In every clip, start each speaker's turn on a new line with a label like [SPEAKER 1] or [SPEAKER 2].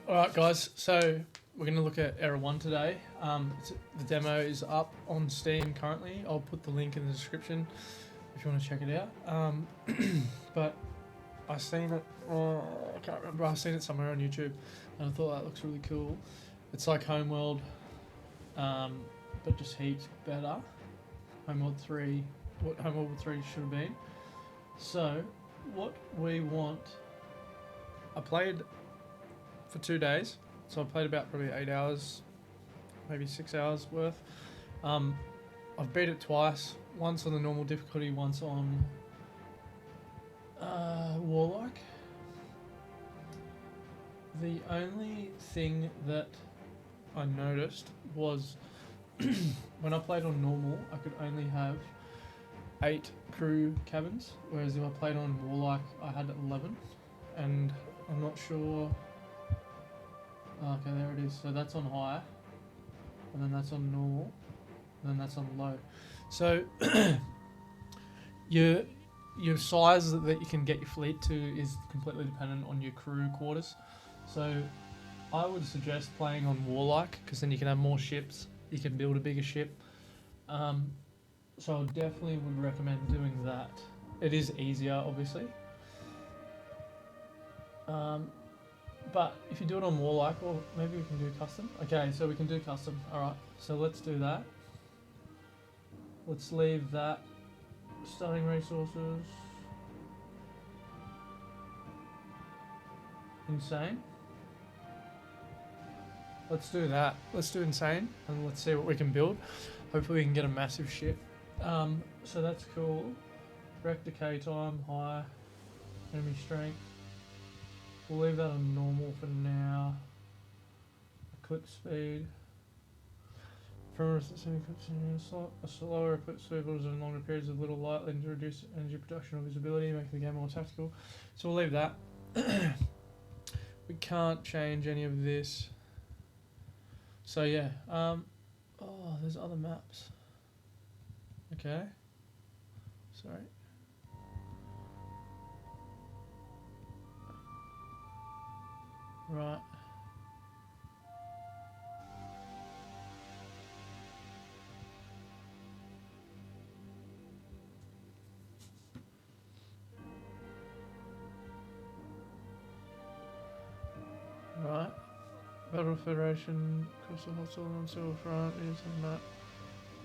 [SPEAKER 1] Alright guys, so we're going to look at Error 1 today. The demo is up on Steam currently. I'll put the link in the description if you want to check it out. But I've seen it, I can't remember, I've seen it somewhere on YouTube and I thought that looks really cool. It's like Homeworld, but just heaps better. Homeworld 3, what Homeworld 3 should have been. So, what we want, I played for 2 days, so I played about probably 8 hours, maybe 6 hours worth. I've beat it twice, once on the normal difficulty, once on Warlike. The only thing that I noticed was when I played on normal, I could only have 8 crew cabins, whereas if I played on Warlike, I had 11, and I'm not sure. Okay, there it is. So that's on high, and then that's on normal, and then that's on low. So your size that you can get your fleet to is completely dependent on your crew quarters. So I would suggest playing on Warlike, because then you can have more ships, you can build a bigger ship. So I definitely would recommend doing that. It is easier, obviously. But if you do it on Warlike, or maybe we can do custom. Okay, so we can do custom. Alright, so let's do that. Let's leave that. Starting resources. Insane. Let's do that. Let's do insane, and let's see what we can build. Hopefully we can get a massive ship. So that's cool. Wreck decay time, high. Enemy strength. We'll leave that on normal for now. Eclipse speed. From a slower eclipse speed builds in longer periods of little light, leading to reduced energy production or visibility, making the game more tactical. So we'll leave that. We can't change any of this. So yeah. Oh, there's other maps. Okay. Sorry. Right. Right. Battle Federation, Coastal Hostile on Silver Front, is on map.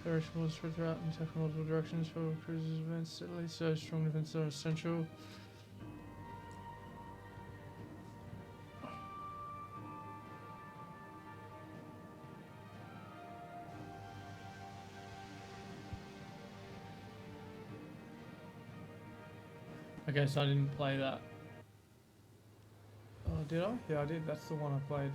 [SPEAKER 1] Federation will spread throughout and attack from multiple directions. For cruisers events steadily, so strong defense are essential. Okay, so I didn't play that. Oh, did I? Yeah, I did. That's the one I played.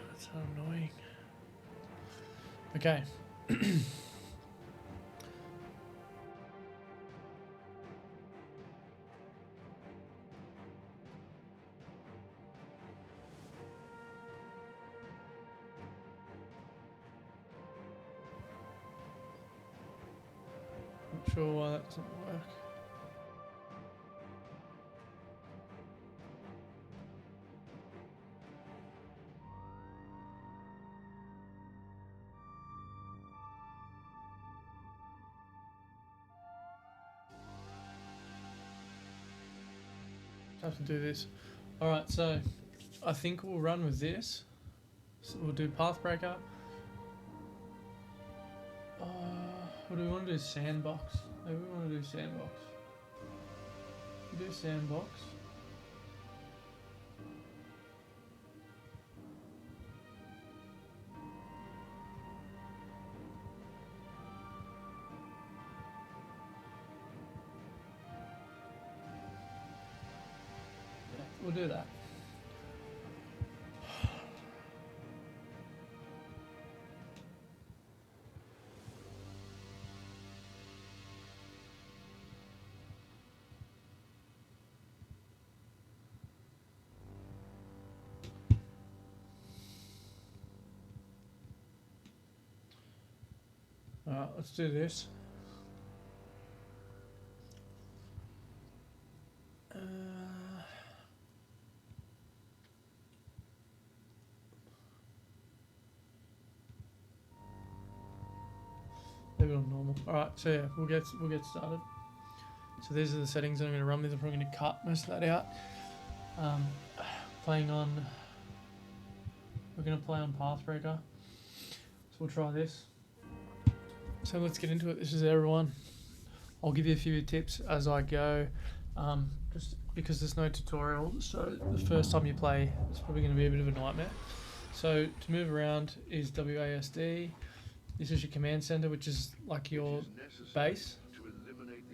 [SPEAKER 1] That's so annoying. Okay. Not sure why that doesn't work. Have to do this. Alright, so I think we'll run with this. So we'll do Pathbreaker. What do we want to do? Sandbox. Maybe we want to do Sandbox. We do Sandbox. Yeah, we'll do that. Alright, let's do this. Leave it on normal. Alright, so yeah, we'll get started. So these are the settings I'm going to run with. I'm probably going to cut most of that out. We're going to play on Pathbreaker. So we'll try this. So let's get into it. This is Era 1. I'll give you a few tips as I go, just because there's no tutorial. So the first time you play, it's probably going to be a bit of a nightmare. So to move around is WASD. This is your command center, which is like your base.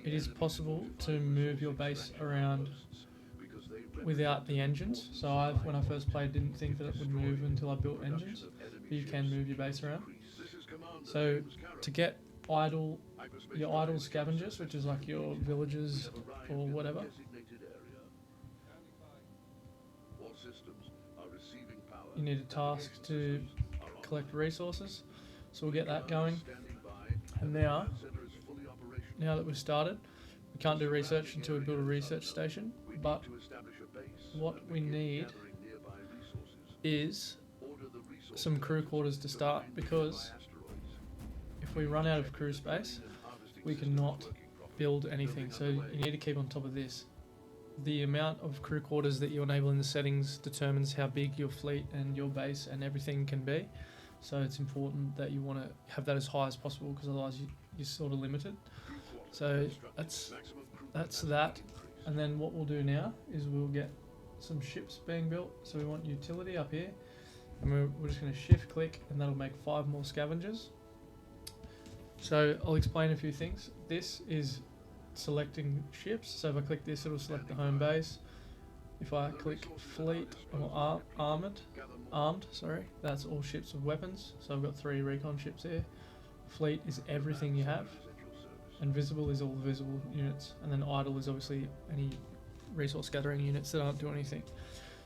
[SPEAKER 1] It is possible to move your base around without the engines. So when I first played, didn't think that it would move until I built engines. But you can move your base around. So to get your idle scavengers, which is like your villages or whatever, you need a task to collect resources. So we'll get that going. And now that we've started, we can't do research until we build a research station. But what we need is some crew quarters to start, because if we run out of crew space, we cannot build anything. So you need to keep on top of this. The amount of crew quarters that you enable in the settings determines how big your fleet and your base and everything can be. So it's important that you want to have that as high as possible, because otherwise you're sort of limited. So that's that. And then what we'll do now is we'll get some ships being built. So we want utility up here, and we're just going to shift click, and that'll make 5 more scavengers. So I'll explain a few things. This is selecting ships. So if I click this, it'll select the home base. If I click fleet or armed, that's all ships with weapons. So I've got 3 recon ships here. Fleet is everything you have, and visible is all the visible units, and then idle is obviously any resource gathering units that aren't doing anything.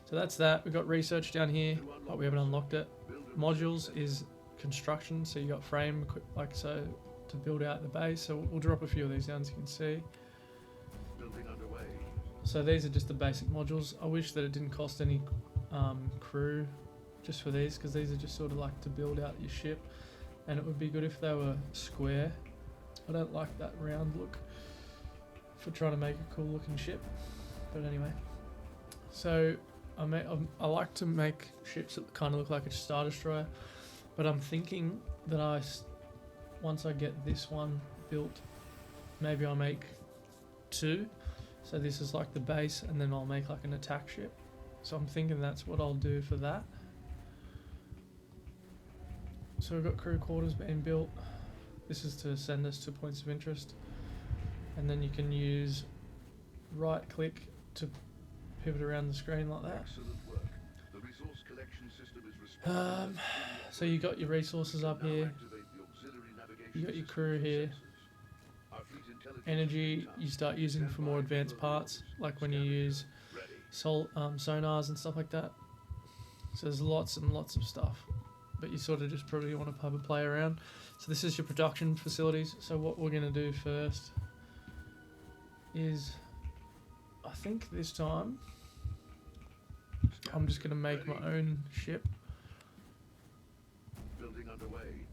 [SPEAKER 1] So that's that. We've got research down here, but we haven't unlocked it. Modules is construction, so you got frame like so to build out the base. So we'll drop a few of these down so you can see. So these are just the basic modules. I wish that it didn't cost any crew just for these, because these are just sort of like to build out your ship, and it would be good if they were square. I don't like that round look for trying to make a cool looking ship, but anyway. So I like to make ships that kind of look like a Star Destroyer, but I'm thinking that once I get this one built, maybe I'll make 2. So this is like the base, and then I'll make like an attack ship. So I'm thinking that's what I'll do for that. So we've got crew quarters being built. This is to send us to points of interest. And then you can use right click to pivot around the screen like that. So you got your resources up here. You got your crew here. Energy you start using for more advanced parts, like when you use sonars and stuff like that. So there's lots and lots of stuff, but you sort of just probably want to have a play around. So this is your production facilities. So what we're going to do first is, I think this time I'm just going to make my own ship.
[SPEAKER 2] Building underway.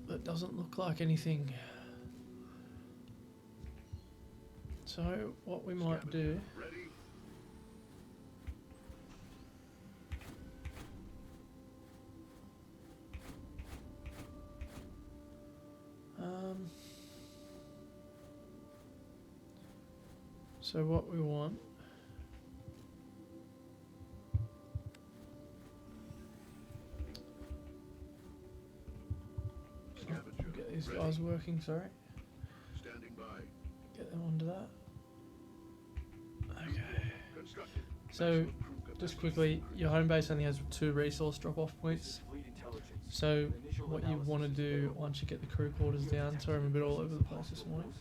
[SPEAKER 1] That doesn't look like anything. So what we might do so what we want get these guys working, sorry.
[SPEAKER 2] Standing by.
[SPEAKER 1] Get them onto that. Okay. So just quickly, your home base only has 2 resource drop-off points. So what you want to do once you get the crew quarters down, sorry I'm a bit all over the place this morning,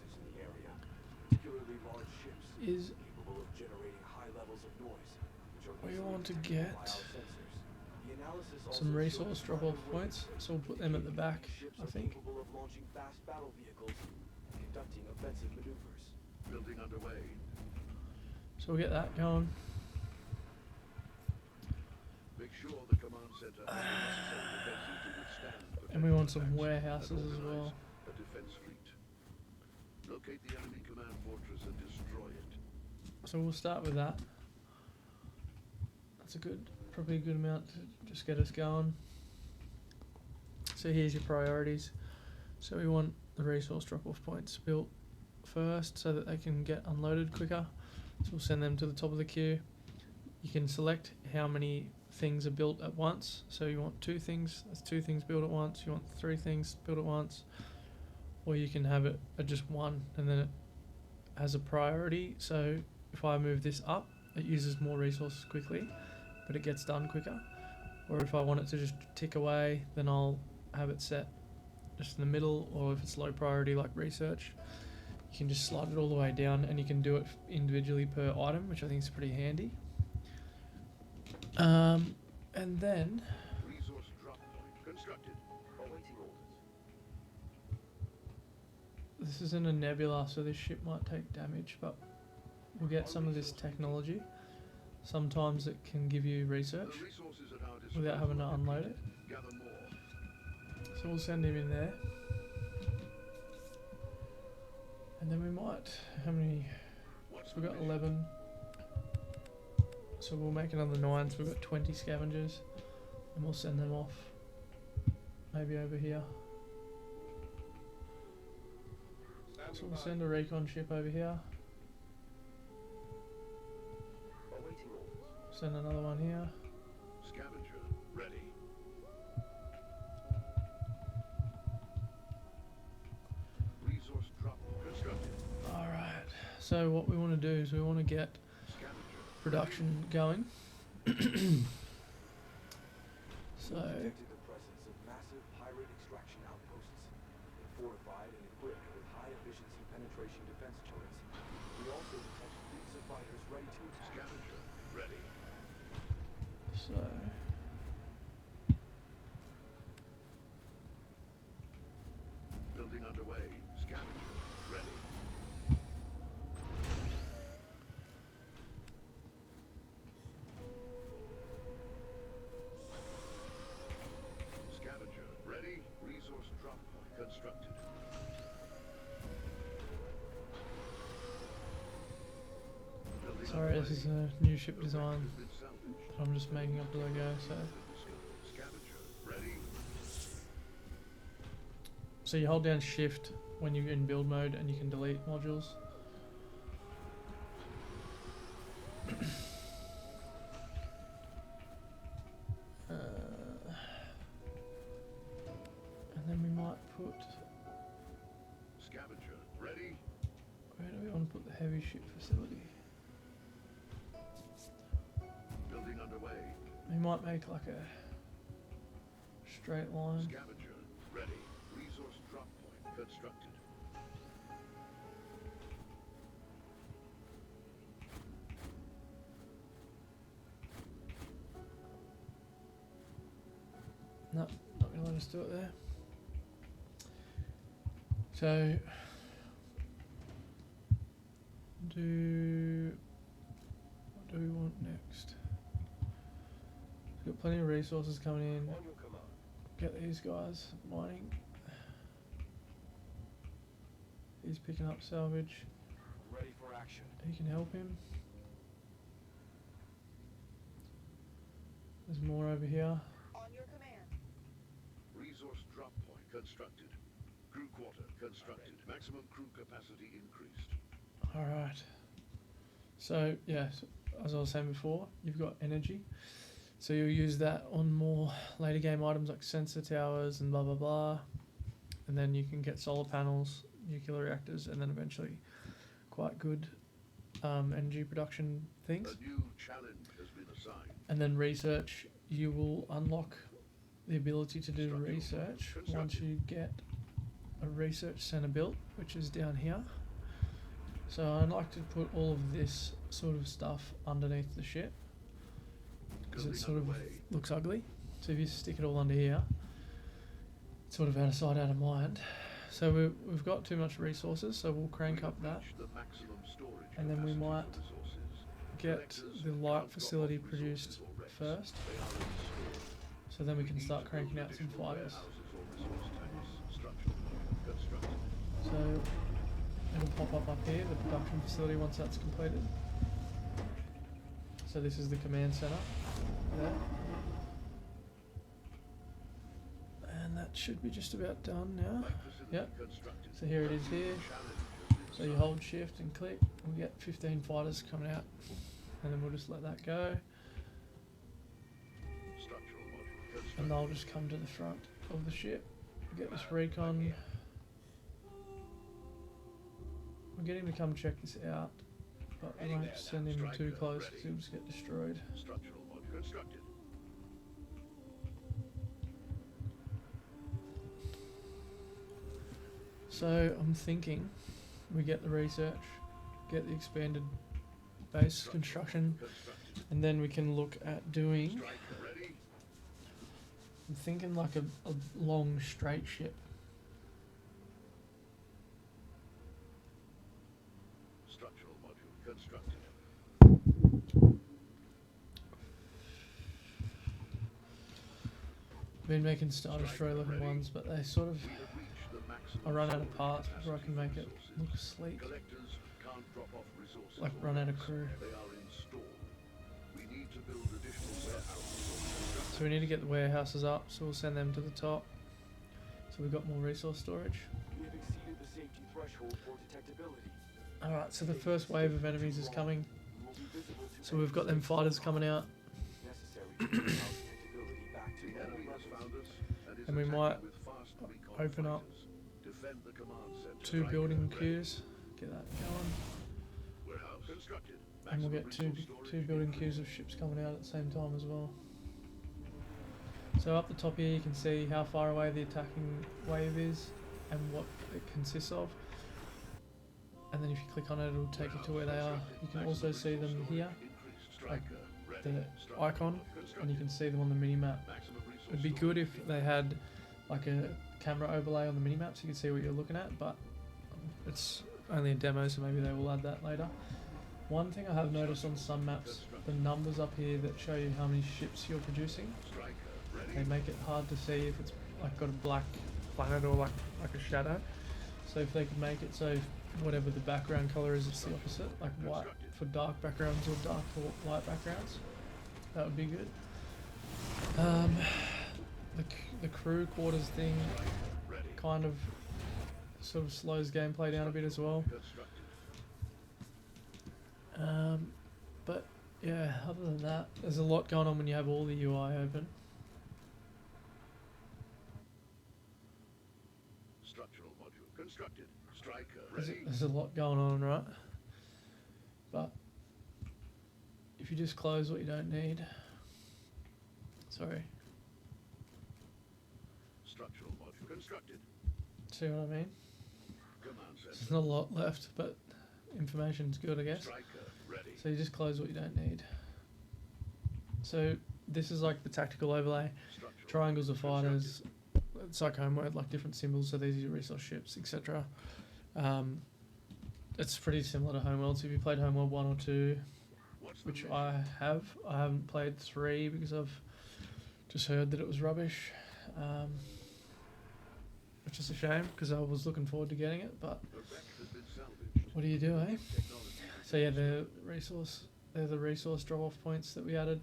[SPEAKER 1] is we want to get some resource drop-off points, so we'll put them at the back, I think.
[SPEAKER 3] Capable of launching fast battle vehicles and conducting offensive maneuvers.
[SPEAKER 2] Building underway.
[SPEAKER 1] So we'll get that going.
[SPEAKER 2] Make sure the command center has the necessary defenses to withstand
[SPEAKER 1] And we want some
[SPEAKER 2] potential attacks
[SPEAKER 1] warehouses
[SPEAKER 2] and
[SPEAKER 1] as well.
[SPEAKER 2] organize a defense fleet. Locate the enemy command fortress and destroy it.
[SPEAKER 1] So we'll start with that. That's probably a good amount to just get us going. So here's your priorities. So we want the resource drop-off points built first so that they can get unloaded quicker. So we'll send them to the top of the queue. You can select how many things are built at once. So you want 2 things, that's 2 things built at once. You want 3 things built at once. Or you can have it at just 1 and then it has a priority. So if I move this up, it uses more resources quickly, but it gets done quicker. Or if I want it to just tick away, then I'll have it set just in the middle, or if it's low priority like research, you can just slide it all the way down and you can do it individually per item, which I think is pretty handy. And then
[SPEAKER 2] Resource drop point constructed.
[SPEAKER 3] Awaiting orders.
[SPEAKER 1] this isn't a nebula, so this ship might take damage, but we'll get some of this technology. Sometimes it can give you research
[SPEAKER 2] The resources at our disposal
[SPEAKER 1] without having to
[SPEAKER 2] are
[SPEAKER 1] unload it.
[SPEAKER 2] depleted. Gather more.
[SPEAKER 1] So we'll send him in there. And then we might, how many?
[SPEAKER 2] What's
[SPEAKER 1] So we've
[SPEAKER 2] the
[SPEAKER 1] got
[SPEAKER 2] mission?
[SPEAKER 1] 11. So we'll make another 9, so we've got 20 scavengers. And we'll send them off. Maybe over here. So we'll send a recon ship over here.
[SPEAKER 3] Awaiting orders.
[SPEAKER 1] Send another one here.
[SPEAKER 2] Scavenger ready. Resource drop constructed.
[SPEAKER 1] Alright. So what we want to do is we want to get
[SPEAKER 2] Scavenger
[SPEAKER 1] production going. So
[SPEAKER 3] Detected the presence of massive pirate extraction outposts. Fortified and equipped with high-efficiency penetration defense turrets, we also detect fleets of fighters ready to attack.
[SPEAKER 2] Scavenger ready.
[SPEAKER 1] so
[SPEAKER 2] Building underway. Scavenger ready. Scavenger ready. Resource drop point constructed. Building
[SPEAKER 1] sorry, this is
[SPEAKER 2] underway.
[SPEAKER 1] a new ship
[SPEAKER 2] The wreck
[SPEAKER 1] design
[SPEAKER 2] has been salvaged.
[SPEAKER 1] that I'm just making up as I go.
[SPEAKER 2] Scavenger ready.
[SPEAKER 1] So you hold down shift when you're in build mode and you can delete modules. And then we might put,
[SPEAKER 2] Scavenger ready.
[SPEAKER 1] where do we want to put the heavy ship facility?
[SPEAKER 2] Building underway.
[SPEAKER 1] We might make like a straight line.
[SPEAKER 2] Scavenger ready. Resource drop point constructed.
[SPEAKER 1] No, not gonna let us do it there. So what do we want next? We've got plenty of resources coming in.
[SPEAKER 3] On your command.
[SPEAKER 1] Get these guys mining. He's picking up salvage.
[SPEAKER 3] Ready for action.
[SPEAKER 1] He can help him. There's more over here.
[SPEAKER 4] On your command.
[SPEAKER 2] Resource drop point constructed. Crew quarter constructed. Maximum crew capacity increased.
[SPEAKER 1] Alright. So, yes, as I was saying before, you've got energy. So you'll use that on more later game items like sensor towers and blah blah blah. And then you can get solar panels, nuclear reactors, and then eventually quite good energy production things.
[SPEAKER 2] A new challenge has been assigned.
[SPEAKER 1] And then research, you will unlock the ability to do
[SPEAKER 2] Structural
[SPEAKER 1] research
[SPEAKER 2] constructed.
[SPEAKER 1] once you get a research center built, which is down here. So I'd like to put all of this sort of stuff underneath the ship because it
[SPEAKER 2] Building
[SPEAKER 1] sort of
[SPEAKER 2] underway.
[SPEAKER 1] looks ugly. So if you stick it all under here, it's sort of out of sight, out of mind. So we've got too much resources, so we'll crank up that, and then we might get the light facility produced first, so then we can start cranking out some fighters. So it'll pop up here, the production facility, once that's completed. So this is the command center there. And that should be just about done now. Yep. So here it is here. So you hold shift and click, and we get 15 fighters coming out. And then we'll just let that go. And they'll just come to the front of the ship. Get this recon. We'll get him to come check this out, but we won't send him too close because he'll just get destroyed. So I'm thinking we get the research, get the expanded base construction, and then we can look at doing, I'm thinking like a long straight ship.
[SPEAKER 2] Structural module constructed.
[SPEAKER 1] I've been making Star Destroyer looking ones, but they sort of, I run out of parts before I can make it look sleek. Like run out of crew. So we need to get the warehouses up, so we'll send them to the top. So we've got more resource storage.
[SPEAKER 3] We have exceeded the safety threshold for detectability.
[SPEAKER 1] Alright, so the first wave of enemies is coming.
[SPEAKER 3] We will be visible to
[SPEAKER 1] So we've got them fighters coming out.
[SPEAKER 3] necessary to bring our detectability back to normal levels.
[SPEAKER 1] And we might open up 2 building queues. Get that going. And we'll get two building queues of ships coming out at the same time as well. So up the top here you can see how far away the attacking wave is and what it consists of. And then if you click on it, it'll take you to where they are. You can also see them here, like the icon, and you can see them on the mini-map. It'd be good if they had like a camera overlay on the mini-map so you can see what you're looking at, but it's only a demo, so maybe they will add that later. One thing I have noticed on some maps, the numbers up here that show you how many ships you're producing, they make it hard to see if it's like got a black planet or like a shadow. So if they could make it so whatever the background color is, it's the opposite, like white for dark backgrounds or dark for light backgrounds, that would be good. The crew quarters thing kind of sort of slows gameplay down a bit as well. But yeah, other than that, there's a lot going on when you have all the UI open.
[SPEAKER 2] Structural module constructed. Striker
[SPEAKER 1] There's a lot going on, right? But if you just close what you don't need, sorry.
[SPEAKER 2] Structural module constructed.
[SPEAKER 1] See what I mean?
[SPEAKER 2] Command center.
[SPEAKER 1] There's not a lot left, but information's good, I guess.
[SPEAKER 2] Striker ready.
[SPEAKER 1] So you just close what you don't need. So this is like the tactical overlay.
[SPEAKER 2] Structural
[SPEAKER 1] Triangles are fighters. It's like homeworld, like different symbols. So these are your resource ships, etc. It's pretty similar to Homeworld. So if you played Homeworld 1 or 2, which I haven't played 3 because I've just heard that it was rubbish. Which is a shame because I was looking forward to getting it, but what do you do, eh? So yeah, they're the resource drop-off points that we added.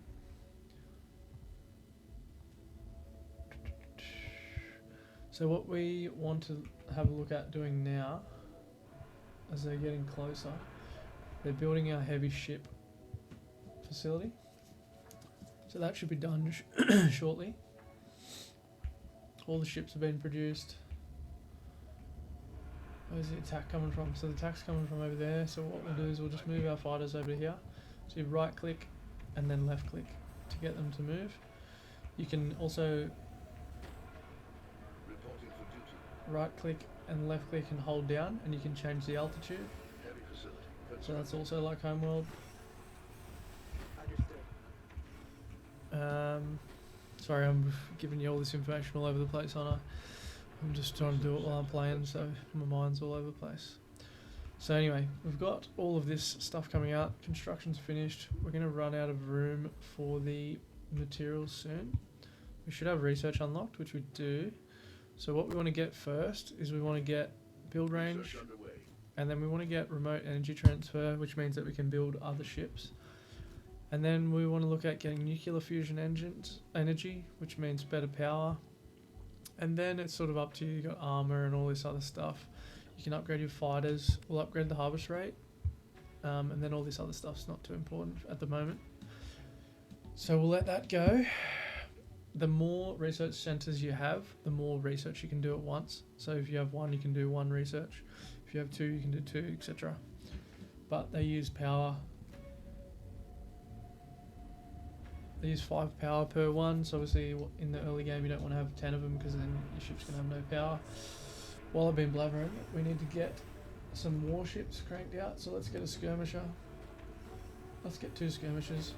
[SPEAKER 1] So what we want to have a look at doing now, as they're getting closer, they're building our heavy ship facility. So that should be done shortly. All the ships have been produced. Where's the attack coming from? So the attack's coming from over there. So what we'll do is we'll just move our fighters over here. So you right click and then left click to get them to move. You can also right click and left click and hold down and you can change the altitude. So that's also like Homeworld. Sorry, I'm giving you all this information all over the place, aren't I? I'm just trying to do it while I'm playing, so my mind's all over the place. So anyway, we've got all of this stuff coming out. Construction's finished. We're going to run out of room for the materials soon. We should have research unlocked, which we do. So what we want to get first is we want to get build range, and then we want to get remote energy transfer, which means that we can build other ships. And then we want to look at getting nuclear fusion engines energy, which means better power. And then it's sort of up to you. You got armor and all this other stuff. You can upgrade your fighters. We'll upgrade the harvest rate, and then all this other stuff's not too important at the moment. So we'll let that go. The more research centers you have, the more research you can do at once. So if you have one, you can do one research. If you have two, you can do two, etc. But they use power. They use 5 power per one, so obviously in the early game you don't want to have 10 of them because then your ship's going to have no power. While I've been blabbering, we need to get some warships cranked out, so let's get a skirmisher. Let's get 2 skirmishers.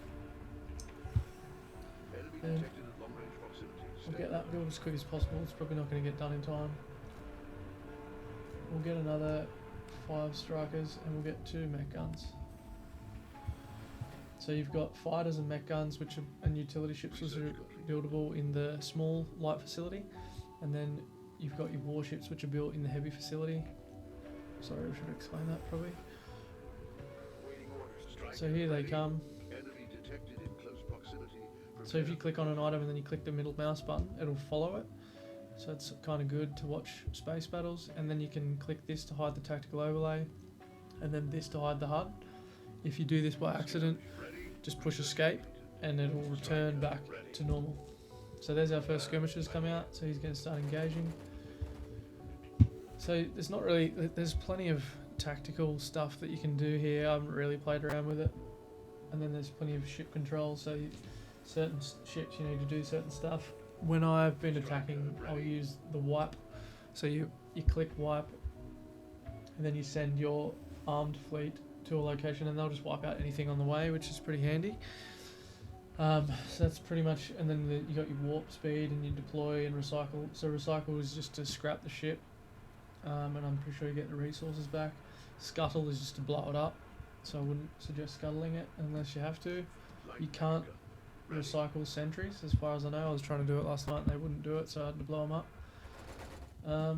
[SPEAKER 1] And we'll get that built as quick as possible. It's probably not going to get done in time. We'll get another 5 strikers and we'll get 2 mech guns. So you've got fighters and mech guns, which are, and utility ships, which are buildable in the small light facility, and then you've got your warships, which are built in the heavy facility. Sorry, I should explain that probably. So here they come. So if you click on an item and then you click the middle mouse button, it'll follow it. So it's kind of good to watch space battles, and then you can click this to hide the tactical overlay, and then this to hide the HUD. If you do this by accident, just push escape and it will return back to normal. So there's our first skirmishers come out, so he's going to start engaging. So there's not really, there's plenty of tactical stuff that you can do here. I haven't really played around with it. And then there's plenty of ship control, so certain ships you need to do certain stuff. When I've been attacking, I'll use the wipe. So you click wipe and then you send your armed fleet to a location and they'll just wipe out anything on the way, which is pretty handy. So that's pretty much, and then you got your warp speed and you deploy and recycle. So recycle is just to scrap the ship, and I'm pretty sure you get the resources back. Scuttle is just to blow it up, so I wouldn't suggest scuttling it unless you have to. You can't recycle sentries as far as I know. I was trying to do it last night and they wouldn't do it, so I had to blow them up.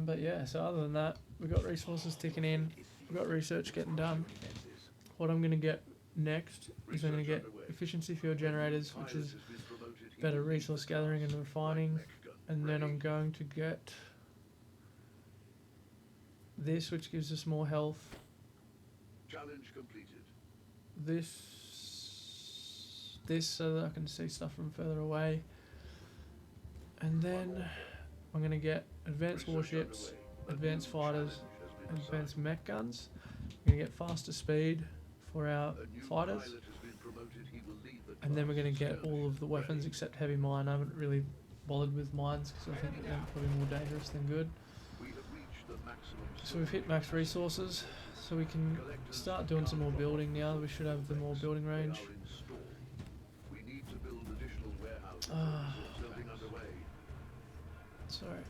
[SPEAKER 1] But yeah, so other than that, we've got resources ticking in, we've got research getting done. What I'm going to get next is I'm going to get efficiency field generators, which is better resource gathering and refining, and then I'm going to get this, which gives us more health.
[SPEAKER 2] Challenge completed.
[SPEAKER 1] This so that I can see stuff from further away, and then I'm going to get advanced warships, advanced fighters, advanced mech guns. I'm going to get faster speed for our fighters, and then we're going to get all of the weapons except heavy mine. I haven't really bothered with mines because I think that they're probably more dangerous than good. So we've hit max resources, so we can start doing some more building now. We should have the more building range. Sorry.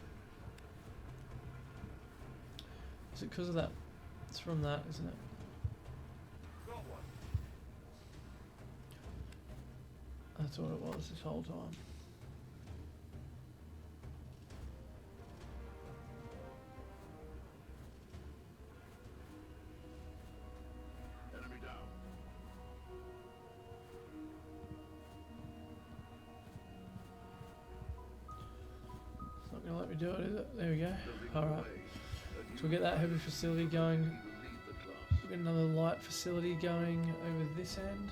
[SPEAKER 1] Is it because of that? It's from that, isn't it? That's what it was this whole time.
[SPEAKER 2] Enemy down.
[SPEAKER 1] It's not going to let me do it, is it? There we go. Alright. So we'll get that heavy facility going. We'll get another light facility going over this end.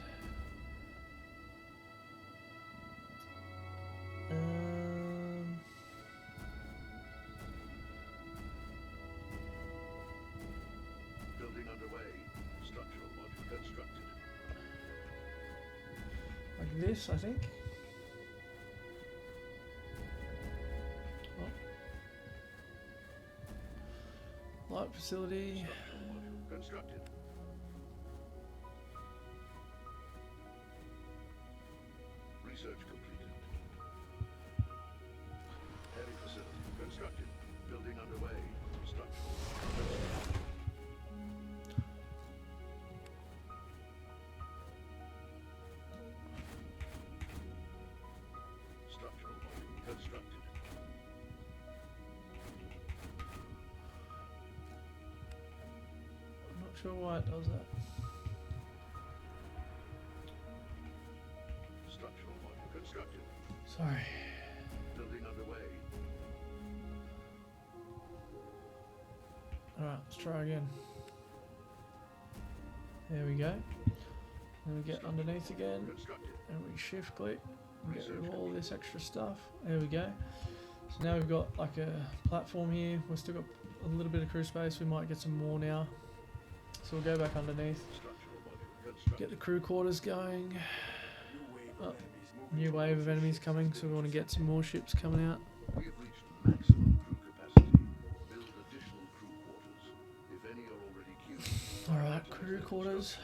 [SPEAKER 2] Building underway. Structural module constructed.
[SPEAKER 1] Like this, I think. Oh. Light facility.
[SPEAKER 2] Structural module constructed. Research completed. Building underway. Structural. Structural module constructed.
[SPEAKER 1] I'm not sure why it does that.
[SPEAKER 2] Structural module constructed.
[SPEAKER 1] Sorry.
[SPEAKER 2] Building underway.
[SPEAKER 1] Alright, let's try again. There we go. Then we get underneath again,
[SPEAKER 2] Constructed.
[SPEAKER 1] and we shift click and get rid of all this extra stuff. There we go. So now we've got like a platform here. We've still got a little bit of crew space. We might get some more now. So we'll go back underneath,
[SPEAKER 2] Structural module constructed.
[SPEAKER 1] get the crew quarters going.
[SPEAKER 3] New wave of enemies moving
[SPEAKER 1] New wave of
[SPEAKER 3] towards
[SPEAKER 1] enemies
[SPEAKER 3] ships.
[SPEAKER 1] coming, so we want to get some more ships coming out.
[SPEAKER 2] We have reached maximum crew capacity. Build additional crew quarters. If any are already queued.
[SPEAKER 1] Alright, crew quarters.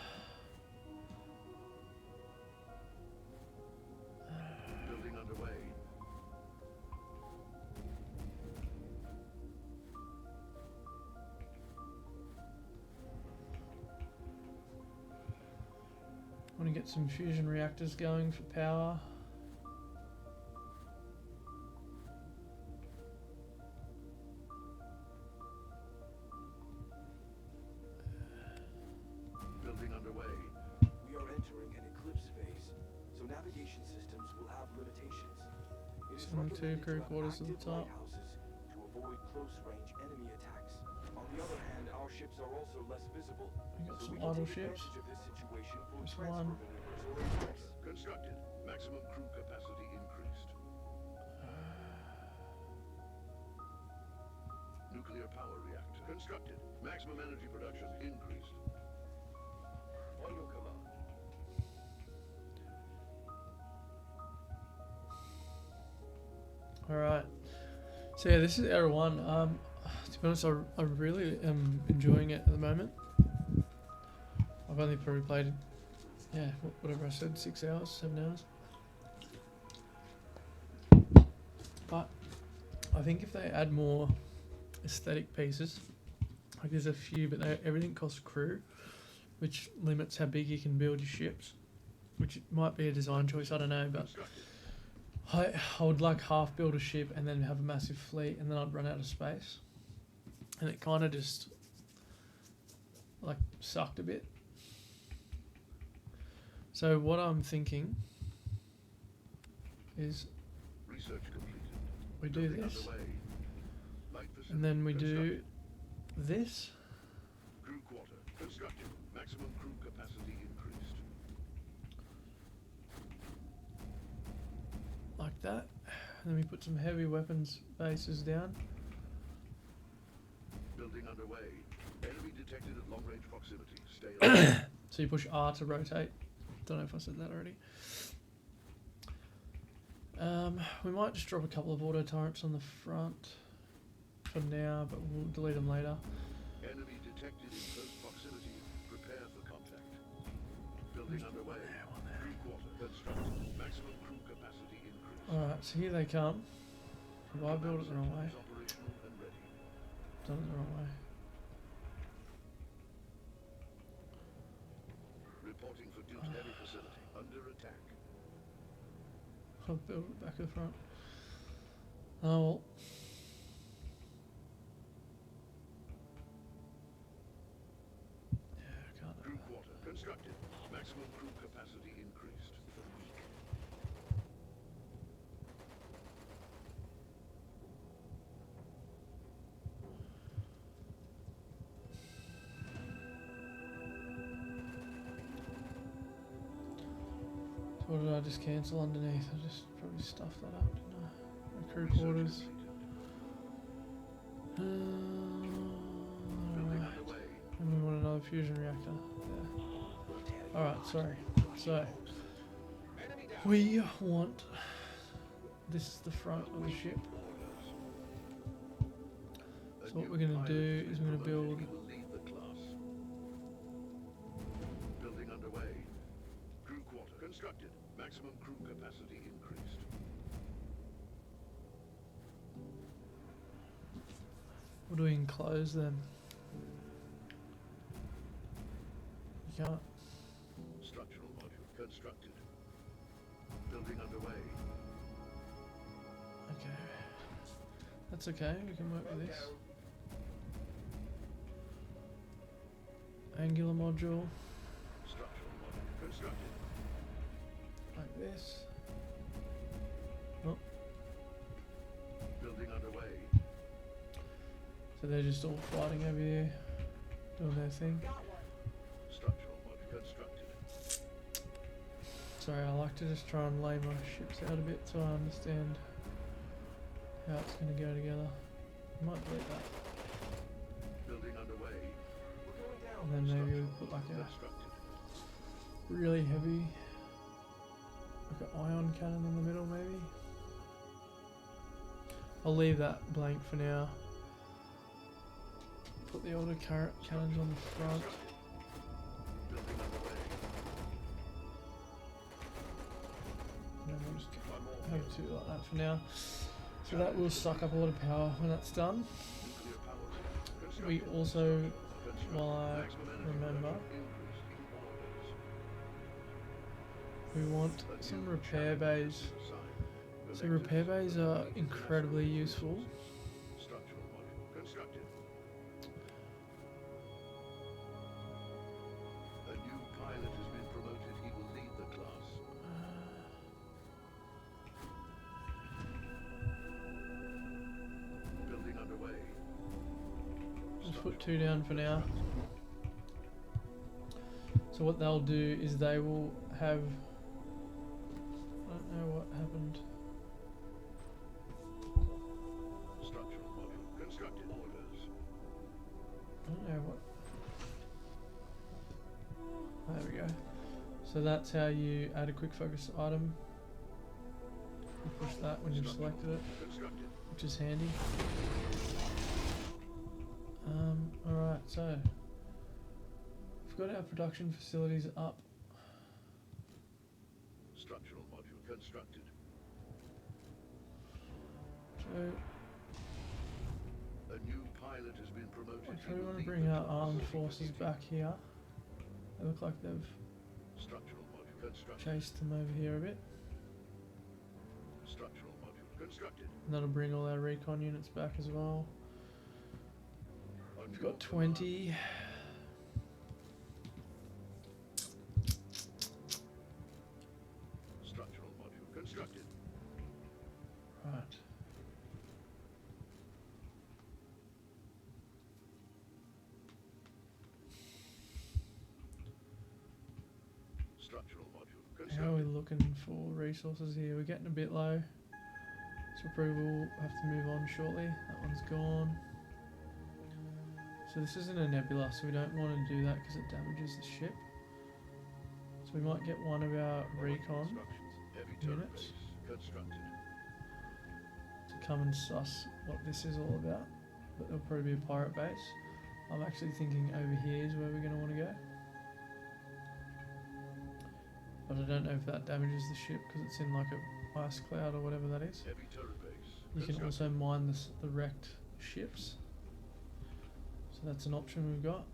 [SPEAKER 2] Building underway.
[SPEAKER 1] Want to get some fusion reactors going for power.
[SPEAKER 2] Building underway.
[SPEAKER 3] We are entering an eclipse phase, so navigation systems will have limitations. It is
[SPEAKER 1] 72
[SPEAKER 3] recommended
[SPEAKER 1] crew
[SPEAKER 3] to have
[SPEAKER 1] quarters at the
[SPEAKER 3] active
[SPEAKER 1] top.
[SPEAKER 3] lighthouses to avoid close-range enemy attacks. On the other hand, our ships are also less visible,
[SPEAKER 1] We got
[SPEAKER 3] so
[SPEAKER 1] some
[SPEAKER 3] we can
[SPEAKER 1] idle
[SPEAKER 3] take
[SPEAKER 1] ships.
[SPEAKER 3] advantage of this situation for
[SPEAKER 1] There's
[SPEAKER 3] transfer
[SPEAKER 1] one.
[SPEAKER 3] maneuvers or attacks.
[SPEAKER 2] Constructed. Maximum crew capacity increased. Nuclear power reactor constructed. Maximum energy production increased. On your command.
[SPEAKER 1] Alright. So yeah, this is Era 1. To be honest, I really am enjoying it at the moment. I've only probably played, yeah, whatever I said, 6 hours, 7 hours. But I think if they add more aesthetic pieces, like there's a few, but everything costs crew, which limits how big you can build your ships, which might be a design choice, I don't know, but
[SPEAKER 2] Constructed.
[SPEAKER 1] I would like half build a ship and then have a massive fleet, and then I'd run out of space. And it kind of just like sucked a bit. So what I'm thinking is
[SPEAKER 2] Research completed.
[SPEAKER 1] we do
[SPEAKER 2] Building
[SPEAKER 1] this,
[SPEAKER 2] underway. Light
[SPEAKER 1] and then we
[SPEAKER 2] facility
[SPEAKER 1] do
[SPEAKER 2] constructed.
[SPEAKER 1] this,
[SPEAKER 2] Crew quarter constructed. Maximum crew capacity increased.
[SPEAKER 1] like that. And then we put some heavy weapons bases down.
[SPEAKER 2] Building underway. Enemy detected at long range proximity. Stay alert.
[SPEAKER 1] So you push R to rotate. Don't know if I said that already. We might just drop a couple of auto turrets on the front for now, but we'll delete them later.
[SPEAKER 2] Enemy detected in close proximity. Prepare for contact. Building underway. Crew quarter constructed. Maximum crew capacity increased.
[SPEAKER 1] Alright, so here they come. Have I built it the wrong way?
[SPEAKER 2] Is operational and ready.
[SPEAKER 1] Done it the wrong way.
[SPEAKER 2] Reporting for Duke's heavy facility. Under attack.
[SPEAKER 1] I'll build it back to the front. Oh well. Yeah, I can't do
[SPEAKER 2] Crew
[SPEAKER 1] that.
[SPEAKER 2] quarter constructed. Maximum crew capacity increased.
[SPEAKER 1] So what did I just cancel underneath? I just probably stuffed that up, didn't I? The crew
[SPEAKER 2] Research
[SPEAKER 1] quarters.
[SPEAKER 2] completed. Building
[SPEAKER 1] Alright.
[SPEAKER 2] underway.
[SPEAKER 1] And we want another fusion reactor. Yeah. Alright, sorry. So we want, this is the front of the ship.
[SPEAKER 2] A
[SPEAKER 1] So what
[SPEAKER 2] new
[SPEAKER 1] we're gonna
[SPEAKER 2] pilot
[SPEAKER 1] do
[SPEAKER 2] has
[SPEAKER 1] is
[SPEAKER 2] been
[SPEAKER 1] we're gonna
[SPEAKER 2] promoted.
[SPEAKER 1] build
[SPEAKER 2] He will lead the class. Building underway. Crew quarter constructed. Maximum crew capacity increased.
[SPEAKER 1] What do we enclose then? You can't.
[SPEAKER 2] Structural module constructed. Building underway.
[SPEAKER 1] Okay. That's okay, we can work with this. Angular module,
[SPEAKER 2] Structural module constructed.
[SPEAKER 1] like this.
[SPEAKER 2] Building underway.
[SPEAKER 1] So they're just all fighting over here, doing their thing.
[SPEAKER 2] Structural module constructed.
[SPEAKER 1] Sorry, I like to just try and lay my ships out a bit so I understand how it's going to go together. I might delete that.
[SPEAKER 2] Building underway.
[SPEAKER 1] And then maybe we put like a
[SPEAKER 2] Constructed.
[SPEAKER 1] really heavy, like an ion cannon in the middle maybe. I'll leave that blank for now. Put the auto cannons on the front.
[SPEAKER 2] Building underway.
[SPEAKER 1] And then we'll just have two like that for now. So that will suck up a lot of power when that's done.
[SPEAKER 2] Nuclear power plant
[SPEAKER 1] We
[SPEAKER 2] constructed.
[SPEAKER 1] also,
[SPEAKER 2] Constructed.
[SPEAKER 1] while I
[SPEAKER 2] Maximum energy
[SPEAKER 1] remember,
[SPEAKER 2] production increased
[SPEAKER 1] we want
[SPEAKER 2] in orders.
[SPEAKER 1] some repair bays. So repair bays are incredibly useful.
[SPEAKER 2] Structural module constructed. A new pilot has been promoted. He will lead the class. Building underway.
[SPEAKER 1] Just put two down for now. So what they'll do is they will have, I don't know what happened.
[SPEAKER 2] Structural module constructed. Orders.
[SPEAKER 1] I don't know what. There we go. So that's how you add a quick focus item. You push that when you've selected it,
[SPEAKER 2] Constructed.
[SPEAKER 1] which is handy. Alright, so we've got our production facilities up.
[SPEAKER 2] Structural module constructed.
[SPEAKER 1] So
[SPEAKER 2] A new pilot has been promoted.
[SPEAKER 1] I
[SPEAKER 2] He
[SPEAKER 1] probably
[SPEAKER 2] will
[SPEAKER 1] want to
[SPEAKER 2] lead
[SPEAKER 1] bring
[SPEAKER 2] the
[SPEAKER 1] our
[SPEAKER 2] class.
[SPEAKER 1] armed forces back here. They look like they've
[SPEAKER 2] Structural module constructed.
[SPEAKER 1] chased them over here a bit.
[SPEAKER 2] Structural module constructed.
[SPEAKER 1] And that'll bring all our recon units back as well.
[SPEAKER 2] A
[SPEAKER 1] We've
[SPEAKER 2] new
[SPEAKER 1] got 20.
[SPEAKER 2] Structural module constructed.
[SPEAKER 1] Right.
[SPEAKER 2] Structural module
[SPEAKER 1] How are we
[SPEAKER 2] constructed.
[SPEAKER 1] looking for resources here? We're getting a bit low. So probably we'll have to move on shortly. That one's gone. So this isn't a nebula, so we don't want to do that because it damages the ship. So we might get one of our recon
[SPEAKER 2] Instructions. Heavy turret
[SPEAKER 1] units
[SPEAKER 2] base constructed.
[SPEAKER 1] to come and suss what this is all about. But there'll probably be a pirate base. I'm actually thinking over here is where we're going to want to go. But I don't know if that damages the ship because it's in like a ice cloud or whatever that is.
[SPEAKER 2] Heavy turret base
[SPEAKER 1] You can
[SPEAKER 2] constructed.
[SPEAKER 1] also mine the wrecked ships. So that's an option we've got.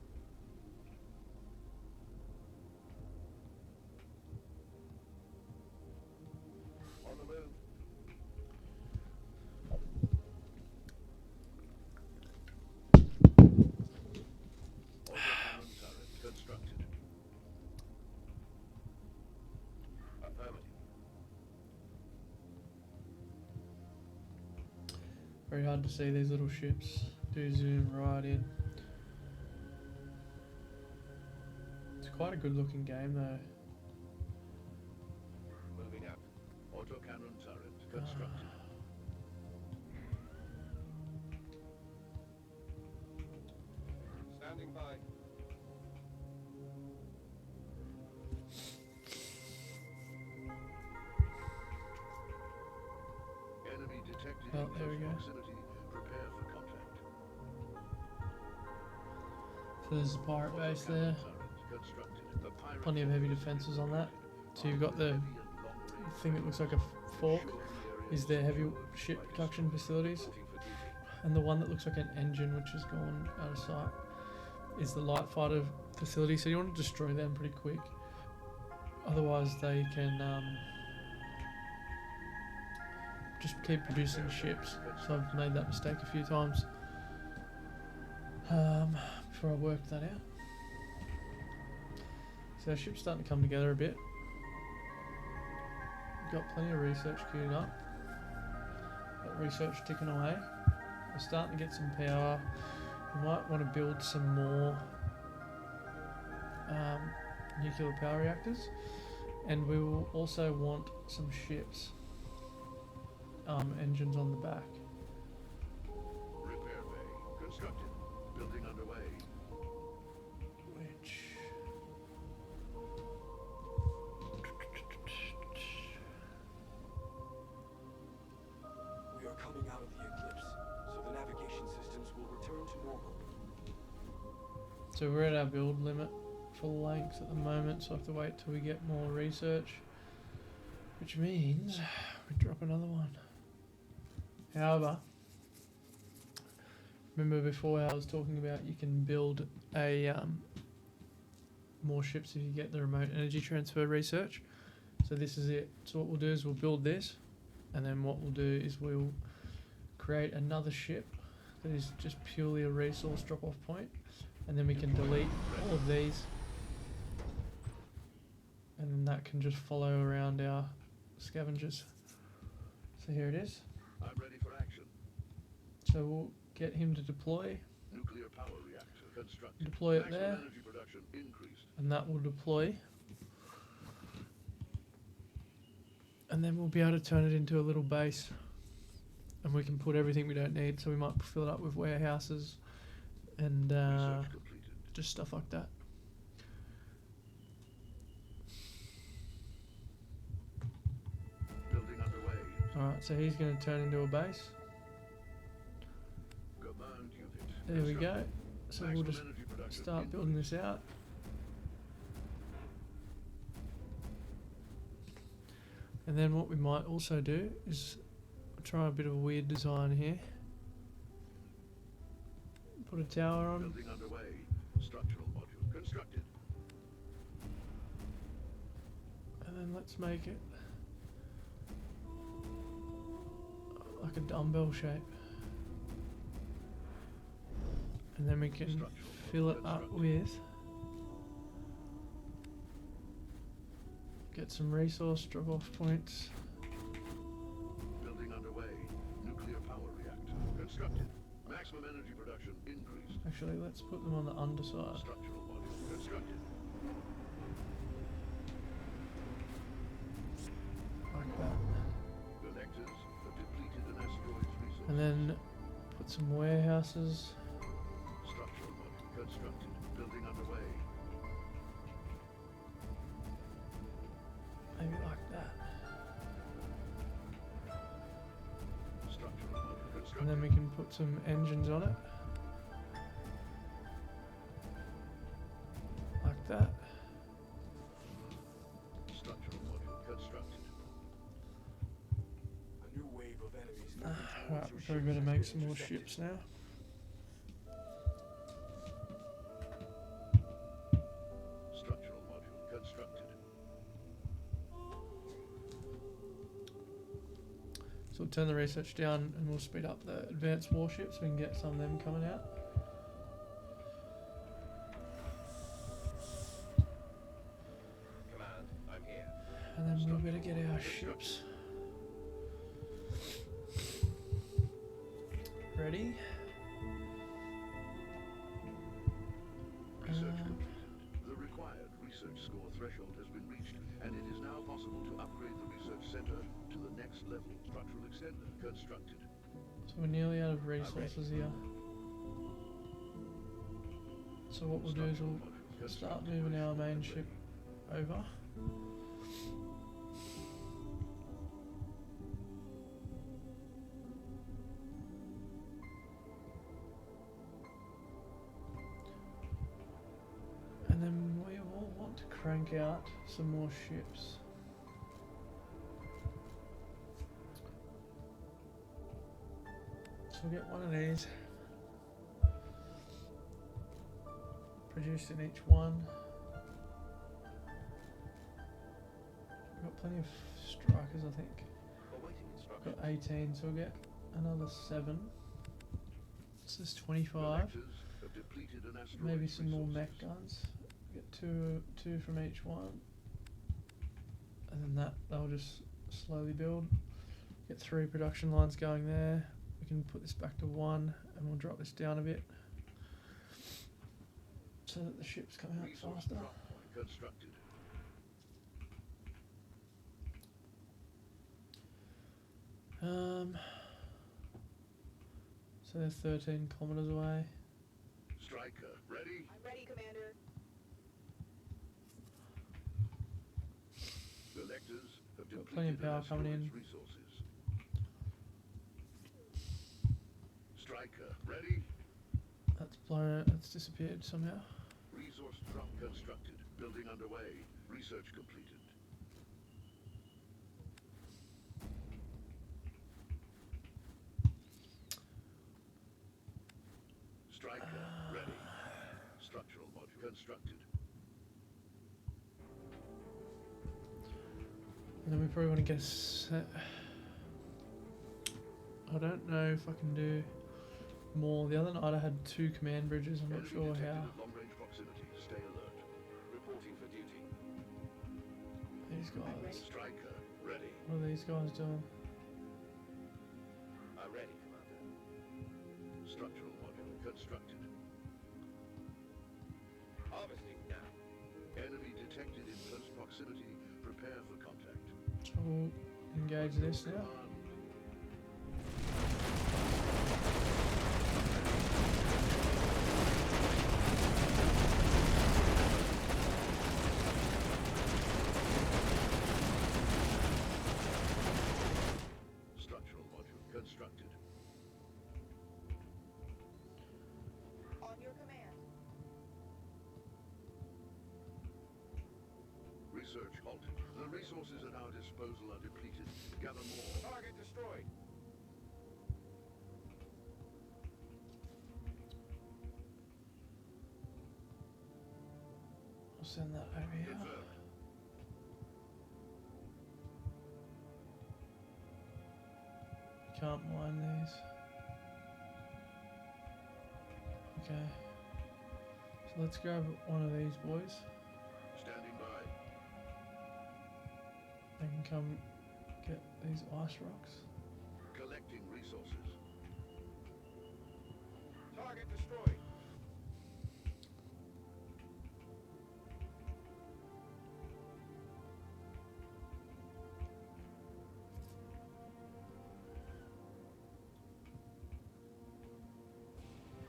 [SPEAKER 2] On the move. Cannon turret constructed. Affirmative.
[SPEAKER 1] Very hard to see these little ships. Do zoom right in. It's quite a good looking game though.
[SPEAKER 2] Moving out. Autocannon turret constructed.
[SPEAKER 3] Standing by.
[SPEAKER 2] Enemy detected
[SPEAKER 1] Oh,
[SPEAKER 2] in
[SPEAKER 1] there we
[SPEAKER 2] close
[SPEAKER 1] go.
[SPEAKER 2] proximity. Prepare for contact.
[SPEAKER 1] So there's a pirate base there.
[SPEAKER 2] Autocannon turret constructed. The pirate
[SPEAKER 1] Plenty of heavy
[SPEAKER 2] force
[SPEAKER 1] defences
[SPEAKER 2] is
[SPEAKER 1] on that.
[SPEAKER 2] located.
[SPEAKER 1] So you've got the
[SPEAKER 2] Heavy and long-range
[SPEAKER 1] thing that looks like a fork
[SPEAKER 2] Ensure the area
[SPEAKER 1] is their heavy
[SPEAKER 2] secured
[SPEAKER 1] ship
[SPEAKER 2] by
[SPEAKER 1] production facilities.
[SPEAKER 2] reporting for duty.
[SPEAKER 1] and the one that looks like an engine, which has gone out of sight, is the light fighter facility. So you want to destroy them pretty quick, otherwise they can just keep producing ships. So I've made that mistake a few times before I worked that out. So our ship's starting to come together a bit. Got plenty of research queued up. Got research ticking away. We're starting to get some power. We might want to build some more nuclear power reactors, and we will also want some ships, engines on the back.
[SPEAKER 2] Repair bay constructed. Building underway.
[SPEAKER 1] Which
[SPEAKER 3] We are coming out of the eclipse, so the navigation systems will return to normal.
[SPEAKER 1] so we're at our build limit for length at the moment, so I have to wait till we get more research, which means we drop another one. However, remember before I was talking about you can build a more ships if you get the remote energy transfer research. So this is it. So what we'll do is we'll build this, and then what we'll do is we'll create another ship that is just purely a resource drop-off point, and then we can delete all of these, and then that can just follow around our scavengers. So here it is.
[SPEAKER 2] I'm ready for action.
[SPEAKER 1] So we'll get him to deploy,
[SPEAKER 2] Nuclear power reactor constructed.
[SPEAKER 1] deploy it
[SPEAKER 2] Maximum
[SPEAKER 1] there,
[SPEAKER 2] energy production increased.
[SPEAKER 1] and that will deploy. And then we'll be able to turn it into a little base, and we can put everything we don't need. So we might fill it up with warehouses and
[SPEAKER 2] Research completed.
[SPEAKER 1] just stuff like that.
[SPEAKER 2] Building underway.
[SPEAKER 1] Alright, so he's going to turn into a base.
[SPEAKER 2] Command unit.
[SPEAKER 1] There we go.
[SPEAKER 2] Constructed.
[SPEAKER 1] So we'll
[SPEAKER 2] Maximum
[SPEAKER 1] just
[SPEAKER 2] energy production
[SPEAKER 1] start building this out. And then what we might also do is try a bit of a weird design here. Put a tower on.
[SPEAKER 2] Building underway. Structural module constructed.
[SPEAKER 1] And then let's make it like a dumbbell shape. And then we can
[SPEAKER 2] Structural
[SPEAKER 1] fill
[SPEAKER 2] module
[SPEAKER 1] it up
[SPEAKER 2] constructed.
[SPEAKER 1] with, get some resource drop off points.
[SPEAKER 2] Building underway. Nuclear power reactor constructed. Maximum energy production increased.
[SPEAKER 1] Actually, let's put them on the underside.
[SPEAKER 2] Structural module constructed.
[SPEAKER 1] Like that.
[SPEAKER 2] Connectors have depleted an asteroid's resources.
[SPEAKER 1] And then put some warehouses.
[SPEAKER 2] Structural module constructed. Building underway.
[SPEAKER 1] Maybe like that.
[SPEAKER 2] Structural module constructed.
[SPEAKER 1] And then we can put some engines on it. Like that.
[SPEAKER 2] Structural module constructed.
[SPEAKER 3] A new wave of enemies moving towards
[SPEAKER 1] Right,
[SPEAKER 3] your
[SPEAKER 1] we probably
[SPEAKER 3] ships
[SPEAKER 1] better
[SPEAKER 3] has
[SPEAKER 1] make
[SPEAKER 3] been
[SPEAKER 1] some more
[SPEAKER 3] intercepted.
[SPEAKER 1] ships now.
[SPEAKER 2] Structural module constructed.
[SPEAKER 1] So we'll turn the research down and we'll speed up the advanced warships so we can get some of them coming out.
[SPEAKER 4] Command, I'm here.
[SPEAKER 1] And then we better get our ships ready.
[SPEAKER 2] Research
[SPEAKER 1] Um,
[SPEAKER 2] completed. The required research score threshold has been reached, and it is now possible to upgrade the research center to the next level. Structural extender constructed.
[SPEAKER 1] So we're nearly out of resources here. So what we'll do is
[SPEAKER 2] Structural
[SPEAKER 1] we'll
[SPEAKER 2] module
[SPEAKER 1] start
[SPEAKER 2] constructed.
[SPEAKER 1] moving our main ship over. And then we will want to crank out some more ships. So we'll get one of these produced in each one. We've got plenty of strikers, I think.
[SPEAKER 2] Awaiting
[SPEAKER 1] Got
[SPEAKER 2] instructions.
[SPEAKER 1] 18, so we'll get another 7. This is 25.
[SPEAKER 2] Collectors have depleted an asteroid's
[SPEAKER 1] Maybe some more mech
[SPEAKER 2] resources.
[SPEAKER 1] guns. Get two from each one, and then they'll just slowly build. Get 3 production lines going there. We can put this back to 1, and we'll drop this down a bit so that the ships come out
[SPEAKER 2] Resource
[SPEAKER 1] faster.
[SPEAKER 2] drop point constructed.
[SPEAKER 1] So they're 13 kilometers away.
[SPEAKER 2] Striker, ready?
[SPEAKER 4] I'm ready, Commander.
[SPEAKER 2] Collectors have
[SPEAKER 1] Got plenty of
[SPEAKER 2] depleted an
[SPEAKER 1] power coming in.
[SPEAKER 2] asteroid's resources. Striker, ready?
[SPEAKER 1] That's blown. That's disappeared somehow.
[SPEAKER 2] Resource drop constructed. Building underway. Research completed. Striker, ready. Structural module constructed.
[SPEAKER 1] And then we probably want to get a set. I don't know if I can do more. The other night I had 2 command bridges. I'm not
[SPEAKER 2] Enemy
[SPEAKER 1] sure
[SPEAKER 2] detected
[SPEAKER 1] how
[SPEAKER 2] at long-range proximity. Stay alert. Reporting for duty.
[SPEAKER 1] these guys.
[SPEAKER 2] Striker, ready.
[SPEAKER 1] What are these guys doing?
[SPEAKER 2] I'm ready, Commander. Structural module constructed. Harvesting now. Enemy detected in close proximity. Prepare for contact.
[SPEAKER 1] So we'll engage this now.
[SPEAKER 2] Command. Structural module constructed.
[SPEAKER 4] On your command.
[SPEAKER 2] Research halted. The resources at our disposal are depleted. Gather more. Target destroyed.
[SPEAKER 1] I'll send that over here.
[SPEAKER 2] Confirmed.
[SPEAKER 1] Can't mine these. Okay. So let's grab one of these boys.
[SPEAKER 2] Standing by.
[SPEAKER 1] They can come get these ice rocks.
[SPEAKER 2] Collecting resources.
[SPEAKER 3] Target destroyed.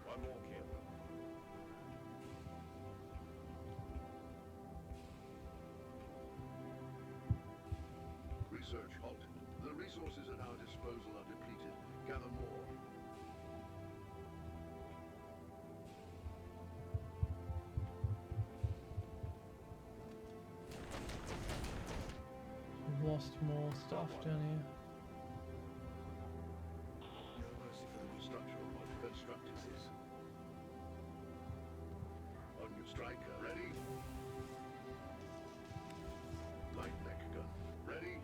[SPEAKER 3] One more kill.
[SPEAKER 2] Research halted. The resources at our disposal are depleted. Gather more.
[SPEAKER 1] We've lost more stuff down here.
[SPEAKER 2] Structural module constructed. On your striker. Ready? Light mech gun. Ready?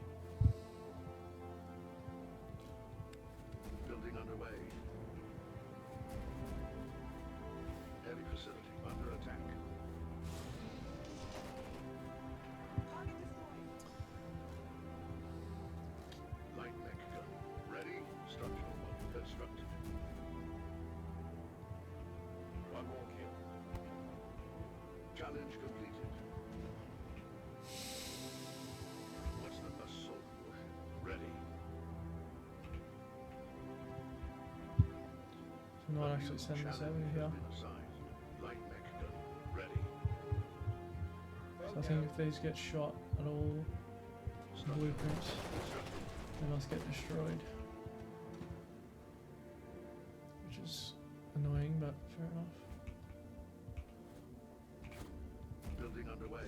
[SPEAKER 2] Building underway. Heavy facility under attack.
[SPEAKER 4] Target destroyed.
[SPEAKER 2] Light mech gun. Ready? Structural module constructed.
[SPEAKER 3] One more kill.
[SPEAKER 2] Challenge completed. What's the assault warship? Ready.
[SPEAKER 1] So we might actually send this over here.
[SPEAKER 2] Light mech gun. Ready.
[SPEAKER 1] So I think if these get shot at all, blueprints, they must get destroyed. Which is annoying, but fair enough.
[SPEAKER 2] Building underway.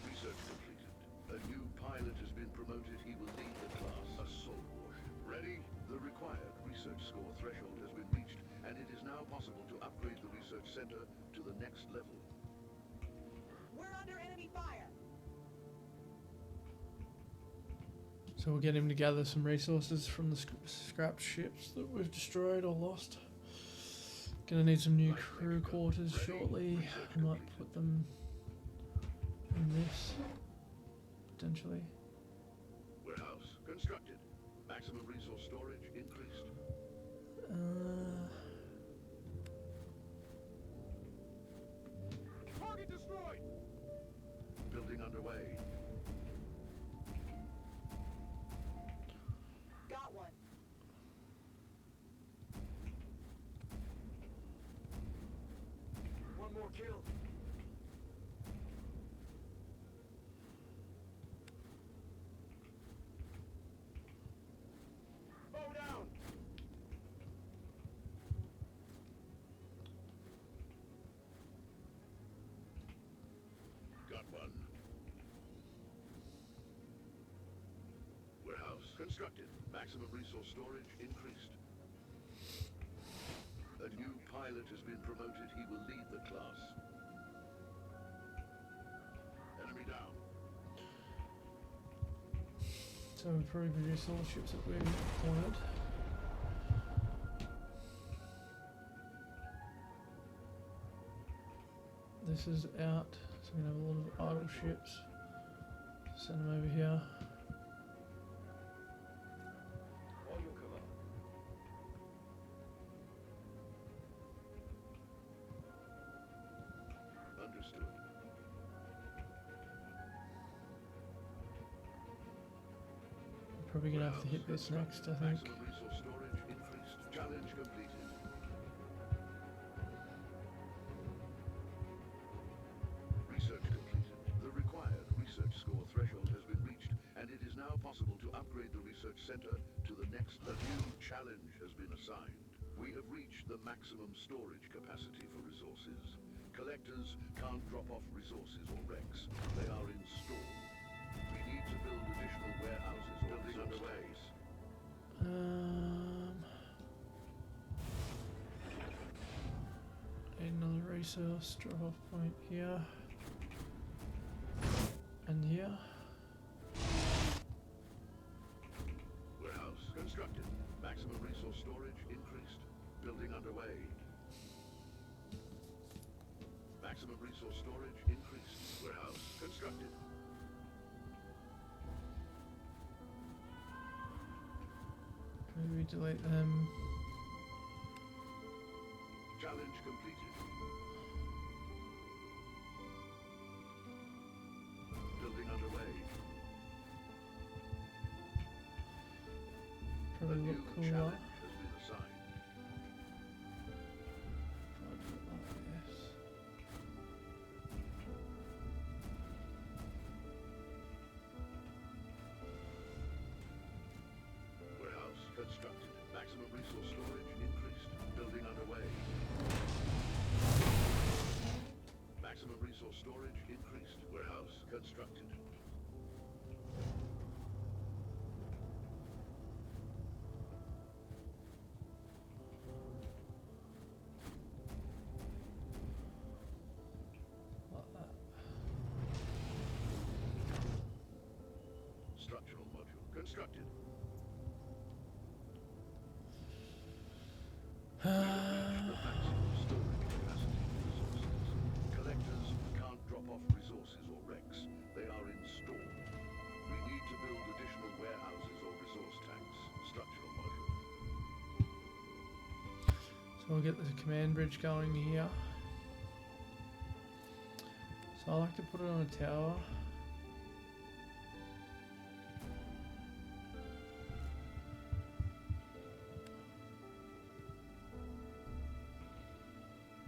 [SPEAKER 2] Research completed. A new pilot has been promoted. He will lead the class. Assault warship. Ready? The required research research score threshold has been reached, and it is now possible to upgrade the research center to the next level.
[SPEAKER 4] We're under enemy fire.
[SPEAKER 1] So we'll get him to gather some resources from the scrapped ships that we've destroyed or lost. Gonna need some new crew quarters shortly. We might put them in this, potentially.
[SPEAKER 2] Warehouse constructed. Maximum resource storage increased. Target destroyed. Building underway.
[SPEAKER 4] Got one.
[SPEAKER 3] One more kill. Bow down.
[SPEAKER 2] Got one. Warehouse constructed. Maximum resource storage increased. A new pilot has been promoted. He will lead the class. Enemy down.
[SPEAKER 1] So we've probably produced all the ships that we wanted. This is out, so we're gonna have a lot of idle ships. Send them over here.
[SPEAKER 3] On your command.
[SPEAKER 2] Understood.
[SPEAKER 1] Probably gonna have to hit this next, I think.
[SPEAKER 2] Maximum resource storage increased. Challenge completed. Research completed. The required research score threshold has been reached, and it is now possible to upgrade the research center to the next. A new challenge has been assigned. We have reached the maximum storage capacity for resources. Collectors can't drop off resources or wrecks. They are in store. We need to build additional warehouses or building underway.
[SPEAKER 1] Need another resource drop-off point here. And here.
[SPEAKER 2] Warehouse constructed. Maximum resource storage increased. Building underway. Maximum resource storage increased. Warehouse constructed.
[SPEAKER 1] Maybe we delete them.
[SPEAKER 2] Challenge completed. Building underway. A
[SPEAKER 1] Probably
[SPEAKER 2] new
[SPEAKER 1] look cooler.
[SPEAKER 2] challenge has been assigned.
[SPEAKER 1] Try to do it like this.
[SPEAKER 2] Warehouse constructed. Maximum resource storage increased. Building underway. Maximum resource storage increased. Warehouse constructed.
[SPEAKER 1] Like that.
[SPEAKER 2] Structural module constructed. The maximum storage capacity for resources. Collectors can't drop off resources or wrecks. They are in store. We need to build additional warehouses or resource tanks. Structural module.
[SPEAKER 1] So we'll get the command bridge going here. So I like to put it on a tower.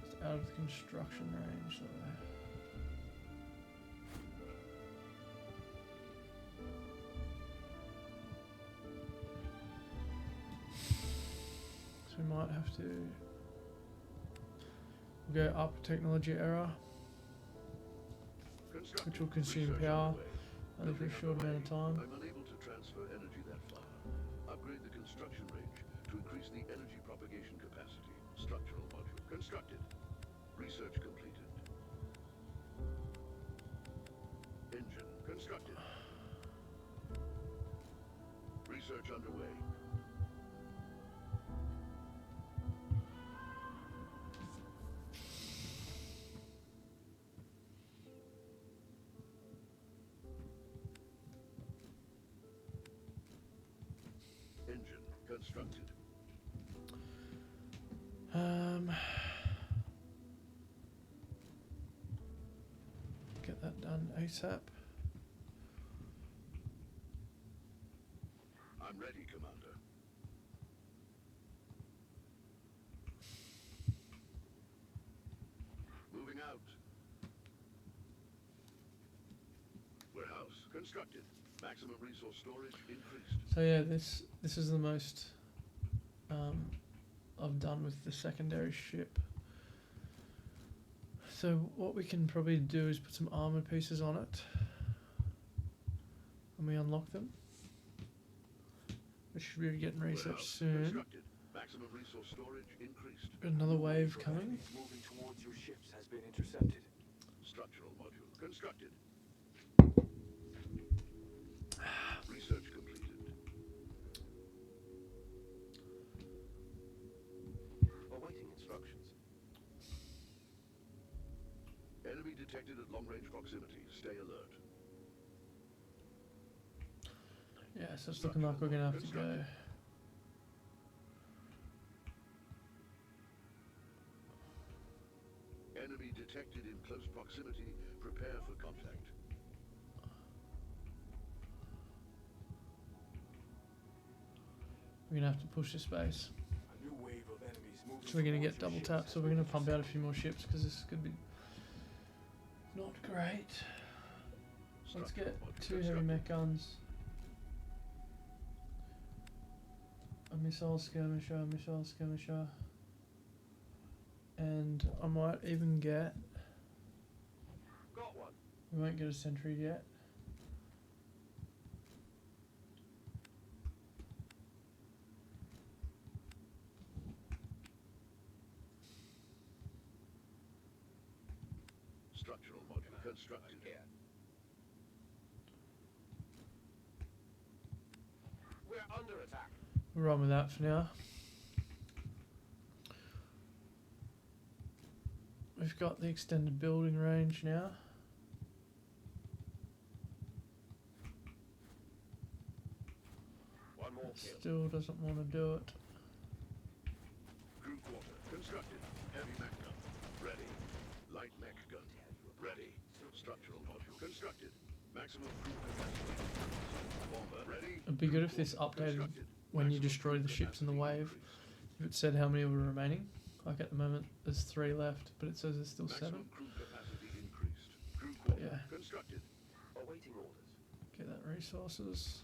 [SPEAKER 1] Just out of the construction range though. So we might have to go up technology error,
[SPEAKER 2] Constructed.
[SPEAKER 1] which will consume
[SPEAKER 2] Research
[SPEAKER 1] power
[SPEAKER 2] underway.
[SPEAKER 1] only for a short amount of time.
[SPEAKER 2] I'm unable to transfer energy that far. Upgrade the construction range to increase the energy propagation capacity. Structural module constructed. Research completed. Engine constructed. Research underway. Engine constructed.
[SPEAKER 1] Get that done ASAP.
[SPEAKER 2] I'm ready, Commander. Moving out. Warehouse constructed. Maximum resource storage increased.
[SPEAKER 1] So yeah, this is the most I've done with the secondary ship. So what we can probably do is put some armor pieces on it, and we unlock them. We should be getting research
[SPEAKER 2] Warehouse
[SPEAKER 1] soon.
[SPEAKER 2] constructed. Maximum resource storage increased.
[SPEAKER 1] Got another wave coming.
[SPEAKER 3] Moving towards your ships has been intercepted.
[SPEAKER 2] Structural module constructed. Research completed. Awaiting instructions. Enemy detected at long-range proximity. Stay alert.
[SPEAKER 1] Yeah, so it's looking like we're gonna have to go.
[SPEAKER 2] Enemy detected in close proximity. Prepare for contact.
[SPEAKER 1] We're gonna have to push this base.
[SPEAKER 3] A new wave of enemies moving
[SPEAKER 1] So we're gonna
[SPEAKER 3] towards
[SPEAKER 1] get
[SPEAKER 3] your
[SPEAKER 1] double
[SPEAKER 3] ships
[SPEAKER 1] tapped.
[SPEAKER 3] has
[SPEAKER 1] So we're
[SPEAKER 3] been
[SPEAKER 1] gonna pump out a
[SPEAKER 3] intercepted.
[SPEAKER 1] few more ships because this is gonna be not great. Let's
[SPEAKER 2] Structural
[SPEAKER 1] get
[SPEAKER 2] module
[SPEAKER 1] 2 heavy
[SPEAKER 2] constructed.
[SPEAKER 1] mech guns. A missile skirmisher. And I might even get,
[SPEAKER 3] Got one.
[SPEAKER 1] we won't get a sentry yet.
[SPEAKER 2] Structural module constructed.
[SPEAKER 3] We're under attack.
[SPEAKER 1] We'll run with that for now. We've got the extended building range now.
[SPEAKER 3] One more
[SPEAKER 1] It
[SPEAKER 3] kill.
[SPEAKER 1] still doesn't want to do it.
[SPEAKER 2] Crew quarter constructed. Heavy mech gun ready. Light mech gun ready. Structural module constructed. Maximum crew capacity. Bomber ready.
[SPEAKER 1] It'd be good if this
[SPEAKER 2] Crew quarter
[SPEAKER 1] updated
[SPEAKER 2] constructed.
[SPEAKER 1] when you
[SPEAKER 2] Maximum
[SPEAKER 1] destroy
[SPEAKER 2] crew
[SPEAKER 1] the ships in the
[SPEAKER 2] capacity
[SPEAKER 1] wave.
[SPEAKER 2] increased.
[SPEAKER 1] If it said how many were remaining, like at the moment there's 3 left, but it says there's still 7.
[SPEAKER 2] Maximum crew capacity increased. Crew
[SPEAKER 1] But
[SPEAKER 2] quarter
[SPEAKER 1] yeah.
[SPEAKER 2] constructed.
[SPEAKER 3] Awaiting orders.
[SPEAKER 1] Get that resources.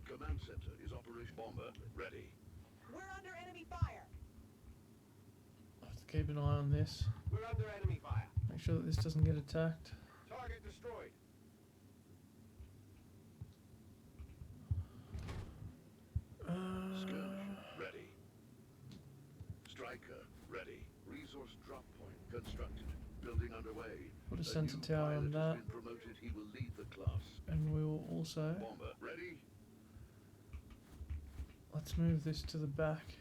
[SPEAKER 2] Command center is operation. Bomber ready.
[SPEAKER 4] We're under enemy fire.
[SPEAKER 1] I have to keep an eye on this.
[SPEAKER 3] We're under enemy fire.
[SPEAKER 1] Make sure that this doesn't get attacked.
[SPEAKER 3] Target destroyed.
[SPEAKER 2] Skirmisher ready. Striker ready. Resource drop point constructed. Building underway.
[SPEAKER 1] Put a
[SPEAKER 2] A
[SPEAKER 1] sensor
[SPEAKER 2] new
[SPEAKER 1] tower
[SPEAKER 2] pilot
[SPEAKER 1] on
[SPEAKER 2] has
[SPEAKER 1] that,
[SPEAKER 2] been promoted. He will lead the class.
[SPEAKER 1] and we will also,
[SPEAKER 2] Bomber ready.
[SPEAKER 1] let's move this to the back.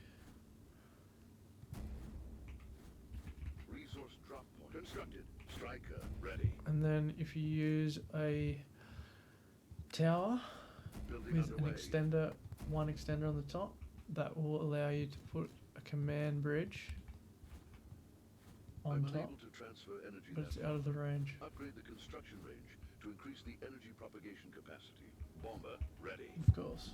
[SPEAKER 2] Resource drop point constructed. Striker ready.
[SPEAKER 1] And then if you use a tower
[SPEAKER 2] Building
[SPEAKER 1] with an
[SPEAKER 2] underway.
[SPEAKER 1] extender, one extender on the top, that will allow you to put a command bridge on
[SPEAKER 2] I'm
[SPEAKER 1] top,
[SPEAKER 2] unable to transfer energy
[SPEAKER 1] but it's
[SPEAKER 2] level.
[SPEAKER 1] out of the range.
[SPEAKER 2] Upgrade the construction range to increase the energy propagation capacity. Bomber ready.
[SPEAKER 1] Of course.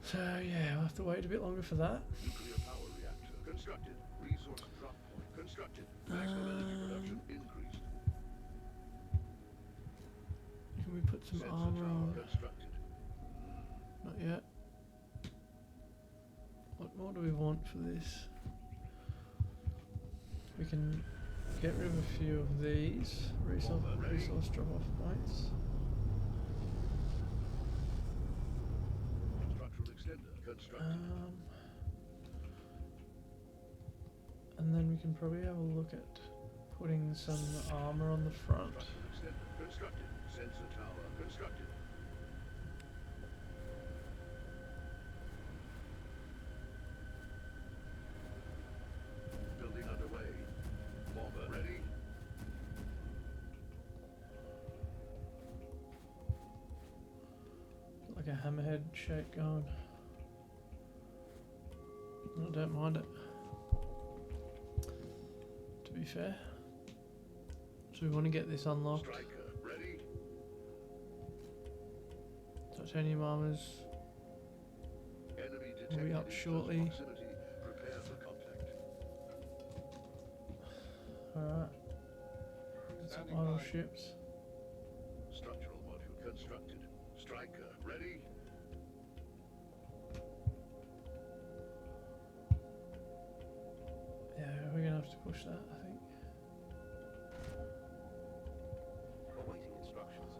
[SPEAKER 1] So yeah, we'll have to wait a bit longer for that.
[SPEAKER 2] Nuclear power reactor constructed. Resource drop point constructed. Maximum energy production increased.
[SPEAKER 1] Can we put some
[SPEAKER 2] Sensor
[SPEAKER 1] armor
[SPEAKER 2] tower
[SPEAKER 1] on?
[SPEAKER 2] constructed.
[SPEAKER 1] Not yet. What more do we want for this? We can get rid of a few of these resource drop-off points.
[SPEAKER 2] Structural constructed.
[SPEAKER 1] And then we can probably have a look at putting some armor on the front.
[SPEAKER 2] Throttle extender constructed. Sensor tower constructed. Building underway. Bomber ready.
[SPEAKER 1] Like a hammerhead shape going. I don't mind it, to be fair. So we want to get this unlocked.
[SPEAKER 2] Striker ready.
[SPEAKER 1] Titanium armors
[SPEAKER 2] Enemy
[SPEAKER 1] will
[SPEAKER 2] detected
[SPEAKER 1] be
[SPEAKER 2] in
[SPEAKER 1] up
[SPEAKER 2] close
[SPEAKER 1] shortly.
[SPEAKER 2] proximity. Prepare for contact.
[SPEAKER 1] Alright. Some idle ships.
[SPEAKER 2] Structural module constructed. Striker ready.
[SPEAKER 1] Yeah, we're gonna have to push that, I think.
[SPEAKER 3] Awaiting instructions.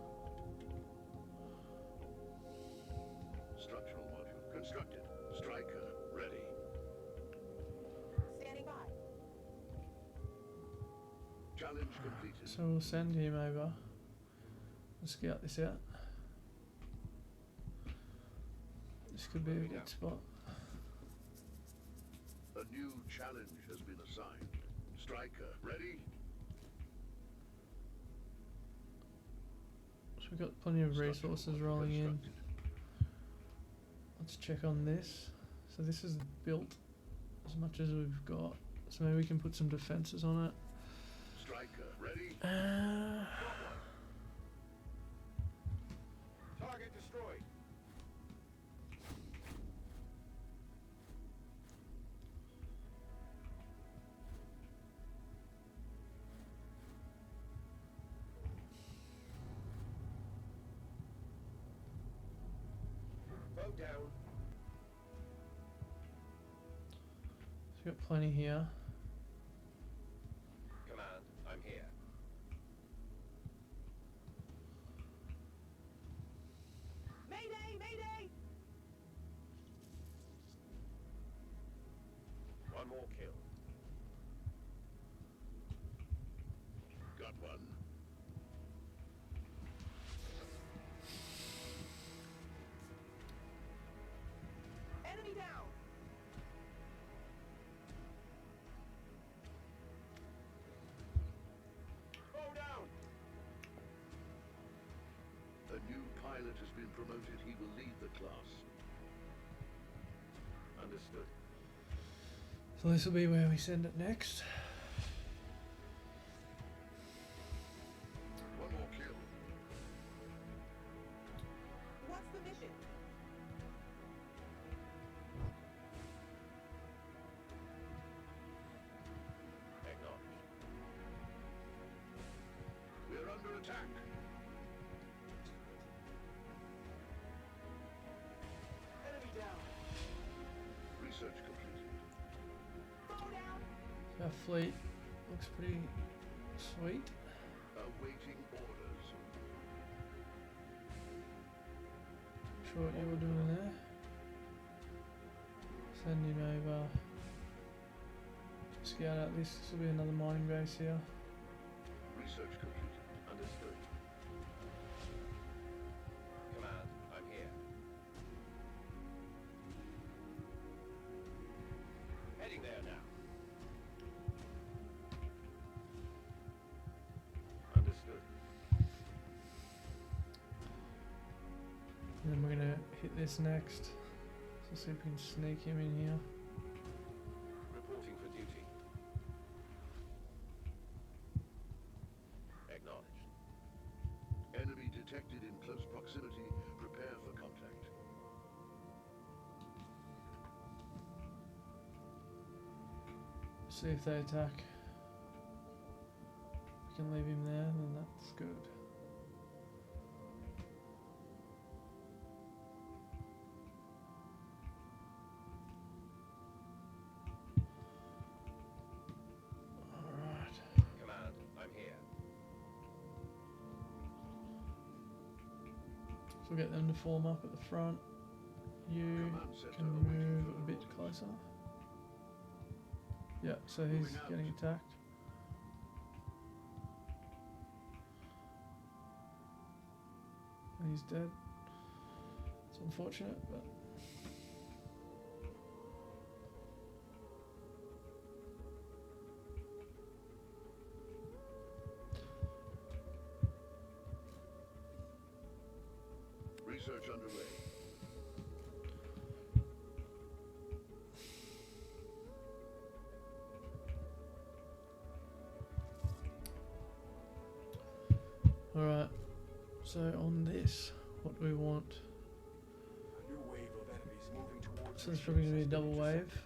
[SPEAKER 2] Structural module constructed. Striker ready.
[SPEAKER 4] Standing by.
[SPEAKER 2] Challenge completed.
[SPEAKER 1] So we'll send him over. Let's scout this out. This could be a good spot.
[SPEAKER 2] A new challenge has been assigned. Striker ready.
[SPEAKER 1] So we've got plenty of
[SPEAKER 2] Structural
[SPEAKER 1] resources
[SPEAKER 2] module
[SPEAKER 1] rolling in.
[SPEAKER 2] constructed.
[SPEAKER 1] Let's check on this. So this is built as much as we've got. So maybe we can put some defenses on it.
[SPEAKER 2] Striker ready.
[SPEAKER 3] Target destroyed. Boat down.
[SPEAKER 1] So we've got plenty here.
[SPEAKER 3] Command, I'm here.
[SPEAKER 4] Mayday! Mayday!
[SPEAKER 3] One more kill.
[SPEAKER 2] Got one.
[SPEAKER 4] Enemy down!
[SPEAKER 3] Bow down.
[SPEAKER 2] A new pilot has been promoted. He will lead the class.
[SPEAKER 3] Understood.
[SPEAKER 1] So this will be where we send it next.
[SPEAKER 2] One more kill.
[SPEAKER 4] What's the mission?
[SPEAKER 3] Acknowledged.
[SPEAKER 2] We're under attack.
[SPEAKER 4] Enemy down!
[SPEAKER 2] Research completed.
[SPEAKER 4] Bow down!
[SPEAKER 1] So our fleet looks pretty sweet.
[SPEAKER 2] Awaiting orders.
[SPEAKER 1] Sure what you were doing there. Send him over. Scout out this. This will be another mining base here.
[SPEAKER 2] Research completed.
[SPEAKER 3] Understood. Command, I'm here. Heading there now. Understood.
[SPEAKER 1] And then we're gonna hit this next. So see if we can sneak him in here.
[SPEAKER 3] Reporting for duty. Acknowledged.
[SPEAKER 2] Enemy detected in close proximity. Prepare for contact.
[SPEAKER 1] See if they attack. If we can leave him there, then that's good. Alright.
[SPEAKER 3] Command, I'm here.
[SPEAKER 1] So we'll get them to form up at the front You
[SPEAKER 2] Command center
[SPEAKER 1] can
[SPEAKER 2] awaiting
[SPEAKER 1] move
[SPEAKER 2] further
[SPEAKER 1] a bit
[SPEAKER 2] orders.
[SPEAKER 1] closer. Yeah, so he's
[SPEAKER 2] Moving out.
[SPEAKER 1] getting attacked. And he's dead. It's unfortunate, but
[SPEAKER 2] Research underway.
[SPEAKER 1] alright. So on this, what do we want?
[SPEAKER 3] A new wave of enemies moving towards
[SPEAKER 1] So
[SPEAKER 3] the
[SPEAKER 1] it's probably
[SPEAKER 3] ships
[SPEAKER 1] going to be a
[SPEAKER 3] has been
[SPEAKER 1] double wave.
[SPEAKER 3] intercepted.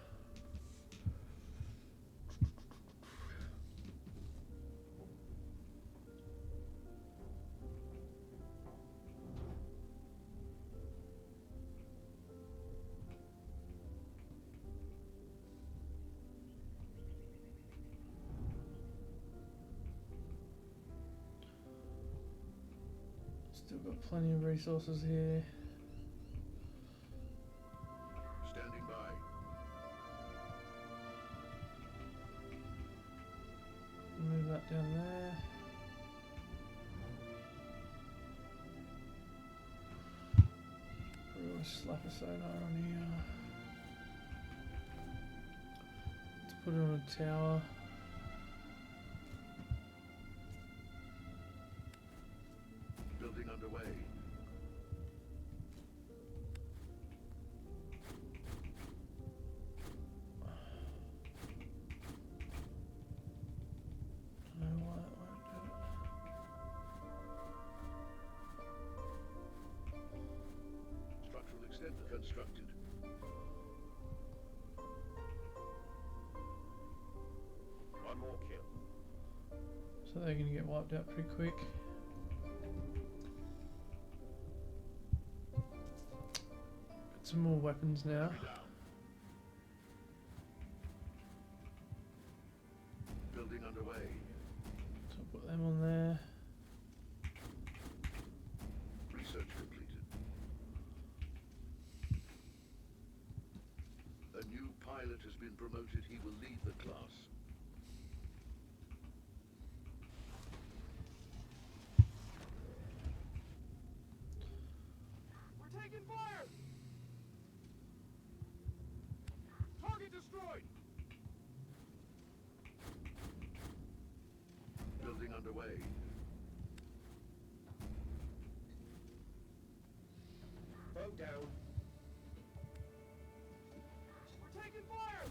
[SPEAKER 1] Still got plenty of resources here.
[SPEAKER 2] Standing by.
[SPEAKER 1] Move that down there. Put a slap of sonar on here. Let's put it on a tower.
[SPEAKER 2] Building underway.
[SPEAKER 1] I don't know why it won't do it.
[SPEAKER 2] Structural extender constructed. One more kill.
[SPEAKER 1] So they're going to get wiped out pretty quick. Got some more weapons now.
[SPEAKER 2] Enemy down. Building underway.
[SPEAKER 1] So I'll put them on there.
[SPEAKER 2] Research completed. A new pilot has been promoted. He will lead the class.
[SPEAKER 4] We're taking fire! Target destroyed!
[SPEAKER 2] Building underway. Boat down.
[SPEAKER 4] We're taking fire!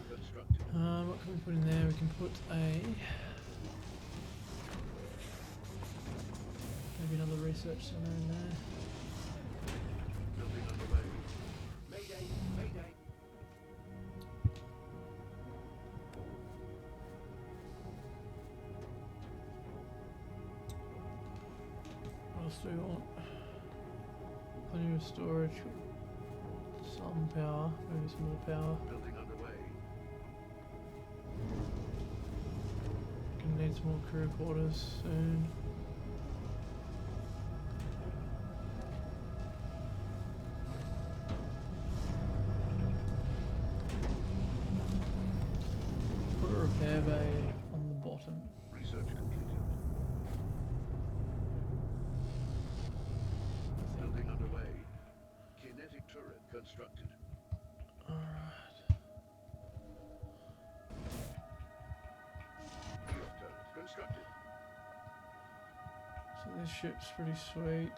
[SPEAKER 2] Constructed.
[SPEAKER 1] What can we put in there? We can put maybe another research center in there.
[SPEAKER 2] Building underway.
[SPEAKER 4] Mayday! Mayday!
[SPEAKER 1] What else do we want? Plenty of storage. Some power, maybe some more power.
[SPEAKER 2] Building underway.
[SPEAKER 1] Gonna need some more crew quarters soon. Put a repair bay on the bottom.
[SPEAKER 2] Research completed. Building underway. Kinetic turret constructed.
[SPEAKER 1] Alright.
[SPEAKER 2] Turret constructed.
[SPEAKER 1] So this ship's pretty sweet.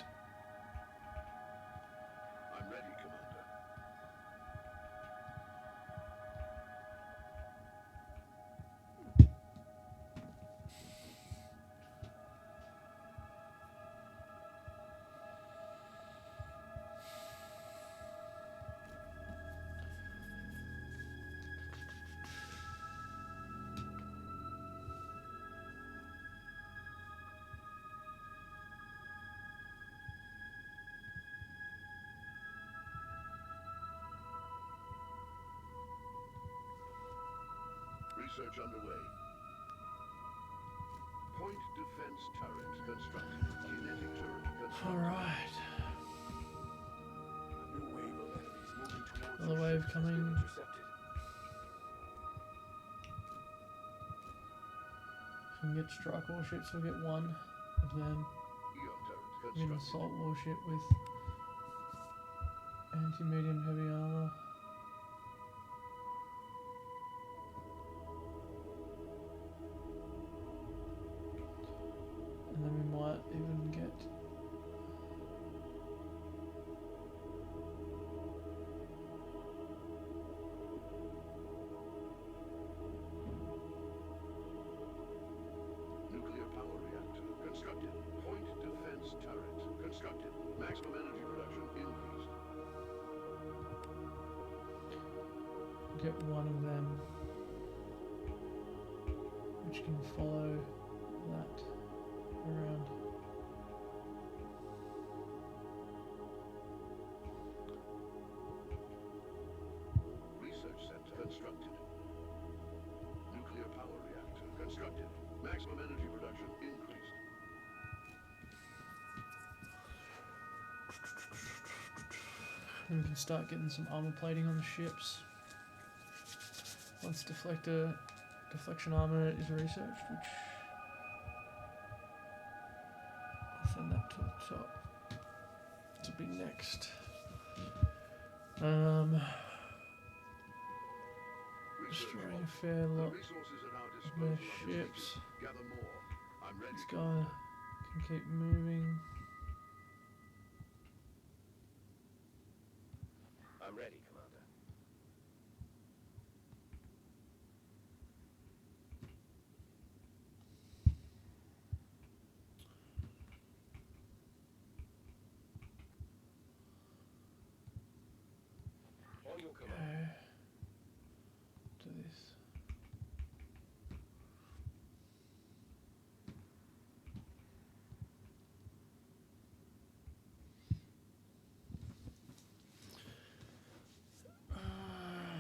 [SPEAKER 2] I'm ready, Commander. Research underway. Point defense turret constructed. Kinetic turret constructed.
[SPEAKER 1] Alright.
[SPEAKER 3] A new wave of enemies moving towards
[SPEAKER 1] Another
[SPEAKER 3] your
[SPEAKER 1] wave
[SPEAKER 3] ships has
[SPEAKER 1] coming.
[SPEAKER 3] been intercepted.
[SPEAKER 1] If we can get strike warships, we'll get one of them.
[SPEAKER 2] Eon turret
[SPEAKER 1] We get an
[SPEAKER 2] constructed.
[SPEAKER 1] assault warship with anti-medium heavy armor. And then we might even get
[SPEAKER 2] Nuclear power reactor constructed. Point defense turret constructed. Maximum energy production increased.
[SPEAKER 1] get one of them, which can follow that around.
[SPEAKER 2] Research center constructed. Nuclear power reactor constructed. Maximum energy production increased.
[SPEAKER 1] And we can start getting some armor plating on the ships. Once deflection armor is researched, which I'll send that to the top to be next. Destroying a fair
[SPEAKER 2] The
[SPEAKER 1] lot
[SPEAKER 2] resources at our
[SPEAKER 1] of
[SPEAKER 2] disposal
[SPEAKER 1] their
[SPEAKER 2] are depleted.
[SPEAKER 1] ships.
[SPEAKER 2] Gather more. I'm ready.
[SPEAKER 1] This guy can keep moving.
[SPEAKER 3] I'm ready, Commander. On your
[SPEAKER 1] Go
[SPEAKER 3] command.
[SPEAKER 1] to this.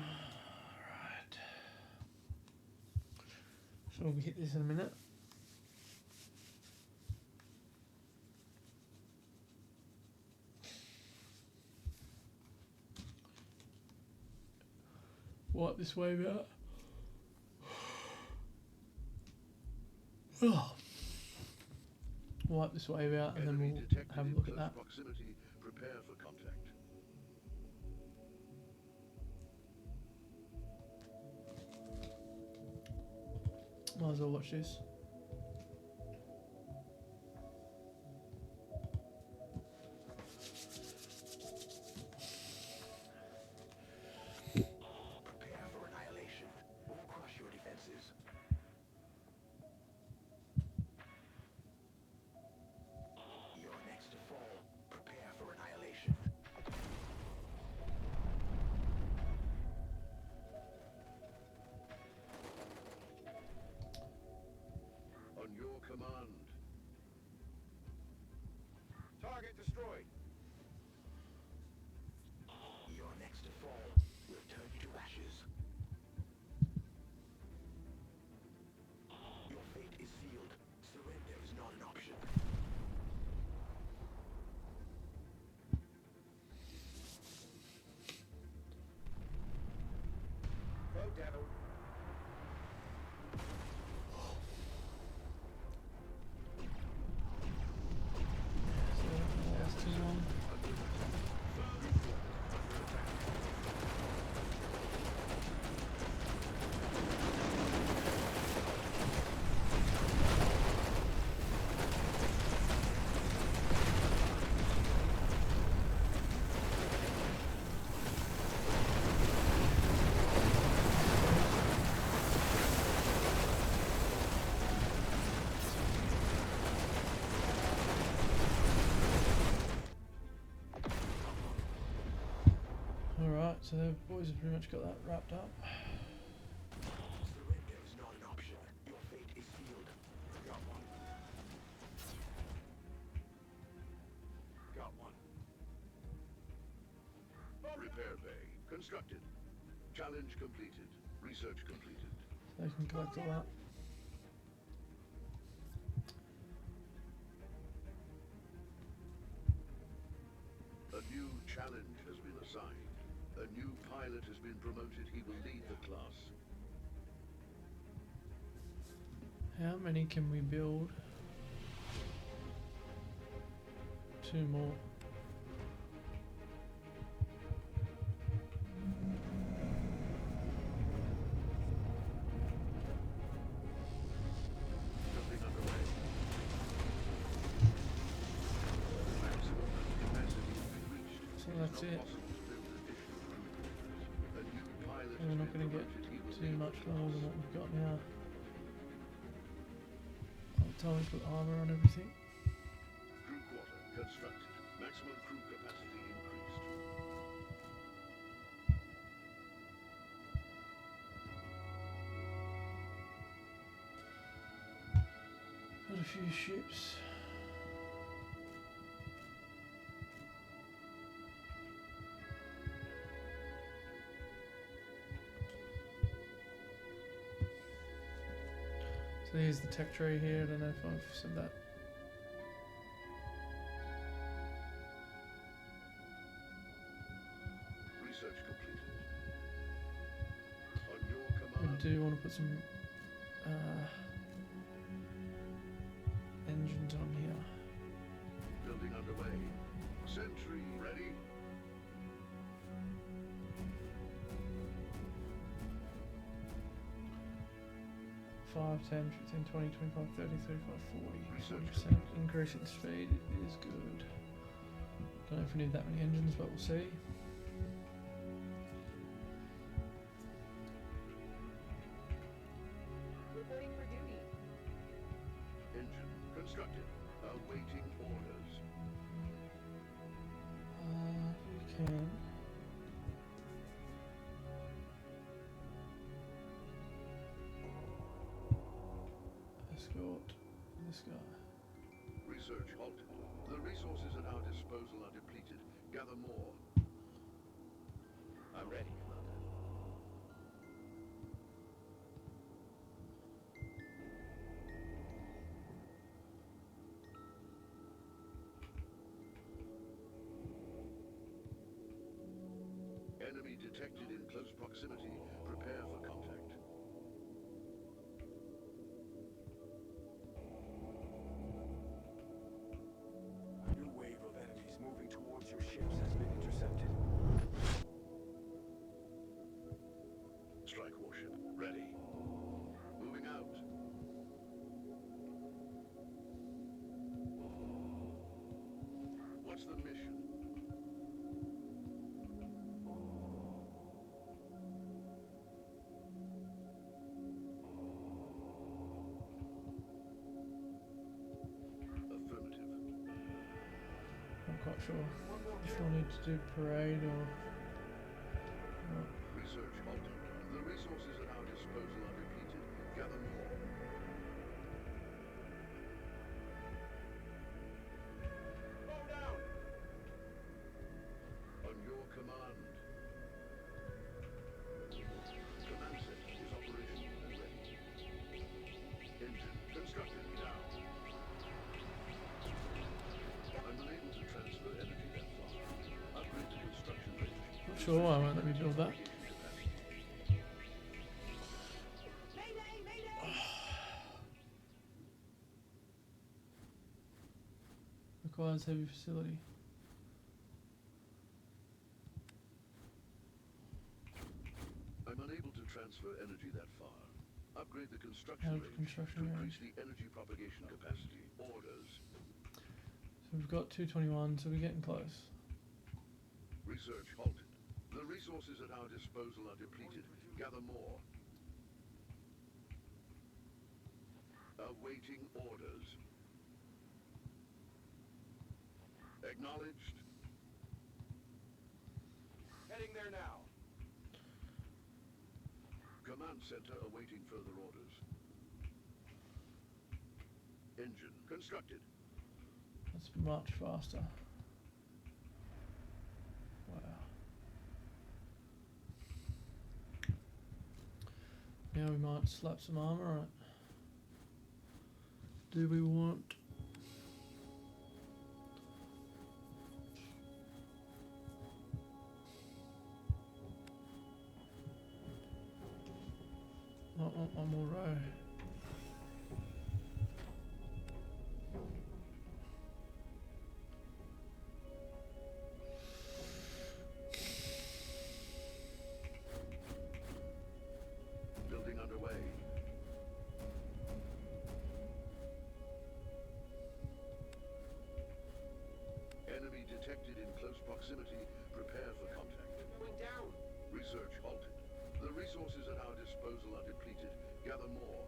[SPEAKER 1] Right. So we'll hit this in a minute. Wipe this wave out. Wipe this wave out and then
[SPEAKER 2] Enemy
[SPEAKER 1] we'll
[SPEAKER 2] detected
[SPEAKER 1] have a
[SPEAKER 2] in
[SPEAKER 1] look at
[SPEAKER 2] close
[SPEAKER 1] that.
[SPEAKER 2] proximity. Prepare for contact.
[SPEAKER 1] Might as well watch this.
[SPEAKER 3] Prepare for annihilation. We'll crush your defenses. You're next to fall. Prepare for annihilation.
[SPEAKER 2] On your command.
[SPEAKER 4] Target destroyed.
[SPEAKER 3] You're next to fall. We'll turn you to ashes. Your fate is sealed. Surrender is not an option.
[SPEAKER 4] Go, Devil.
[SPEAKER 1] So that's too long. Alright, so the boys have pretty much got that wrapped up.
[SPEAKER 3] Surrender is not an option. Your fate is sealed. Got one. Got one.
[SPEAKER 2] Repair bay constructed. Challenge completed. Research completed.
[SPEAKER 1] They can collect all that.
[SPEAKER 2] A new challenge has been assigned. A new pilot has been promoted. He will lead the class.
[SPEAKER 1] How many can we build? 2 more.
[SPEAKER 2] Building underway. Maximum capacity has been reached.
[SPEAKER 1] So that's
[SPEAKER 2] It's
[SPEAKER 1] it.
[SPEAKER 2] not possible to build additional crew quarters. A new pilot
[SPEAKER 1] And we're not
[SPEAKER 2] has
[SPEAKER 1] going
[SPEAKER 2] been
[SPEAKER 1] to get
[SPEAKER 2] promoted. He will
[SPEAKER 1] too
[SPEAKER 2] lead
[SPEAKER 1] much
[SPEAKER 2] the
[SPEAKER 1] more
[SPEAKER 2] class.
[SPEAKER 1] than what we've got now. By the time we put armor on everything.
[SPEAKER 2] Crew quarter constructed. Maximum crew capacity increased.
[SPEAKER 1] Got a few ships. So here's the tech tree here. I don't know if I've said that.
[SPEAKER 2] Research completed. On your
[SPEAKER 1] We
[SPEAKER 2] command.
[SPEAKER 1] do want to put some engines on here.
[SPEAKER 2] Building underway. Sentry ready.
[SPEAKER 1] Five, 10, 15, 20, 25, 30, 35, 40,
[SPEAKER 2] Research
[SPEAKER 1] 40% increase in speed is good. Don't know if we need that many engines, but we'll see.
[SPEAKER 5] Reporting for duty.
[SPEAKER 2] Engine constructed. Awaiting orders.
[SPEAKER 1] You can. Escort this guy.
[SPEAKER 2] Research halted. The resources at our disposal are depleted. Gather more. I'm ready, Commander. Enemy detected in close proximity. Prepare for contact.
[SPEAKER 3] A new wave of enemies moving towards your ships has been intercepted.
[SPEAKER 2] Strike warship. Ready. Moving out. What's the mission? Affirmative.
[SPEAKER 1] Not quite sure if we'll need to do parade or not.
[SPEAKER 2] Research halted. The resources at our disposal are depleted. Gather more.
[SPEAKER 4] Bow down.
[SPEAKER 2] On your command. Command center is operational and ready. Engine constructed now. I'm unable to transfer energy that far. Upgrade the construction range.
[SPEAKER 1] Not sure why won't let me build that.
[SPEAKER 5] Mayday! Mayday!
[SPEAKER 1] Requires heavy facility.
[SPEAKER 2] I'm unable to transfer energy that far. Upgrade the construction
[SPEAKER 1] Out of
[SPEAKER 2] range
[SPEAKER 1] construction
[SPEAKER 2] to
[SPEAKER 1] range.
[SPEAKER 2] increase the energy propagation capacity. Orders.
[SPEAKER 1] So we've got 221, so we're getting close.
[SPEAKER 2] Research halted. The resources at our disposal are depleted. Gather more. Awaiting orders. Acknowledged.
[SPEAKER 4] Heading there now.
[SPEAKER 2] Command center awaiting further orders. Engine constructed.
[SPEAKER 1] That's much faster. Wow. Now we might slap some armor on it. Do we want? I want one more row.
[SPEAKER 2] Building underway. Enemy detected in close proximity. Prepare for contact.
[SPEAKER 4] Going down.
[SPEAKER 2] Research halted. The resources at our disposal are depleted. Gather more.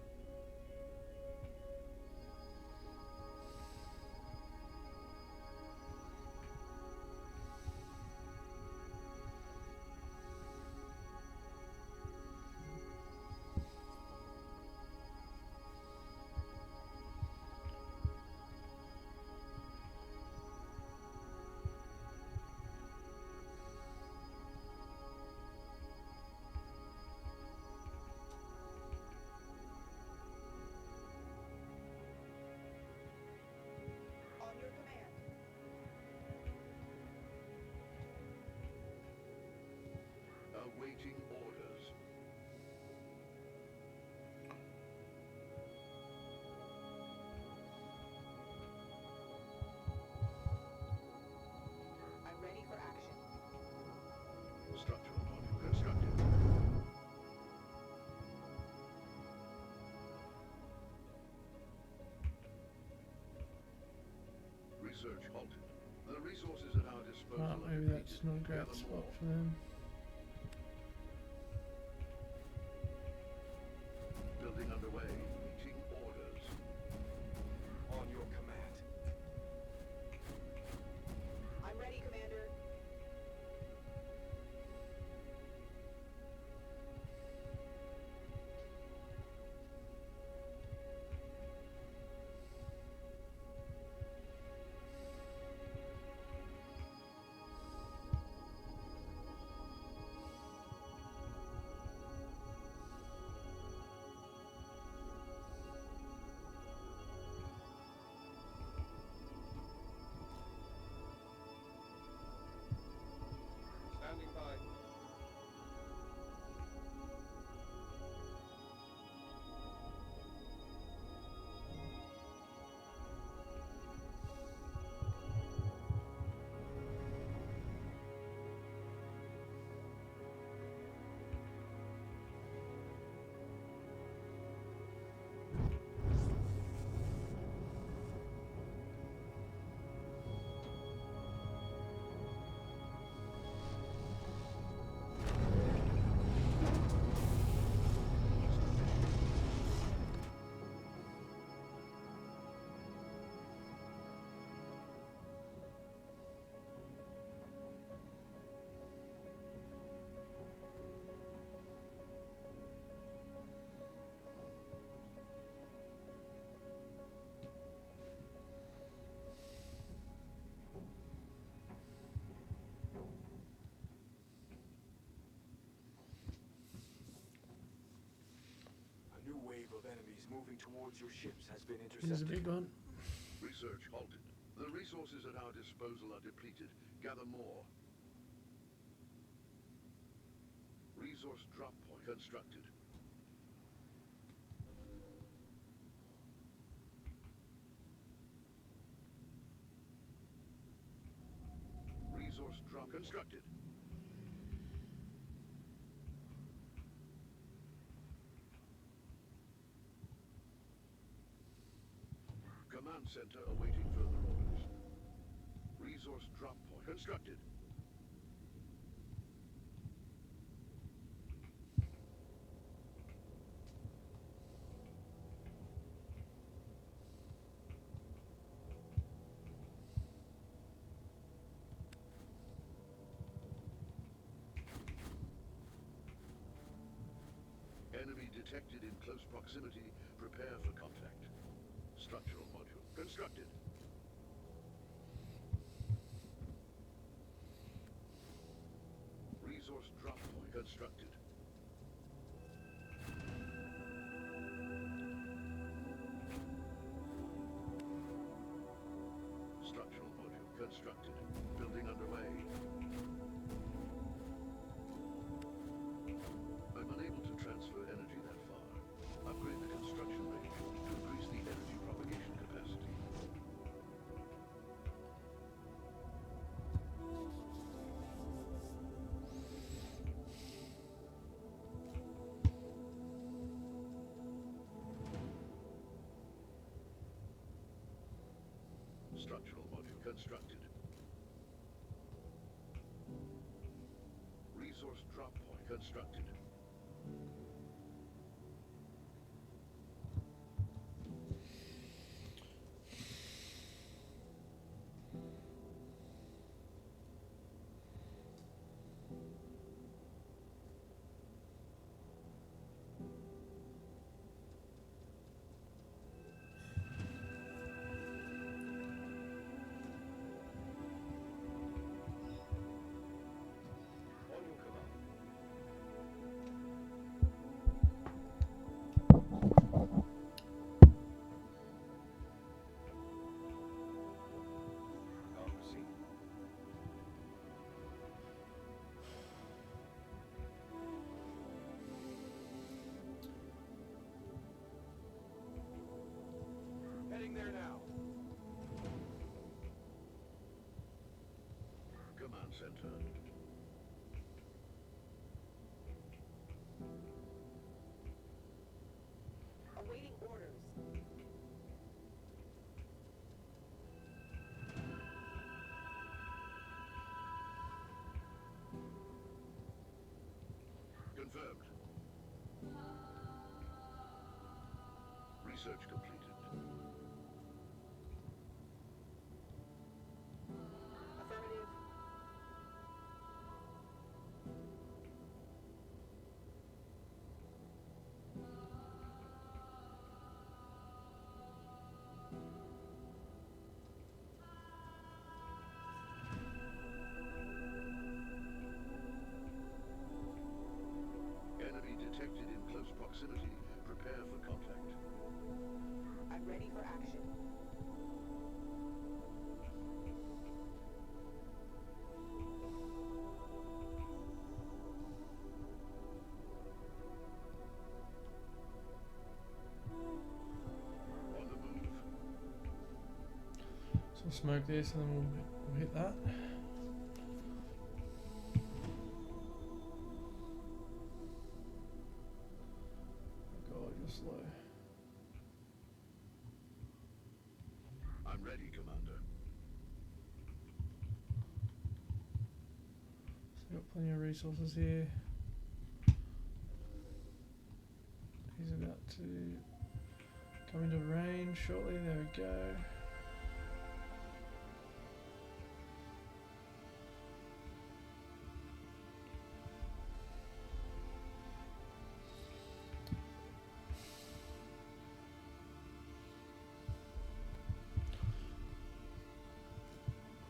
[SPEAKER 5] On your command.
[SPEAKER 2] Awaiting orders.
[SPEAKER 5] I'm ready for action.
[SPEAKER 2] Structural module constructed. Research halted. The resources at our disposal
[SPEAKER 1] Right,
[SPEAKER 2] are
[SPEAKER 1] maybe
[SPEAKER 2] depleted.
[SPEAKER 1] that's not a great
[SPEAKER 2] Gather
[SPEAKER 1] spot
[SPEAKER 2] more.
[SPEAKER 1] for them.
[SPEAKER 2] Building underway. Waiting orders.
[SPEAKER 3] On your command.
[SPEAKER 5] I'm ready, Commander.
[SPEAKER 4] Standing by.
[SPEAKER 3] A new wave of enemies moving towards your ships has been
[SPEAKER 1] Here's a
[SPEAKER 3] intercepted.
[SPEAKER 1] big one.
[SPEAKER 2] Research halted. The resources at our disposal are depleted. Gather more. Resource drop point constructed. Resource drop constructed. Command center awaiting further orders. Resource drop point constructed. Enemy detected in close proximity. Prepare for contact. Structural module constructed. Resource drop point constructed. constructed. Building underway. I'm unable to transfer energy that far. Upgrade the construction range to increase the energy propagation capacity. Structural module constructed. Resource drop point constructed.
[SPEAKER 3] On your command. Proceed. Heading there now.
[SPEAKER 2] Command center.
[SPEAKER 5] Awaiting orders.
[SPEAKER 2] Confirmed. Research completed.
[SPEAKER 5] Affirmative.
[SPEAKER 2] Enemy detected in close proximity. Prepare for contact.
[SPEAKER 5] I'm ready for action.
[SPEAKER 2] On the move.
[SPEAKER 1] So we'll smoke this and then we'll hit that. God, you're slow.
[SPEAKER 2] I'm ready, Commander.
[SPEAKER 1] So we've got plenty of resources here. He's about to come into range shortly. There we go.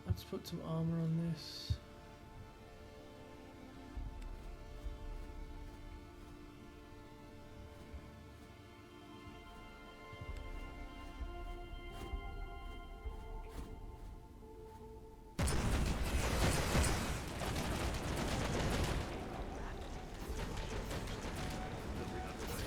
[SPEAKER 1] Let's put some armor on this.
[SPEAKER 2] Building underway.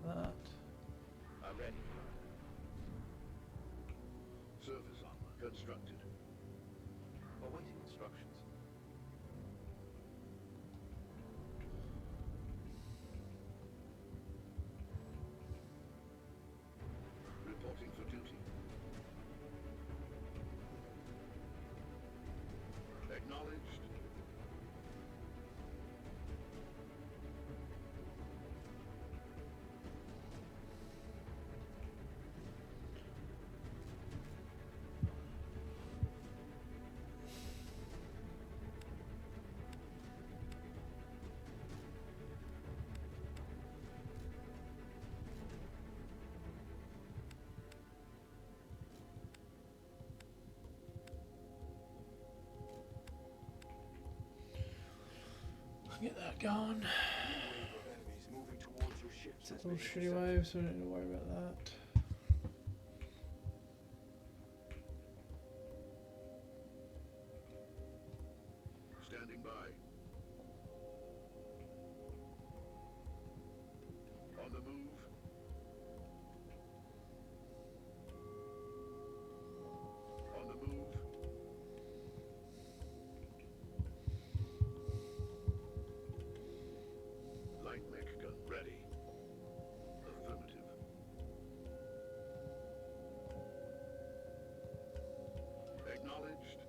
[SPEAKER 1] that.
[SPEAKER 4] I'm ready.
[SPEAKER 2] Surface armor constructed.
[SPEAKER 3] Awaiting instructions.
[SPEAKER 2] Reporting for duty. Acknowledged.
[SPEAKER 1] Get that going.
[SPEAKER 3] New wave of enemies moving towards your ships
[SPEAKER 1] It's
[SPEAKER 3] has
[SPEAKER 1] a little
[SPEAKER 3] been
[SPEAKER 1] shitty
[SPEAKER 3] intercepted.
[SPEAKER 1] wave, so we don't need to worry about that.
[SPEAKER 2] Standing by. On the move. On the move. Light mech gun ready. Affirmative. Acknowledged.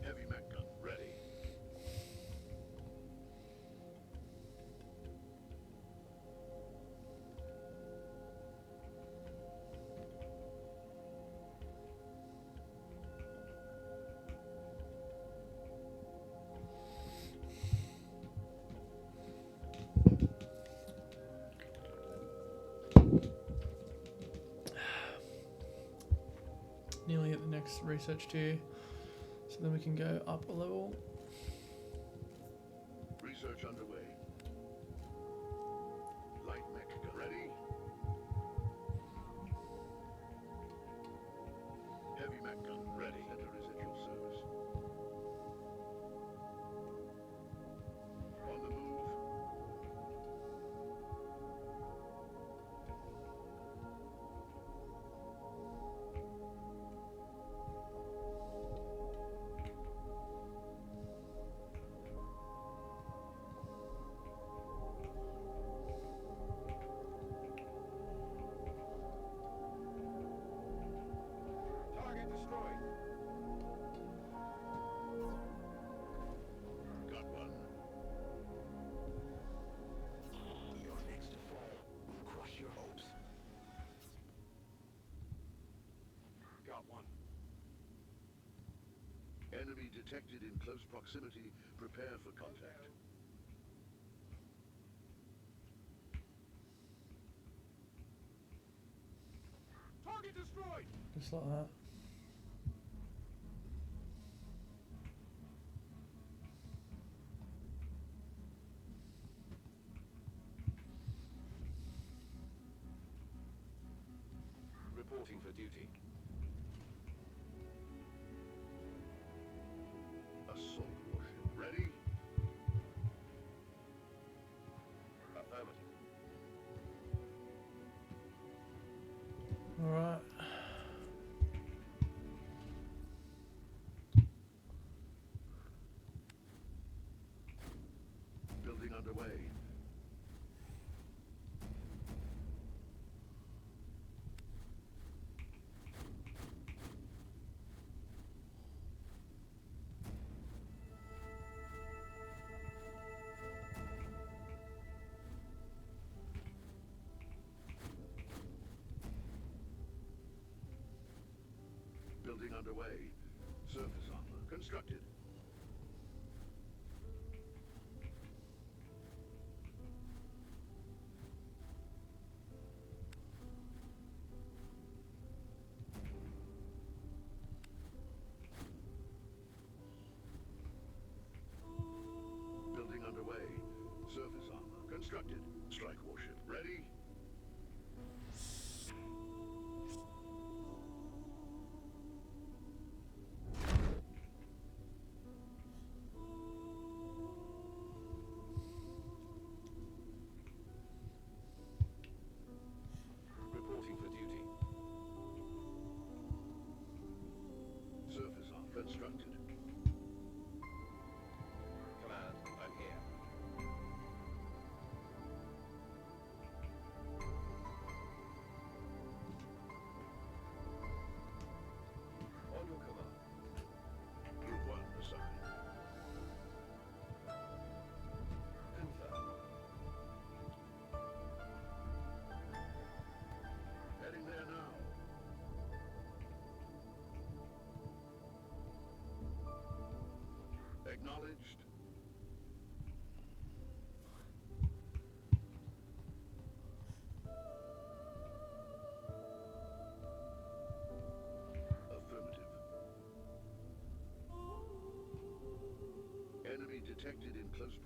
[SPEAKER 2] Heavy mech gun ready.
[SPEAKER 1] Nearly at the next research tier, so then we can go up a level.
[SPEAKER 2] Research underway. Light mech gun ready. Heavy mech gun ready. Center is at your service. On the move.
[SPEAKER 4] Target destroyed.
[SPEAKER 2] Got one.
[SPEAKER 3] Your next fall will crush your hopes. Got one.
[SPEAKER 2] Enemy detected in close proximity. Prepare for contact.
[SPEAKER 4] Target destroyed.
[SPEAKER 1] Just like that.
[SPEAKER 3] Reporting for duty.
[SPEAKER 2] Assault warship ready.
[SPEAKER 3] Affirmative.
[SPEAKER 1] Alright.
[SPEAKER 2] Building underway. Building underway. Surface armor constructed. Building underway. Surface armor constructed. Strike warship ready.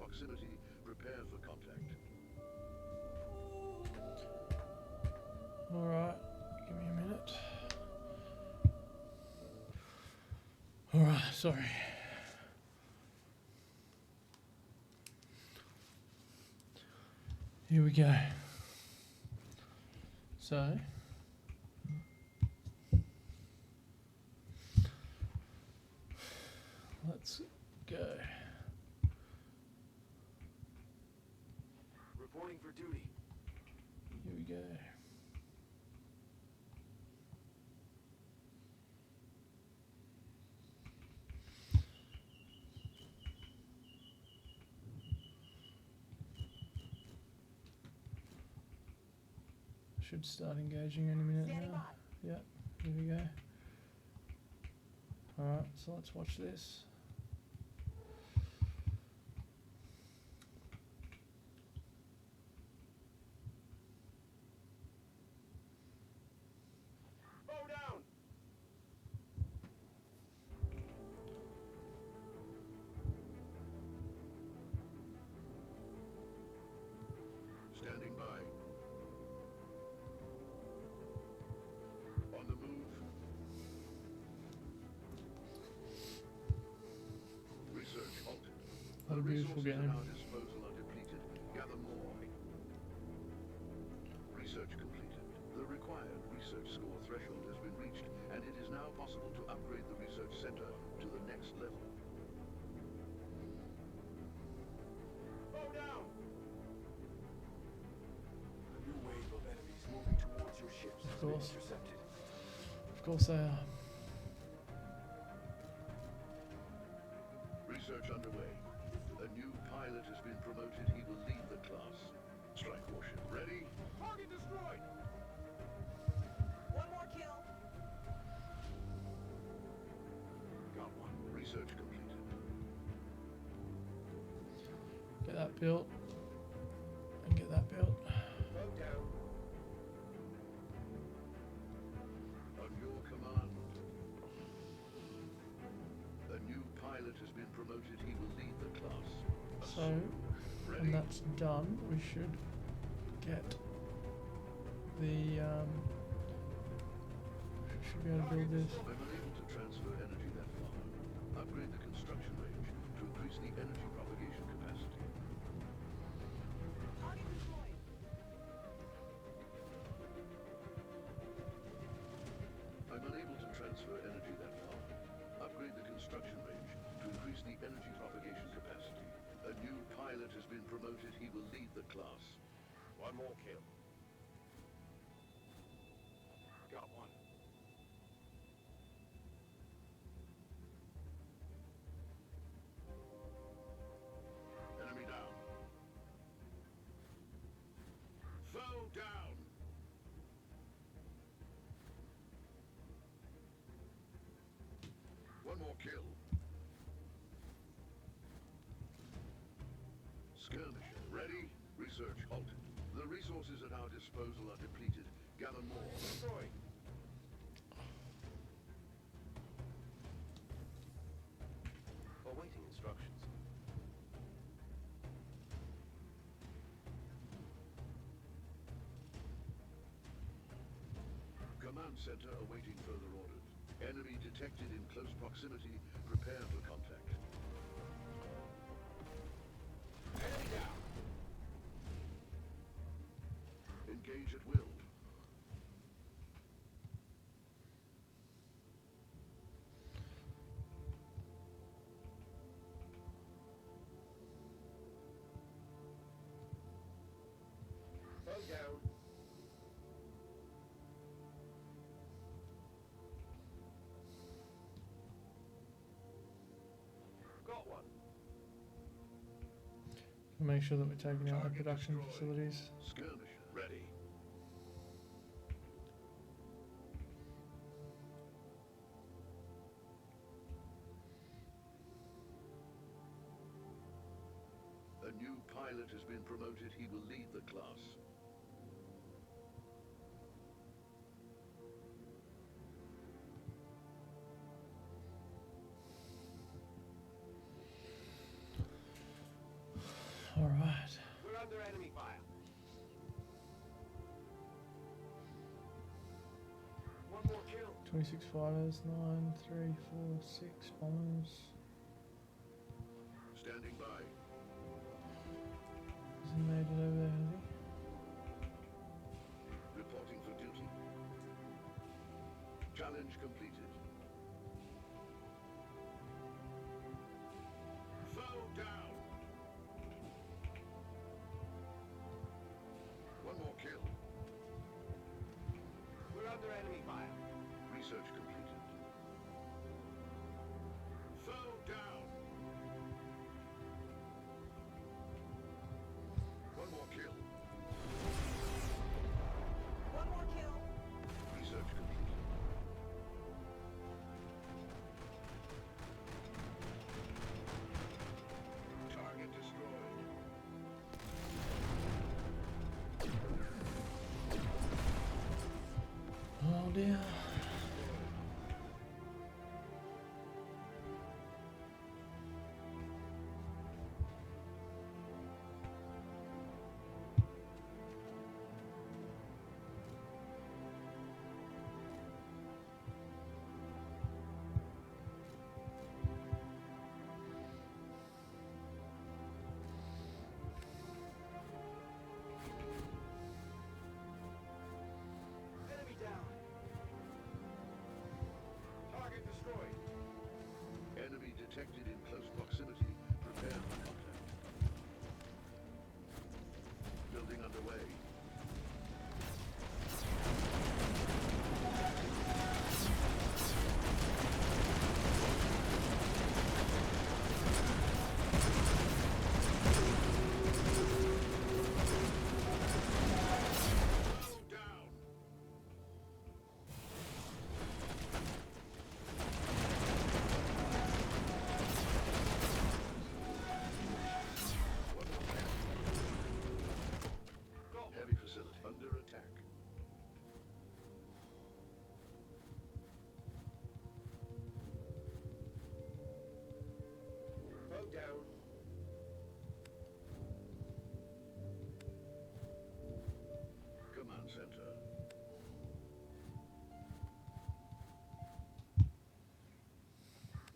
[SPEAKER 2] proximity, prepare for contact.
[SPEAKER 1] Alright, give me a minute. Alright, sorry. Here we go. So, let's go.
[SPEAKER 3] Reporting for duty.
[SPEAKER 1] Here we go. Should start engaging any minute
[SPEAKER 5] Standing
[SPEAKER 1] now. Yeah, here we go. Alright, so let's watch this.
[SPEAKER 4] Bow down!
[SPEAKER 2] Standing by. On the move. Research halted.
[SPEAKER 1] What a
[SPEAKER 2] The
[SPEAKER 1] beautiful
[SPEAKER 2] resources
[SPEAKER 1] game.
[SPEAKER 2] at our disposal are depleted. Gather more. Research completed. The required research score threshold has been reached, and it is now possible to upgrade the research center to the next level.
[SPEAKER 4] Bow down!
[SPEAKER 3] A new wave of enemies moving towards your ships has been
[SPEAKER 1] course.
[SPEAKER 3] intercepted.
[SPEAKER 1] Of course they are.
[SPEAKER 2] Research underway. A new pilot has been promoted. He will lead the class. Strike warship ready.
[SPEAKER 4] Target destroyed!
[SPEAKER 5] One more kill.
[SPEAKER 3] Got one.
[SPEAKER 2] Research completed.
[SPEAKER 1] Get that built. And get that built.
[SPEAKER 4] Bow down!
[SPEAKER 2] On your command. A new pilot has been promoted. He will lead the class.
[SPEAKER 1] So,
[SPEAKER 2] Ready.
[SPEAKER 1] when that's done, we should get the should be able to build this.
[SPEAKER 2] I'm unable to transfer energy that far. Upgrade the construction range to increase the energy propagation capacity.
[SPEAKER 5] Target destroyed.
[SPEAKER 2] I'm unable to transfer energy that far. Upgrade the construction range to increase the energy propagation capacity. A new pilot has been promoted. He will lead the class.
[SPEAKER 4] One more kill.
[SPEAKER 3] Got one.
[SPEAKER 2] Enemy down. Foe down. One more kill. Skirmisher ready. Research halted. The resources at our disposal are depleted. Gather more.
[SPEAKER 4] Destroyed!
[SPEAKER 3] Awaiting instructions.
[SPEAKER 2] Command center awaiting further orders. Enemy detected in close proximity. Prepare for contact.
[SPEAKER 4] Enemy down!
[SPEAKER 2] Engage at will.
[SPEAKER 4] Bow down! Got one!
[SPEAKER 1] Make sure that we're taking out the production facilities.
[SPEAKER 2] Skirmisher ready. A new pilot has been promoted. He will lead the class.
[SPEAKER 4] enemy fire. One more kill.
[SPEAKER 1] 26 fighters, 9, 3, 4, 6 bombers.
[SPEAKER 2] Standing by.
[SPEAKER 1] Hasn't made it over there, has he?
[SPEAKER 2] Reporting for duty. Challenge completed. Foe down. One more kill.
[SPEAKER 4] We're under enemy fire.
[SPEAKER 2] Research completed. Foe down. One more kill.
[SPEAKER 5] One more kill.
[SPEAKER 2] Research completed. Target destroyed.
[SPEAKER 1] Oh dear.
[SPEAKER 4] Enemy down. Target destroyed.
[SPEAKER 2] Enemy detected in close proximity. Prepare for contact. Building underway. Foe down. One more kill.
[SPEAKER 4] Got one.
[SPEAKER 2] Heavy facility under attack.
[SPEAKER 4] Foe down.
[SPEAKER 2] Command center.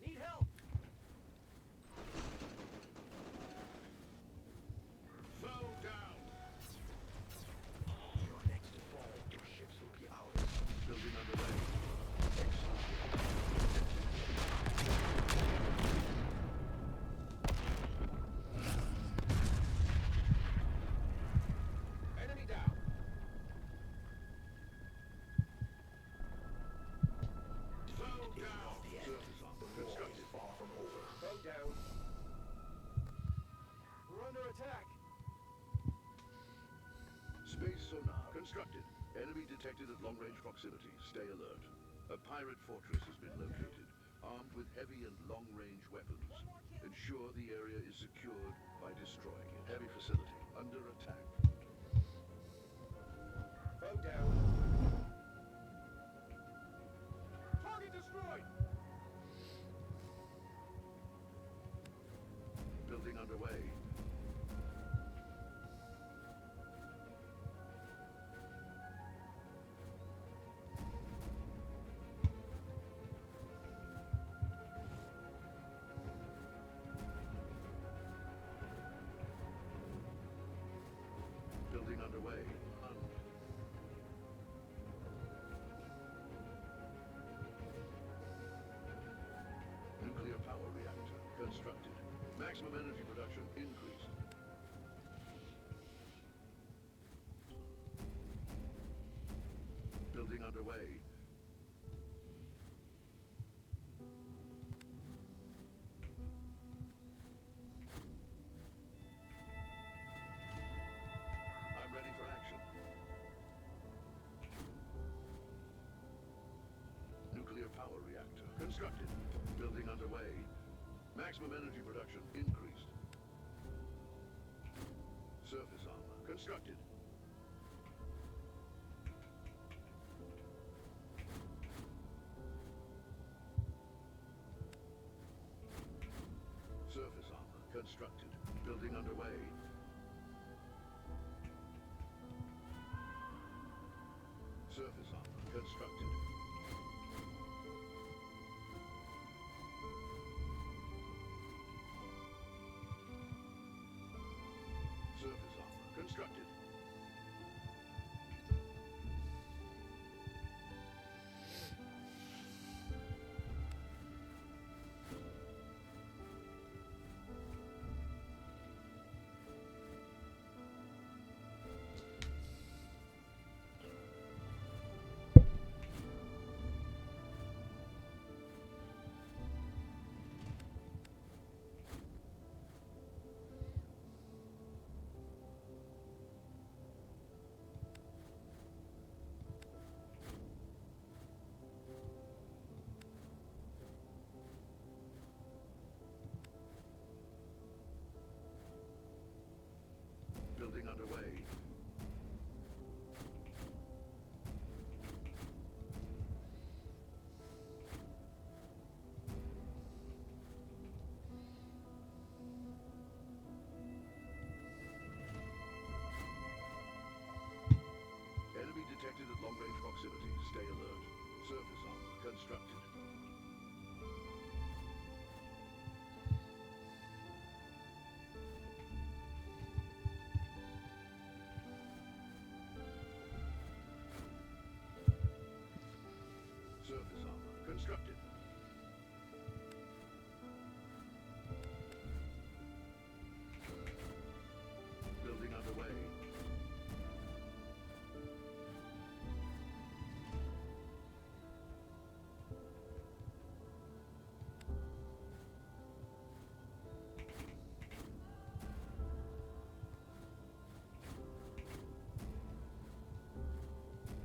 [SPEAKER 4] Need help.
[SPEAKER 2] Foe down.
[SPEAKER 3] You're next to fall. Your ships will be ours.
[SPEAKER 2] Building underway.
[SPEAKER 4] Enemy down.
[SPEAKER 2] Foe down. Surface armor constructed.
[SPEAKER 3] Far from over.
[SPEAKER 4] Foe down. We're under attack.
[SPEAKER 2] Space sonar constructed. Enemy detected at long-range proximity. Stay alert. A pirate fortress has been located, armed with heavy and long-range weapons. Ensure the area is secured by destroying it. Heavy facility under attack.
[SPEAKER 4] Foe down. Target destroyed.
[SPEAKER 2] Building underway. Building underway. Nuclear power reactor constructed. Maximum energy production increased. Building underway. I'm ready for action. Nuclear power reactor constructed. Building underway. Maximum energy production increased. Surface armor constructed. Surface armor constructed. Building underway. Surface armor constructed. Surface armor constructed. Building underway. Enemy detected at long-range proximity. Stay alert. Surface armor constructed. Surface armor constructed. Building underway.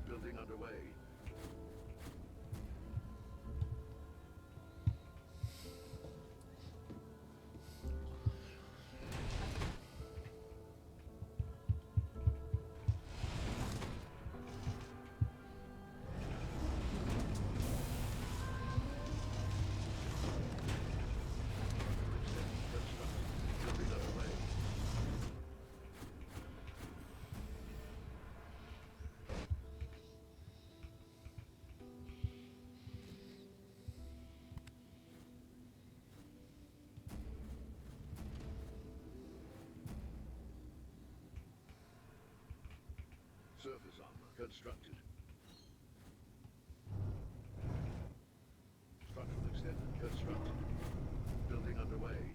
[SPEAKER 2] Building underway. Building underway. Surface armor constructed. Structural extender constructed. Building underway.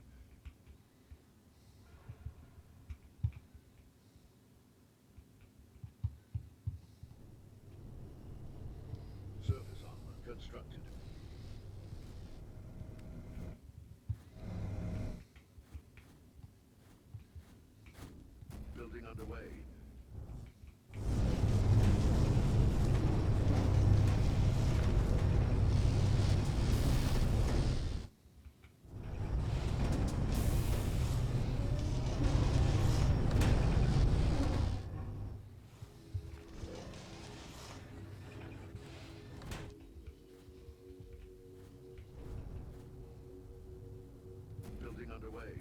[SPEAKER 2] Surface armor constructed. Building underway. Building underway.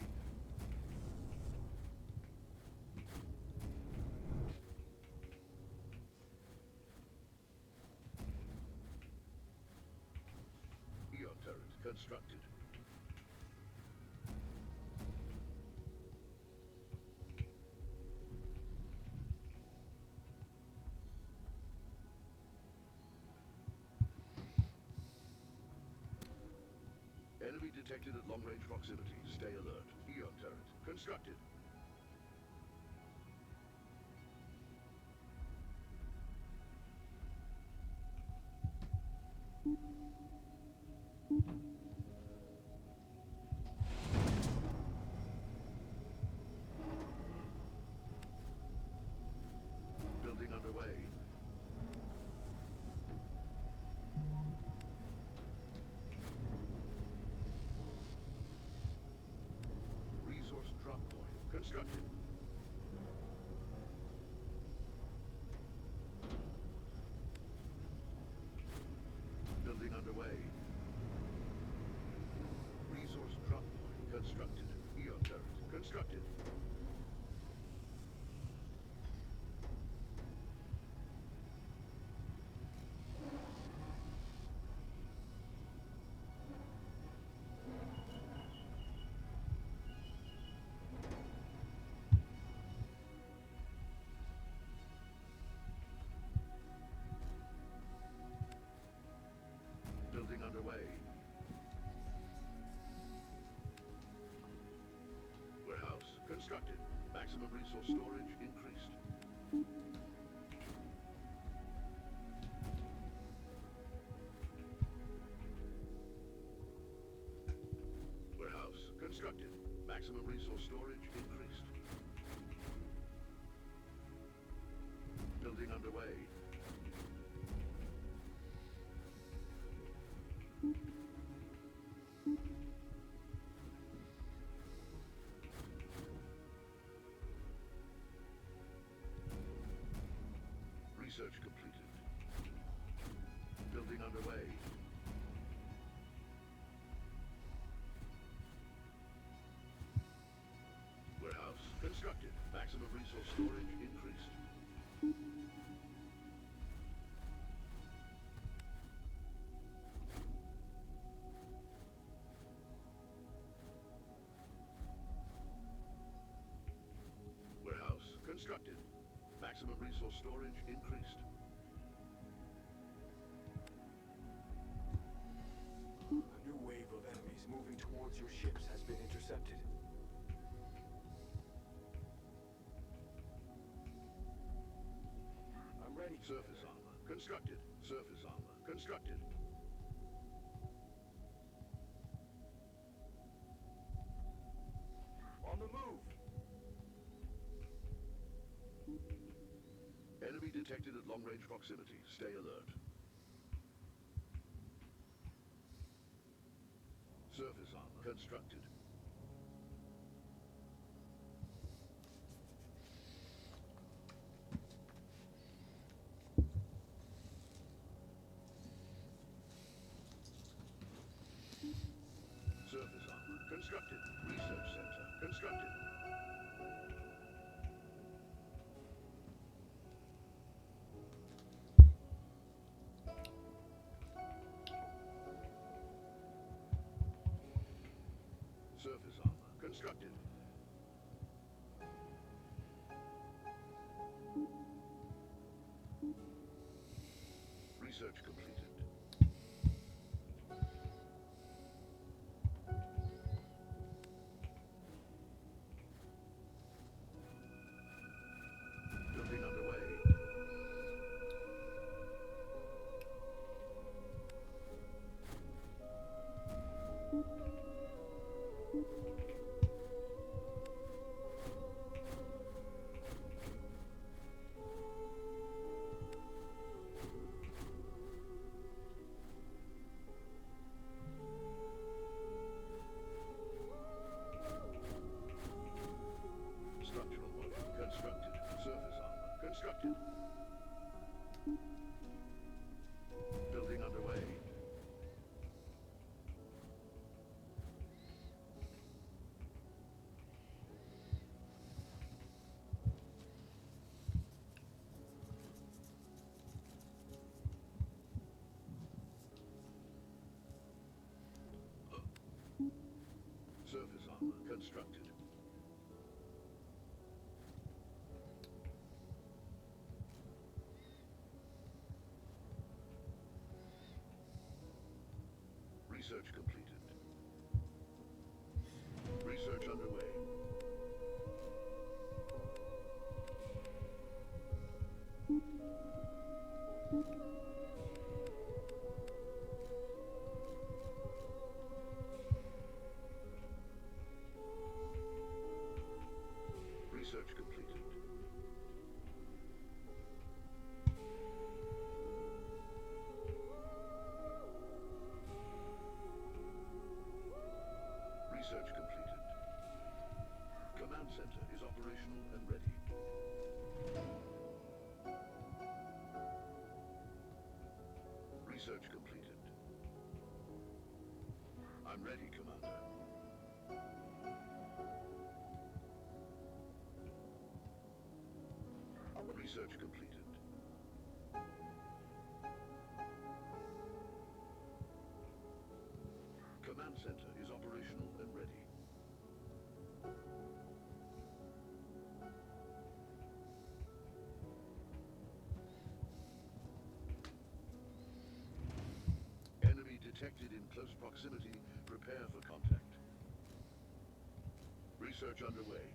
[SPEAKER 2] Eon turret constructed. Enemy detected at long-range proximity. Stay alert. Eon turret constructed. Building underway. Resource drop point constructed. Building underway. Resource drop point constructed. Eon turret constructed. Maximum resource storage increased. Warehouse constructed. Maximum resource storage increased. Building underway. Research completed. Building underway. Warehouse constructed. Maximum resource storage increased. Warehouse constructed. Maximum resource storage increased.
[SPEAKER 3] A new wave of enemies moving towards your ships has been intercepted. I'm ready.
[SPEAKER 2] Surface armor constructed. Surface armor constructed.
[SPEAKER 3] On the move.
[SPEAKER 2] Enemy detected at long-range proximity. Stay alert. Surface armor constructed. Surface armor constructed. Research center constructed. Surface armor constructed. Research completed. Building underway. Structural model constructed. Surface armor constructed. Building underway. Surface armor constructed. Research completed. Research underway. Research completed. Research completed. Command center is operational and ready. Research completed. I'm ready, Commander. Research completed. Command center is operational and ready. Enemy detected in close proximity. Prepare for contact. Research underway.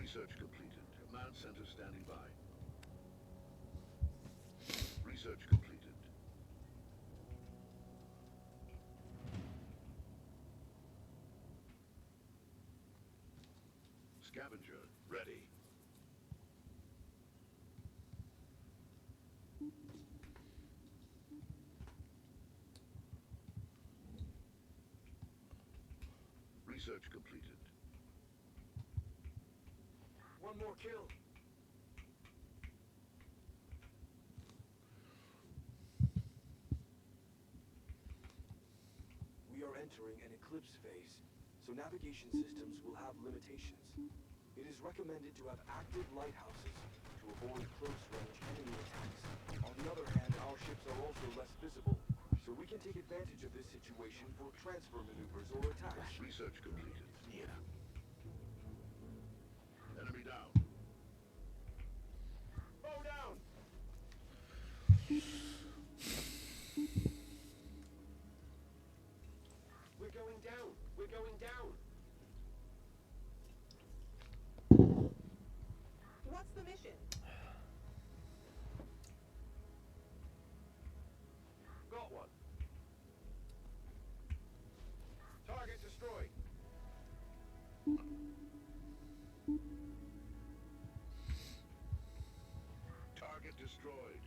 [SPEAKER 2] Research completed. Command center standing by. Research completed. Scavenger ready. Research completed.
[SPEAKER 4] One more kill.
[SPEAKER 3] We are entering an eclipse phase, so navigation systems will have limitations. It is recommended to have active lighthouses to avoid close-range enemy attacks. On the other hand, our ships are also less visible, so we can take advantage of this situation for transfer maneuvers or attacks.
[SPEAKER 2] Research completed.
[SPEAKER 3] Yeah.
[SPEAKER 2] Enemy down.
[SPEAKER 4] Bow down. We're going down. We're going down.
[SPEAKER 5] What's the mission?
[SPEAKER 4] Got one. Target destroyed.
[SPEAKER 2] Target destroyed.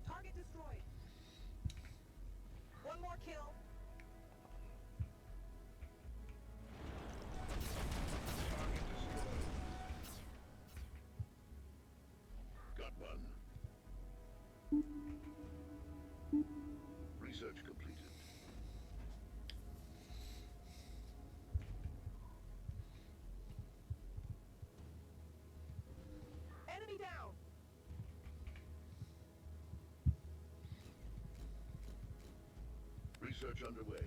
[SPEAKER 5] Target destroyed. One more kill.
[SPEAKER 2] Target destroyed. Got one. Research completed.
[SPEAKER 5] Enemy down.
[SPEAKER 2] Research underway.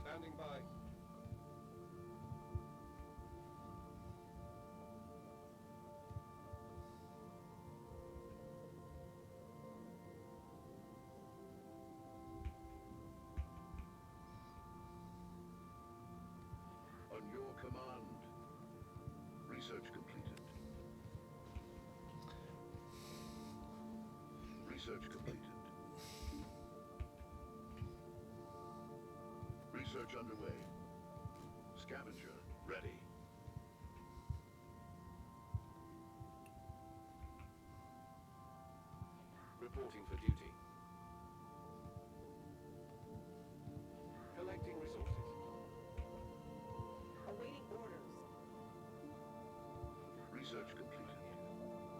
[SPEAKER 4] Standing by.
[SPEAKER 2] On your command. Research completed. Research completed. Research underway. Scavenger ready.
[SPEAKER 3] Reporting for duty.
[SPEAKER 4] Collecting resources.
[SPEAKER 5] Awaiting orders.
[SPEAKER 2] Research completed.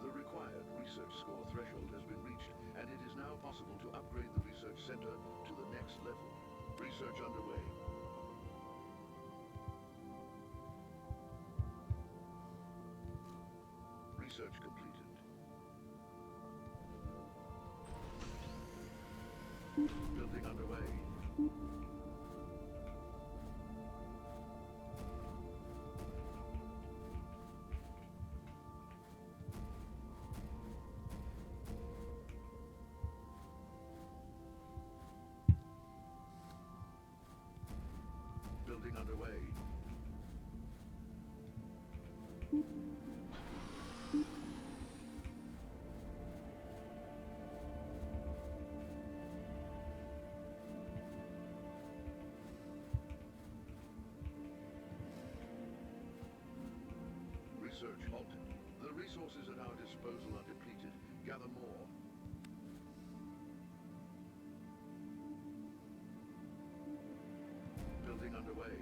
[SPEAKER 2] The required research score threshold has been reached, and it is now possible to upgrade the research center to the next level. Research underway. Research completed. Building underway. Building underway. Research halted. The resources at our disposal are depleted. Gather more. Building underway.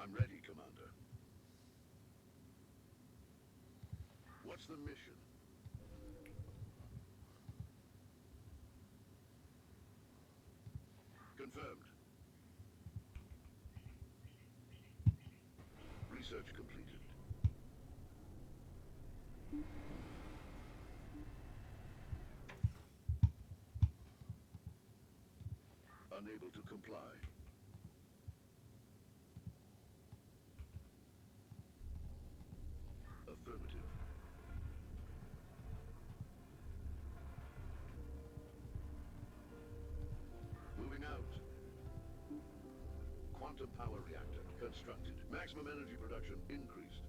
[SPEAKER 2] I'm ready, Commander. What's the mission? Confirmed. Research completed. Unable to comply. Affirmative. Moving out. Quantum power reactor constructed. Maximum energy production increased.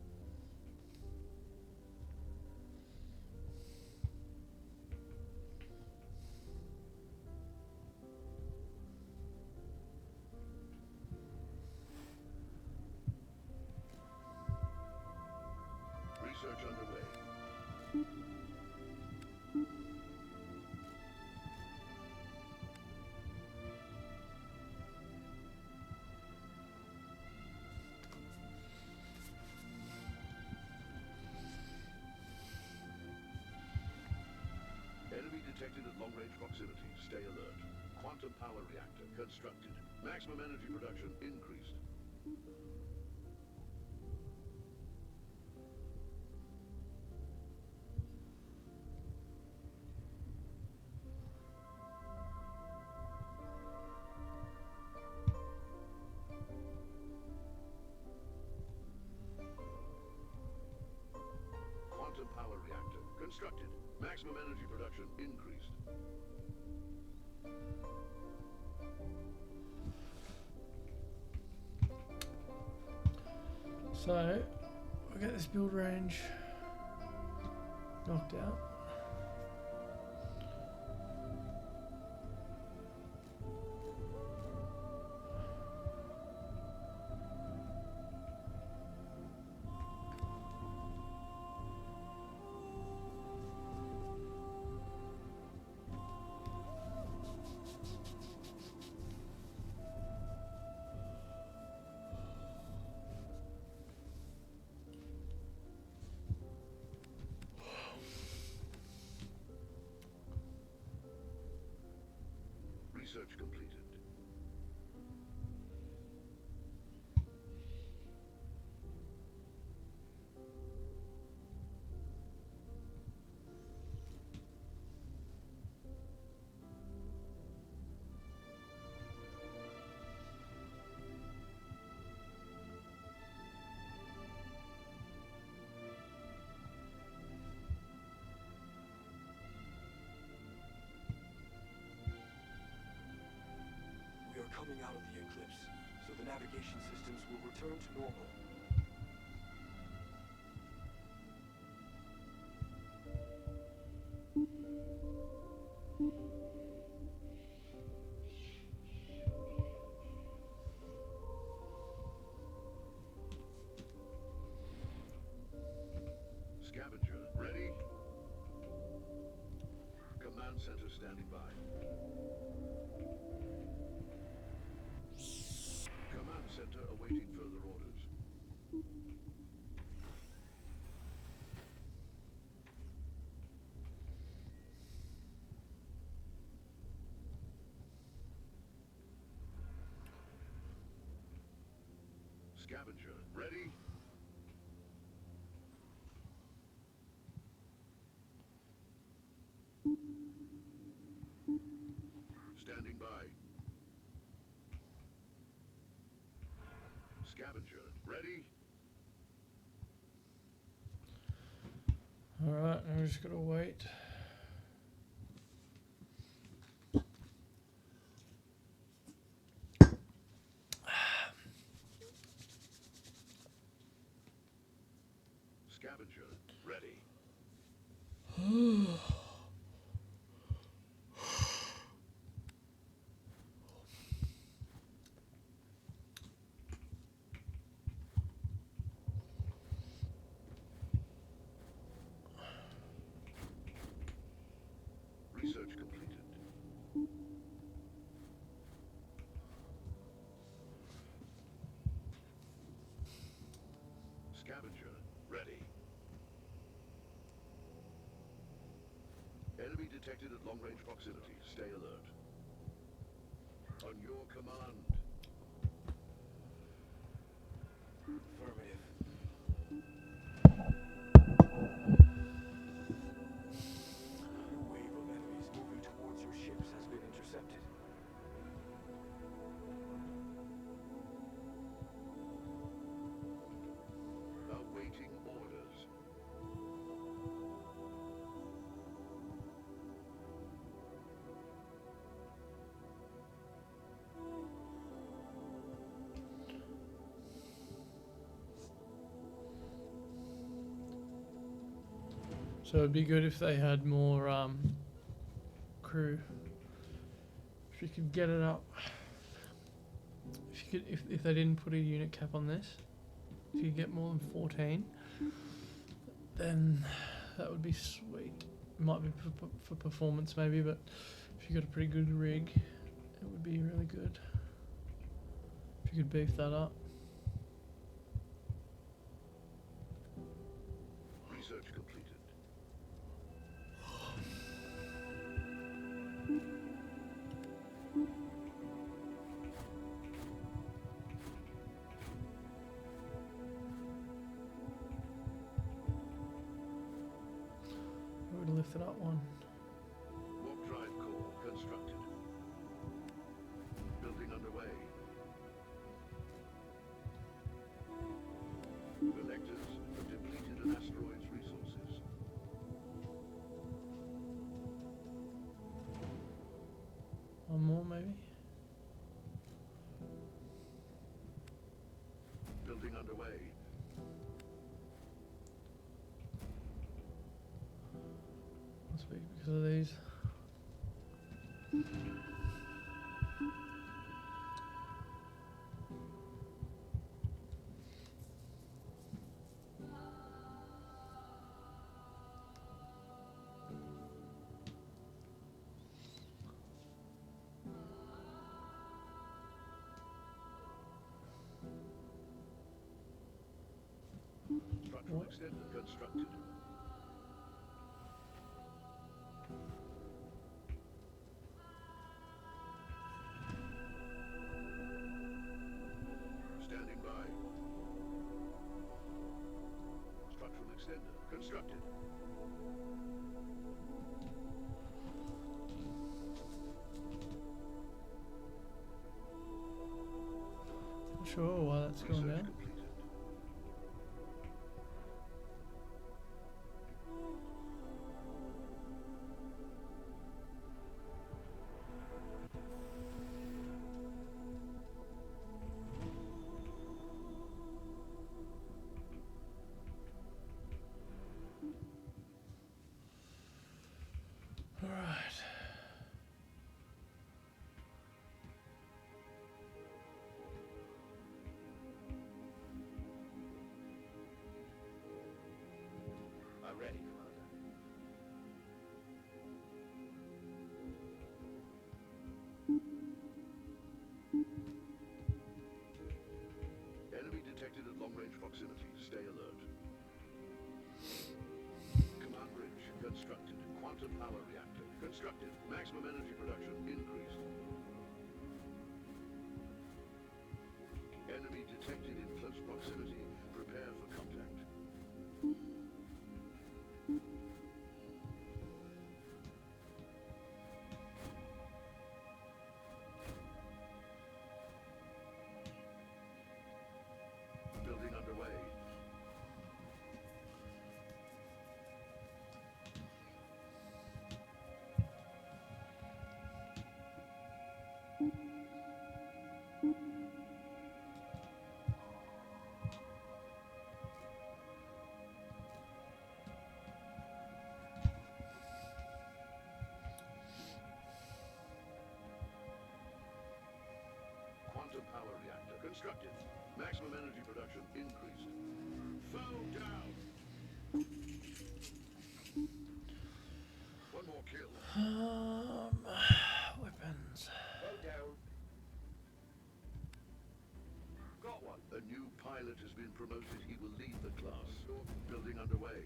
[SPEAKER 2] Research underway. Enemy detected at long-range proximity. Stay alert. Quantum power reactor constructed. Maximum energy production increased. Quantum power reactor constructed. Maximum energy production increased.
[SPEAKER 1] So, we'll get this build range knocked out.
[SPEAKER 2] Research completed.
[SPEAKER 3] We are coming out of the eclipse, so the navigation systems will return to normal.
[SPEAKER 2] Scavenger ready. Command center standing by. Command center awaiting further orders. Scavenger ready. Standing by. Scavenger ready.
[SPEAKER 1] Alright, now we're just gonna wait.
[SPEAKER 2] Scavenger ready. Research completed. detected at long-range proximity. Stay alert. On your command.
[SPEAKER 3] Affirmative. A wave of enemies moving towards your ships has been intercepted.
[SPEAKER 2] Awaiting orders.
[SPEAKER 1] So it'd be good if they had more crew. If you could get it up. If you could, if they didn't put a unit cap on this, if you get more than 14, then that would be sweet. Might be for performance maybe, but if you got a pretty good rig, it would be really good. If you could beef that up.
[SPEAKER 2] Research completed.
[SPEAKER 1] I would have lifted up one.
[SPEAKER 2] Warp drive core constructed. Building underway. Collectors have depleted an asteroid's resources.
[SPEAKER 1] One more maybe.
[SPEAKER 2] Building underway.
[SPEAKER 1] Must be because of these.
[SPEAKER 2] Structural extender constructed. Standing by. Structural extender constructed.
[SPEAKER 1] Not sure why that's going
[SPEAKER 2] Research
[SPEAKER 1] down.
[SPEAKER 2] completed.
[SPEAKER 1] All right.
[SPEAKER 4] I'm ready, Commander.
[SPEAKER 2] Enemy detected at long-range proximity. Stay alert. Command bridge constructed. Quantum power reactor constructed. Maximum energy production increased. Enemy detected in close proximity. Prepare for contact. Building underway. Quantum power reactor constructed. Maximum energy production increased. Foe down. One more kill.
[SPEAKER 1] Weapons.
[SPEAKER 4] Bow down. Got one.
[SPEAKER 2] A new pilot has been promoted. He will lead the class. Building underway.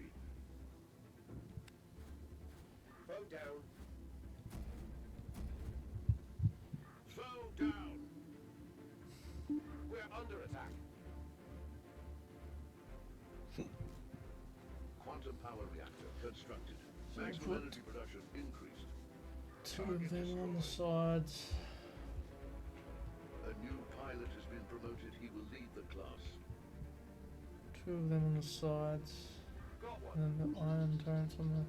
[SPEAKER 4] Bow down. under attack.
[SPEAKER 2] Quantum power reactor constructed. Maximum
[SPEAKER 1] put-
[SPEAKER 2] energy production increased.
[SPEAKER 1] 2 of them on the sides.
[SPEAKER 2] A new pilot has been promoted. He will lead the class.
[SPEAKER 1] 2 of them on the sides.
[SPEAKER 4] Got one.
[SPEAKER 1] And then the iron turrets on the...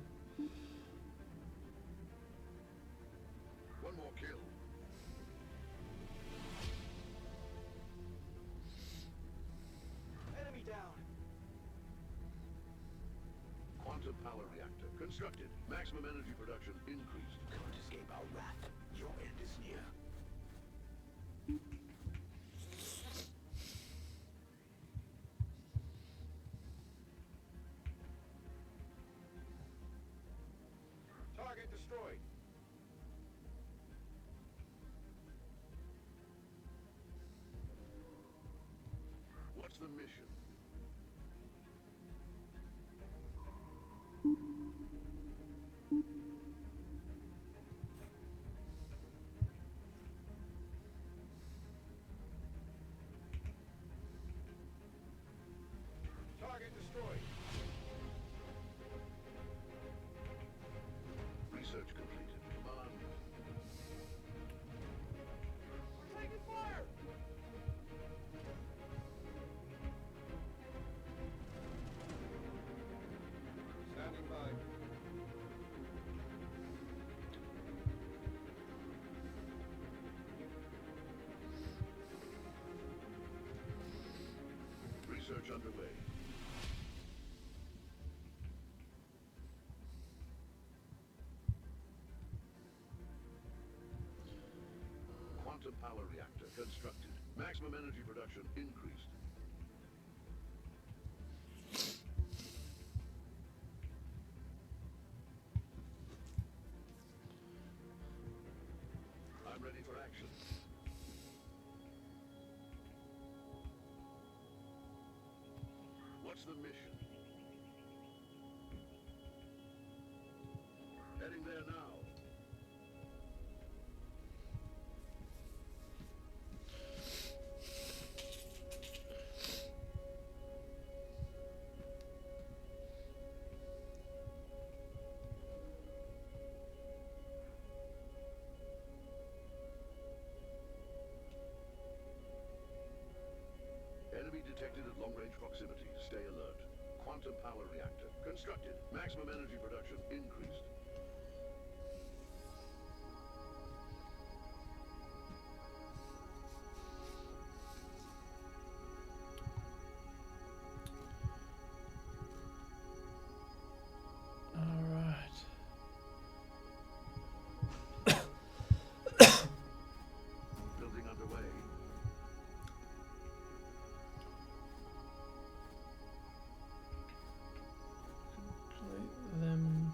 [SPEAKER 2] One more kill.
[SPEAKER 3] Enemy down.
[SPEAKER 2] Quantum power reactor constructed. Maximum energy production increased.
[SPEAKER 3] Can't escape our wrath. Your end is near.
[SPEAKER 4] Target destroyed.
[SPEAKER 2] What's the mission?
[SPEAKER 4] Target destroyed.
[SPEAKER 2] Research completed. Command.
[SPEAKER 4] We're taking fire. Standing by.
[SPEAKER 2] Research underway. Quantum power reactor constructed. Maximum energy production increased. I'm ready for action. What's the mission? Heading there now. Enemy detected at long-range proximity. Stay alert. Quantum power reactor constructed. Maximum energy production increased.
[SPEAKER 1] Alright.
[SPEAKER 2] Building underway.
[SPEAKER 1] Complete them.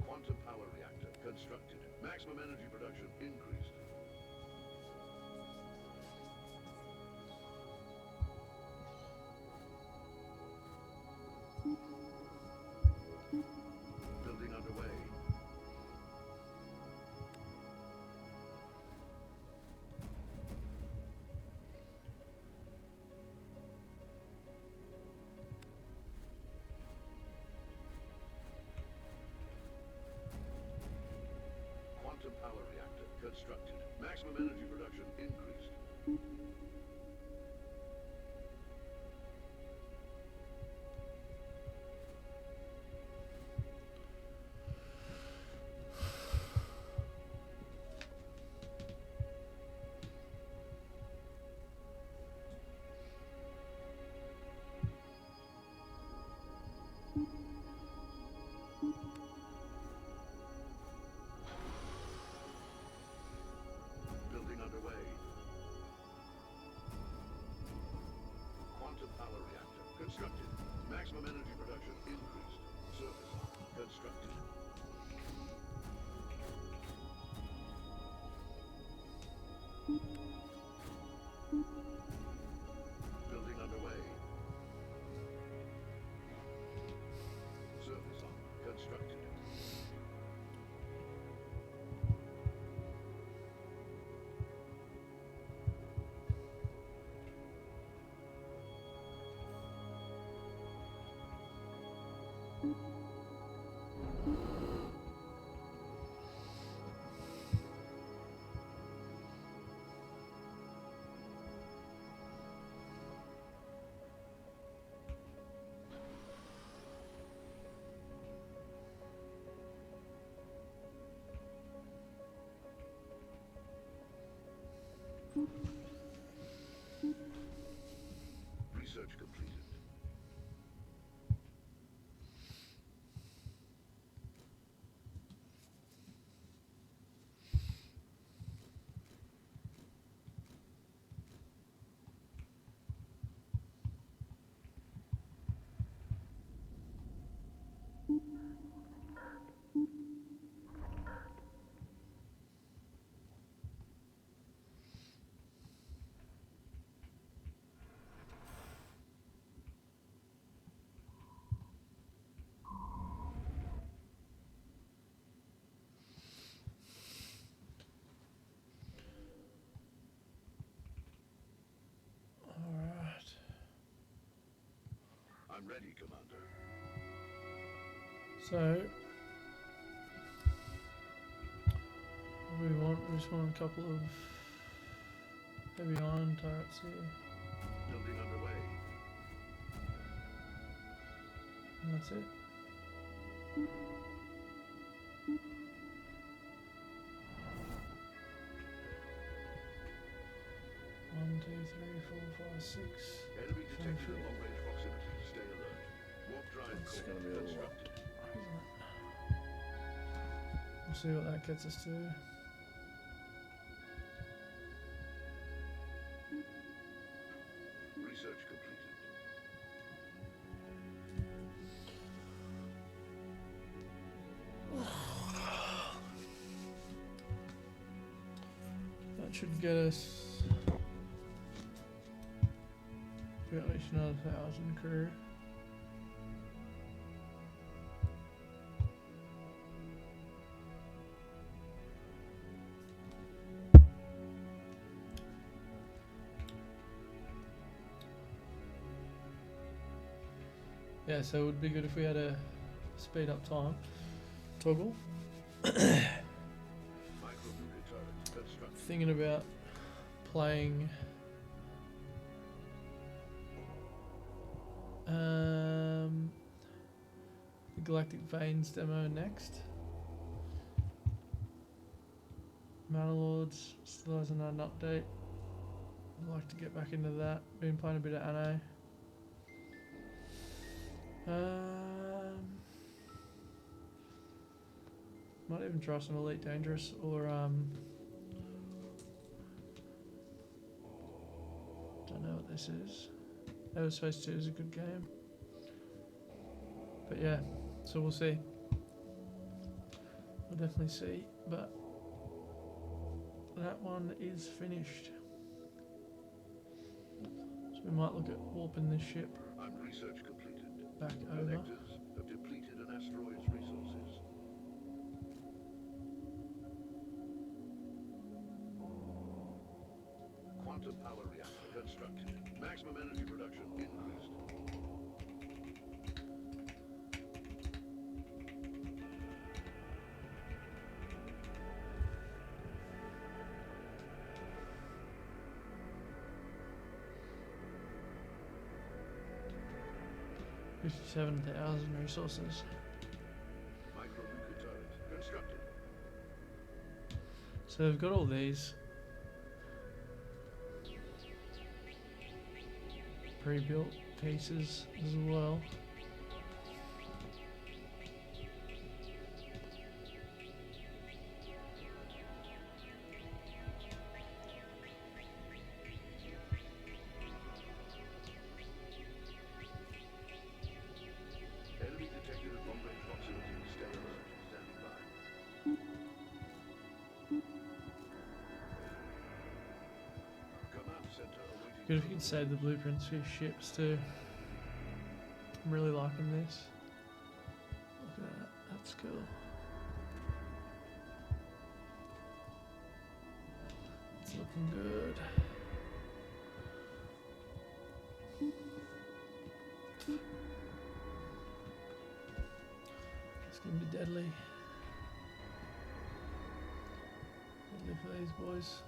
[SPEAKER 2] Quantum power reactor constructed. Maximum energy production increased. Building underway. Quantum power reactor constructed. Maximum energy production increased. Building underway. Quantum power reactor constructed. Maximum energy production increased. Surface constructed. Building underway. Research completed.
[SPEAKER 1] Alright.
[SPEAKER 2] I'm ready, Commander.
[SPEAKER 1] So, what do we want? We just want a couple of heavy iron turrets here.
[SPEAKER 2] Building underway.
[SPEAKER 1] And that's it. One, two, three, four, five, six.
[SPEAKER 2] Enemy detected
[SPEAKER 1] feet.
[SPEAKER 2] at long-range proximity. Stay alert. Warp drive
[SPEAKER 1] It's
[SPEAKER 2] core
[SPEAKER 1] gonna be a lot,
[SPEAKER 2] constructed.
[SPEAKER 1] isn't it? We'll see what that gets us to.
[SPEAKER 2] Research completed.
[SPEAKER 1] That should get us at least another 1,000 crew. Yeah, so it would be good if we had a speed up time toggle.
[SPEAKER 2] Micro-nuclear turret constructed.
[SPEAKER 1] Thinking about playing the Galactic Veins demo next. Manalords still hasn't had an update. I'd like to get back into that. Been playing a bit of Anno. Might even try some Elite Dangerous or don't know what this is. Aerospace 2 is a good game. But yeah, so we'll see. We'll definitely see. But that one is finished. So we might look at warping this ship
[SPEAKER 2] Research completed.
[SPEAKER 1] back over.
[SPEAKER 2] Connectors have depleted an asteroid's resources. Quantum power reactor constructed. Maximum energy production increased.
[SPEAKER 1] 57,000 resources.
[SPEAKER 2] Micro-nuclear turret constructed.
[SPEAKER 1] So we've got all these pre-built pieces as well.
[SPEAKER 2] Enemy detected at long-range proximity. Stay alert. Standing by. Command center awaiting.
[SPEAKER 1] Good if you could save the blueprints for your ships too. I'm really liking this. Look at that, that's cool. It's looking good. gonna be deadly. Deadly for these boys.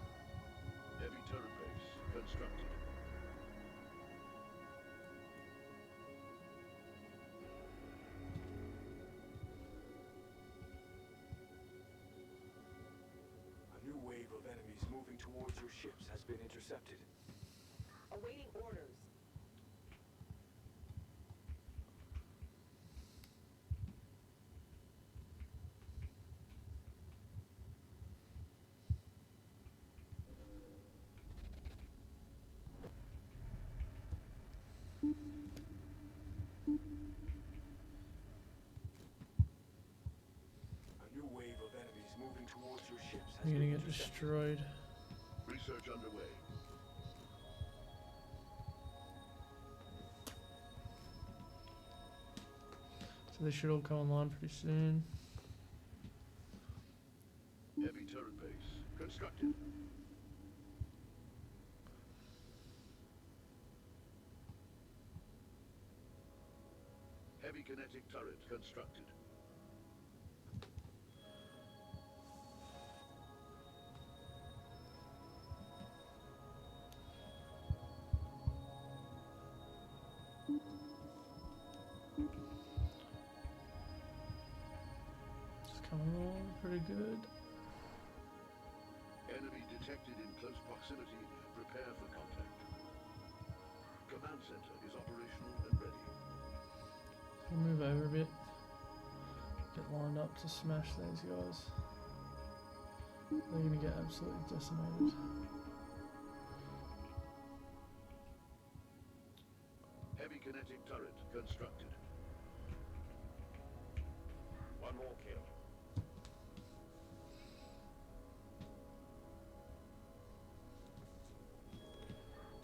[SPEAKER 2] Heavy turret base constructed.
[SPEAKER 3] A new wave of enemies moving towards your ships has been intercepted.
[SPEAKER 5] Awaiting orders.
[SPEAKER 3] A new wave of enemies moving towards your ships has
[SPEAKER 1] You're
[SPEAKER 3] been
[SPEAKER 1] gonna get
[SPEAKER 3] intercepted.
[SPEAKER 1] destroyed.
[SPEAKER 2] Research underway.
[SPEAKER 1] So they should all come online pretty soon.
[SPEAKER 2] Heavy turret base constructed. Heavy kinetic turret constructed.
[SPEAKER 1] It's coming along pretty good.
[SPEAKER 2] Enemy detected in close proximity. Prepare for contact. Command center is operational and ready.
[SPEAKER 1] So move over a bit. Get lined up to smash these guys. They're gonna get absolutely decimated.
[SPEAKER 2] Heavy kinetic turret constructed.
[SPEAKER 4] One more kill.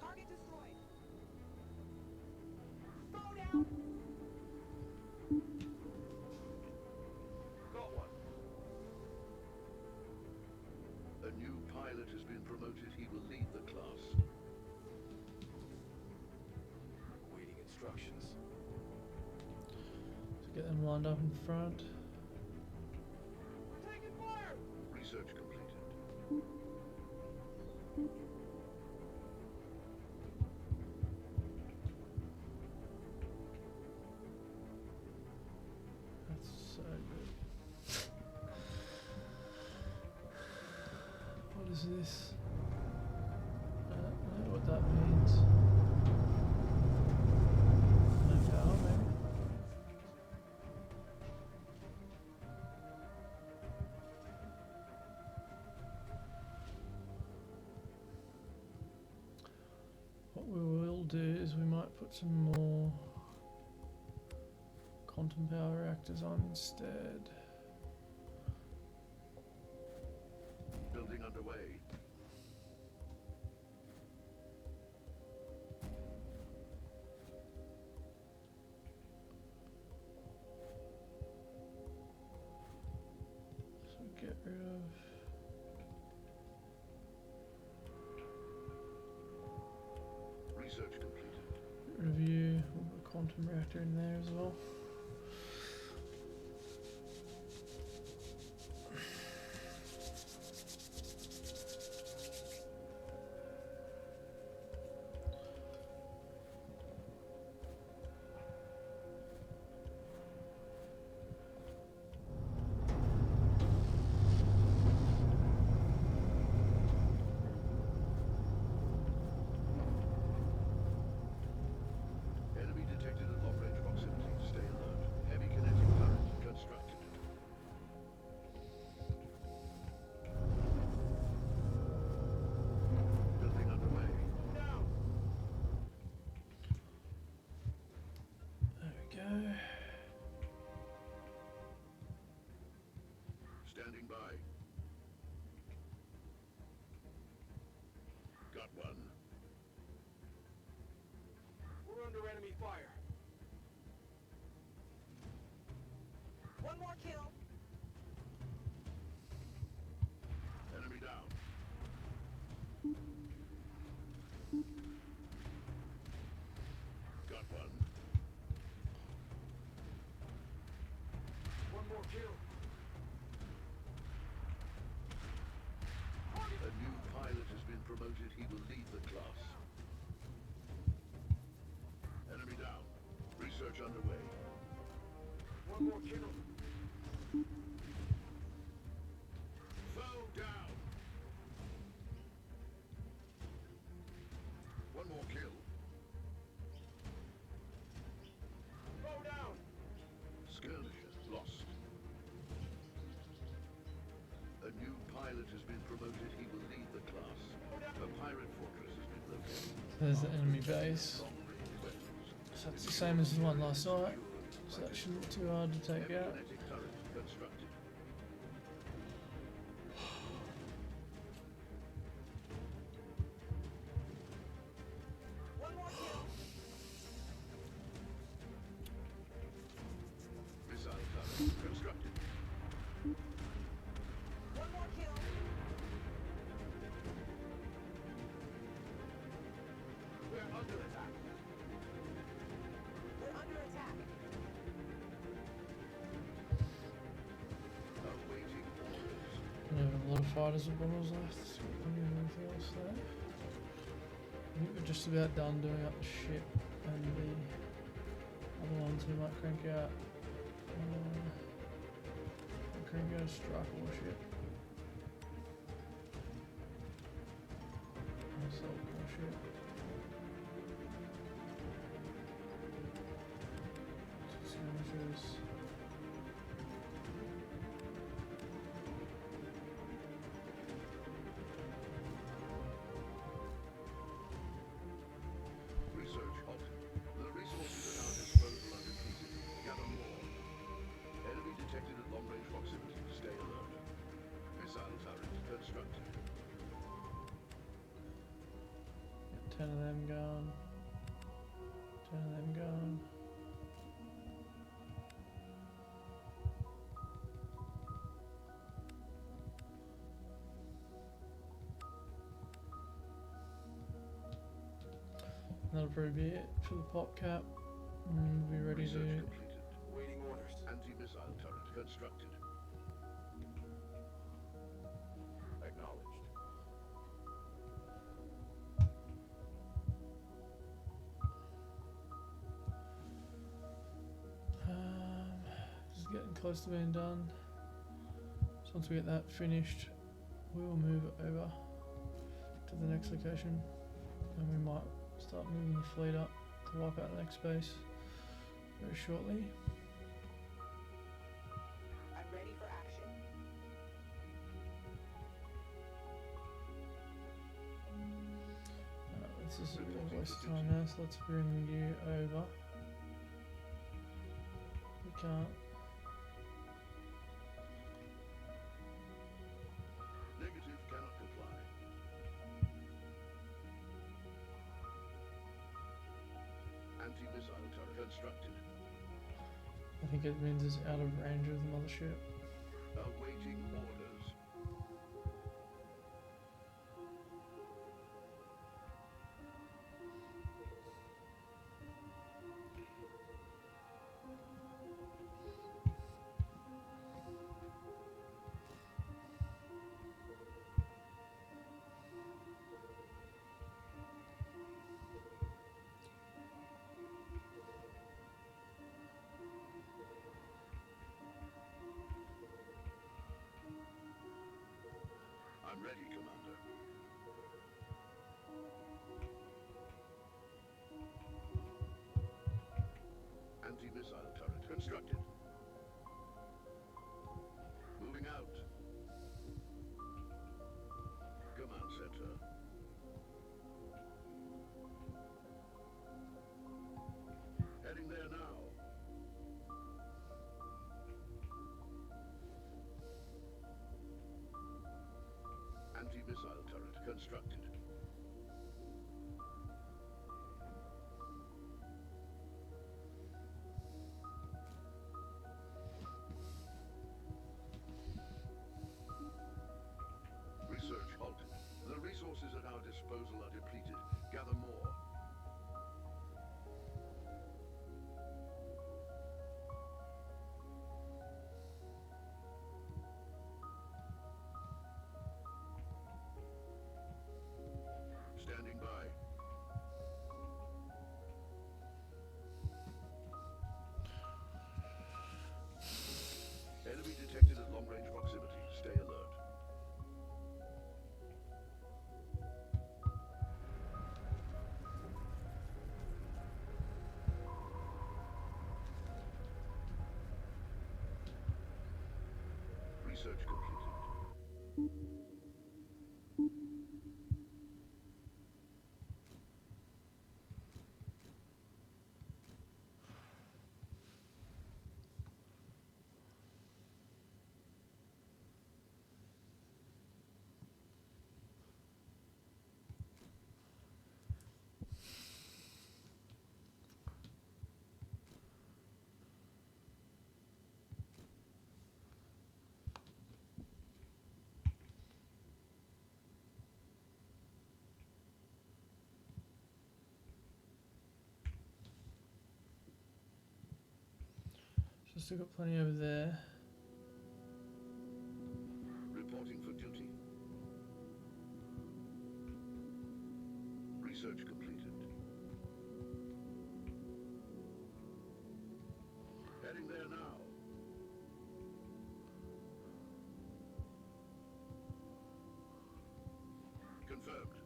[SPEAKER 5] Target destroyed. Bow down.
[SPEAKER 4] Got one.
[SPEAKER 2] A new pilot has been promoted. He will lead the class.
[SPEAKER 3] Awaiting instructions.
[SPEAKER 1] So get them lined up in front.
[SPEAKER 4] We're taking fire!
[SPEAKER 2] Research completed.
[SPEAKER 1] That's so good. What is this? I don't know what that means. No power, maybe? What we will do is we might put some more quantum power reactors on instead.
[SPEAKER 2] Building underway.
[SPEAKER 1] So get rid of
[SPEAKER 2] Research completed.
[SPEAKER 1] you. We'll put a quantum reactor in there as well.
[SPEAKER 2] Enemy detected at off-range proximity. Stay alert. Heavy kinetic turret constructed. Building underway.
[SPEAKER 4] Down!
[SPEAKER 1] There we go.
[SPEAKER 2] Standing by. Got one.
[SPEAKER 3] We're under enemy fire.
[SPEAKER 5] One more kill.
[SPEAKER 2] Enemy down. Got one.
[SPEAKER 3] One more more kill.
[SPEAKER 2] A new pilot has been promoted. He will lead the class. Enemy down. Research underway.
[SPEAKER 3] One more kill.
[SPEAKER 2] Foe down. One more kill.
[SPEAKER 3] Foe down.
[SPEAKER 2] Skirmisher lost. A new pilot has been promoted. He will lead the class. A pirate fortress has been located.
[SPEAKER 1] There's the enemy base.
[SPEAKER 2] Long-range weapons.
[SPEAKER 1] So that's the same as the one last night. So that shouldn't be too hard to take out.
[SPEAKER 2] Kinetic turret constructed.
[SPEAKER 5] One more kill.
[SPEAKER 2] Missile turret constructed.
[SPEAKER 5] One more kill.
[SPEAKER 3] We're under attack.
[SPEAKER 5] We're under attack.
[SPEAKER 2] Awaiting orders.
[SPEAKER 1] I have a lot of fighters and bombers left. Anything else there? I think we're just about done doing up the ship and the other ones we might crank out. Crank out a strike warship. Assault warship. Skirmishers.
[SPEAKER 2] Research halted. The resources are now disposal and depleted. Gather more. Enemy detected at long-range proximity. Stay alert. Missile turret constructed.
[SPEAKER 1] Got 10 of them gone. 10 of them gone. That'll probably be it for the pop cap. We'll be ready
[SPEAKER 2] Research
[SPEAKER 1] to.
[SPEAKER 2] completed.
[SPEAKER 3] Waiting orders.
[SPEAKER 2] Anti-missile turret constructed.
[SPEAKER 3] Acknowledged.
[SPEAKER 1] This is getting close to being done. So once we get that finished, we will move it over to the next location, and we might start moving the fleet up to wipe out the next base very shortly.
[SPEAKER 5] I'm ready for action.
[SPEAKER 1] This is a bit of a waste of time now, so let's bring you over. We can't.
[SPEAKER 2] Negative, cannot comply. Anti-missile turret constructed.
[SPEAKER 1] I think it means it's out of range of the mothership.
[SPEAKER 2] Awaiting orders. I'm ready, Commander. Anti-missile turret constructed. Moving out. Command center. Heading there now. Anti-missile turret constructed. Research completed.
[SPEAKER 1] So still got plenty over there.
[SPEAKER 2] Reporting for duty. Research completed. Heading there now. Confirmed.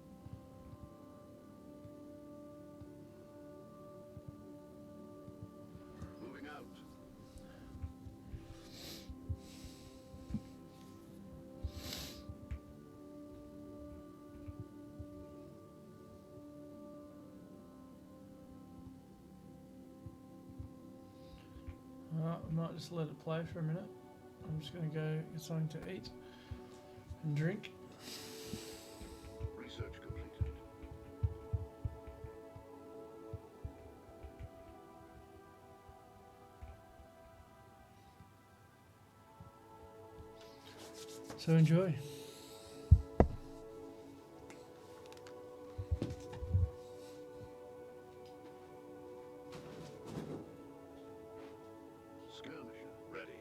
[SPEAKER 2] Moving out.
[SPEAKER 1] I might just let it play for a minute. I'm just going to go get something to eat and drink.
[SPEAKER 2] Research completed.
[SPEAKER 1] So enjoy.
[SPEAKER 2] Skirmisher ready.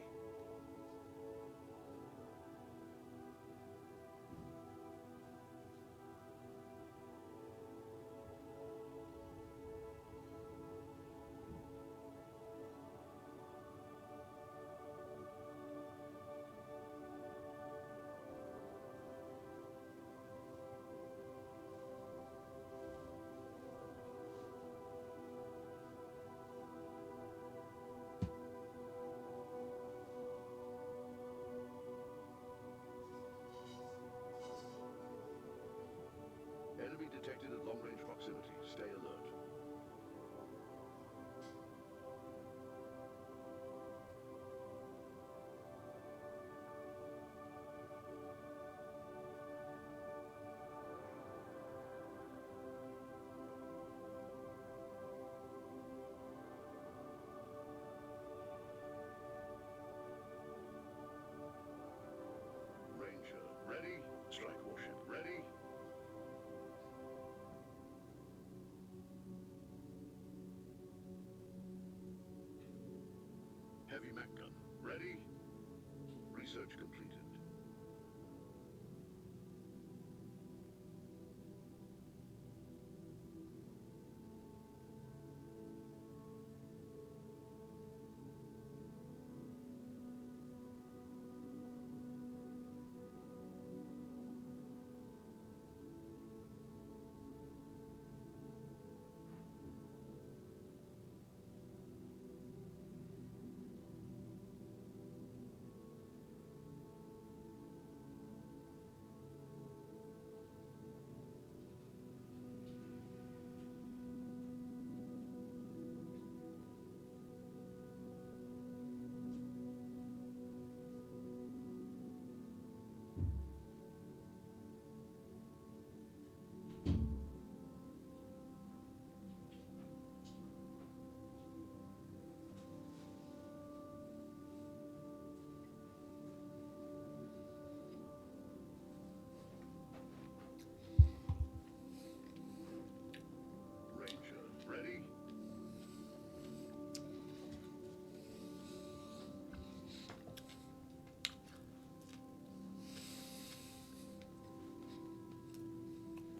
[SPEAKER 2] Enemy detected at long-range proximity. Stay alert. Ranger ready. Strike warship ready. Heavy Mac gun ready. Research completed. Ranger ready.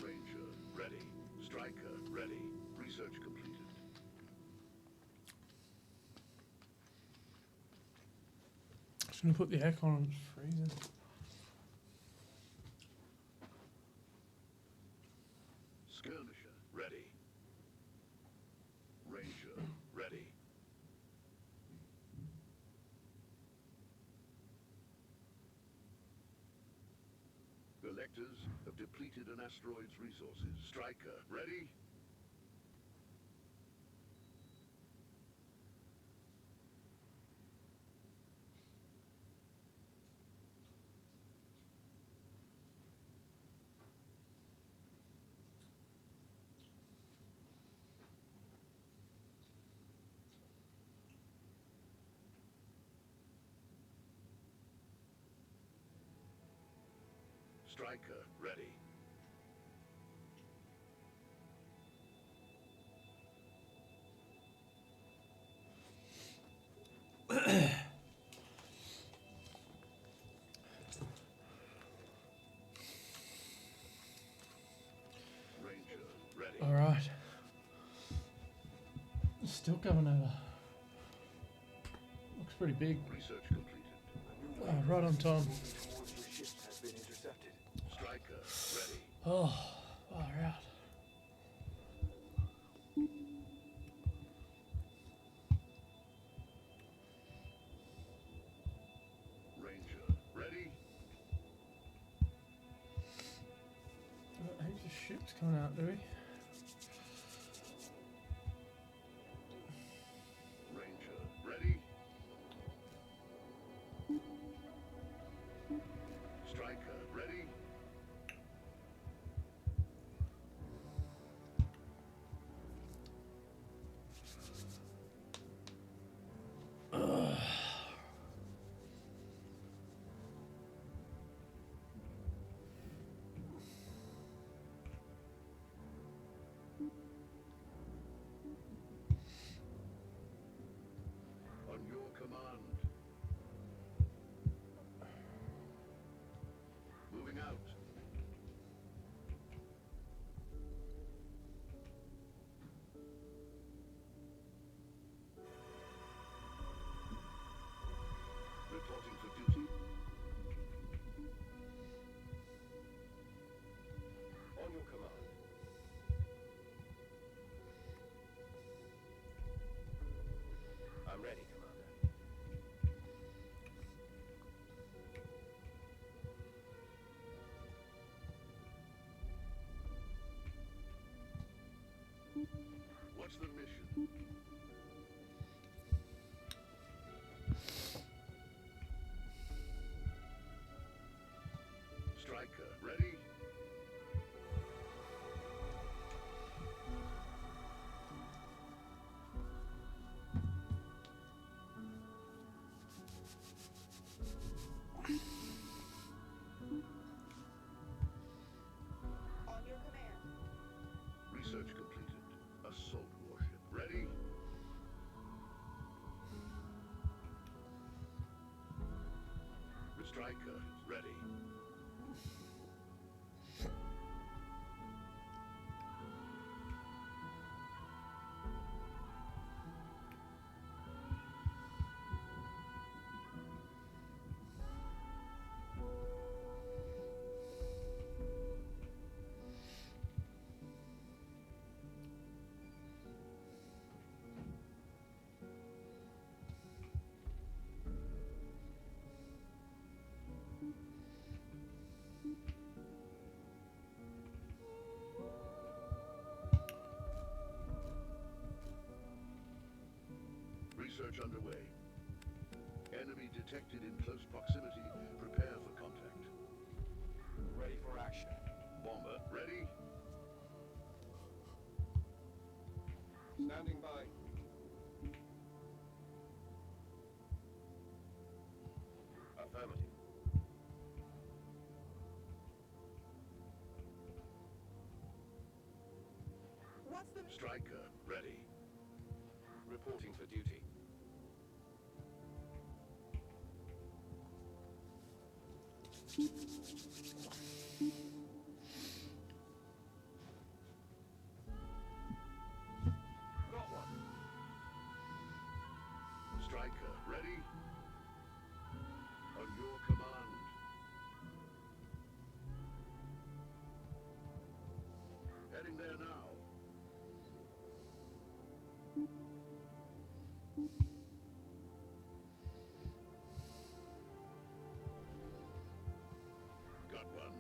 [SPEAKER 2] Ranger ready. Striker ready. Research completed.
[SPEAKER 1] Just going to put the aircon on, it's freezing.
[SPEAKER 2] Skirmisher ready. Ranger ready. sectors have depleted an asteroid's resources. Striker, ready? Striker, ready. Ranger, ready.
[SPEAKER 1] All right. Still coming over. Looks pretty big.
[SPEAKER 2] Research completed.
[SPEAKER 3] A new
[SPEAKER 1] Right on time.
[SPEAKER 3] moving towards your ships has been intercepted.
[SPEAKER 2] Striker, ready.
[SPEAKER 1] Oh, far out.
[SPEAKER 2] Ranger, ready.
[SPEAKER 1] Got heaps of ships coming out, do we?
[SPEAKER 2] Ranger, ready. Striker, ready. On your command. Moving out. Reporting for duty.
[SPEAKER 4] On your command. I'm ready, Commander.
[SPEAKER 2] What's the mission? Striker, ready.
[SPEAKER 5] On your command.
[SPEAKER 2] Research completed. Assault warship, ready. Striker, ready. Research underway. Enemy detected in close proximity. Prepare for contact.
[SPEAKER 3] Ready for action.
[SPEAKER 2] Bomber, ready.
[SPEAKER 4] Standing by. Affirmative.
[SPEAKER 5] What's the
[SPEAKER 2] Striker, ready.
[SPEAKER 4] Reporting for duty. Got one.
[SPEAKER 2] Striker, ready. On your command. Heading there now. Got one.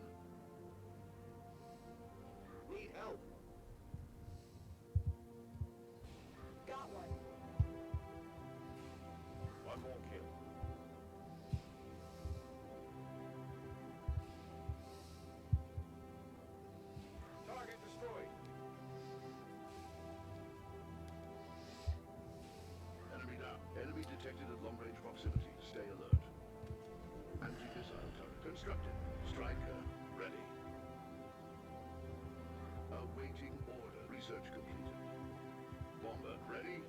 [SPEAKER 2] Awaiting order. Research completed. Bomber ready?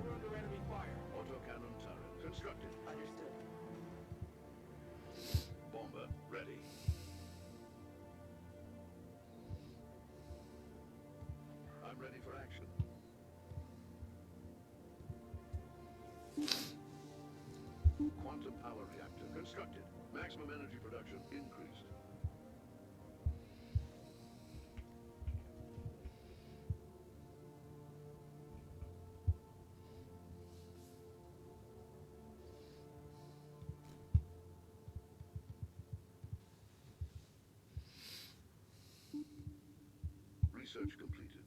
[SPEAKER 3] We're under enemy fire.
[SPEAKER 2] Autocannon turret constructed.
[SPEAKER 3] Understood.
[SPEAKER 2] Bomber ready. I'm ready for action. Quantum power reactor constructed. Maximum energy production increased. Research completed.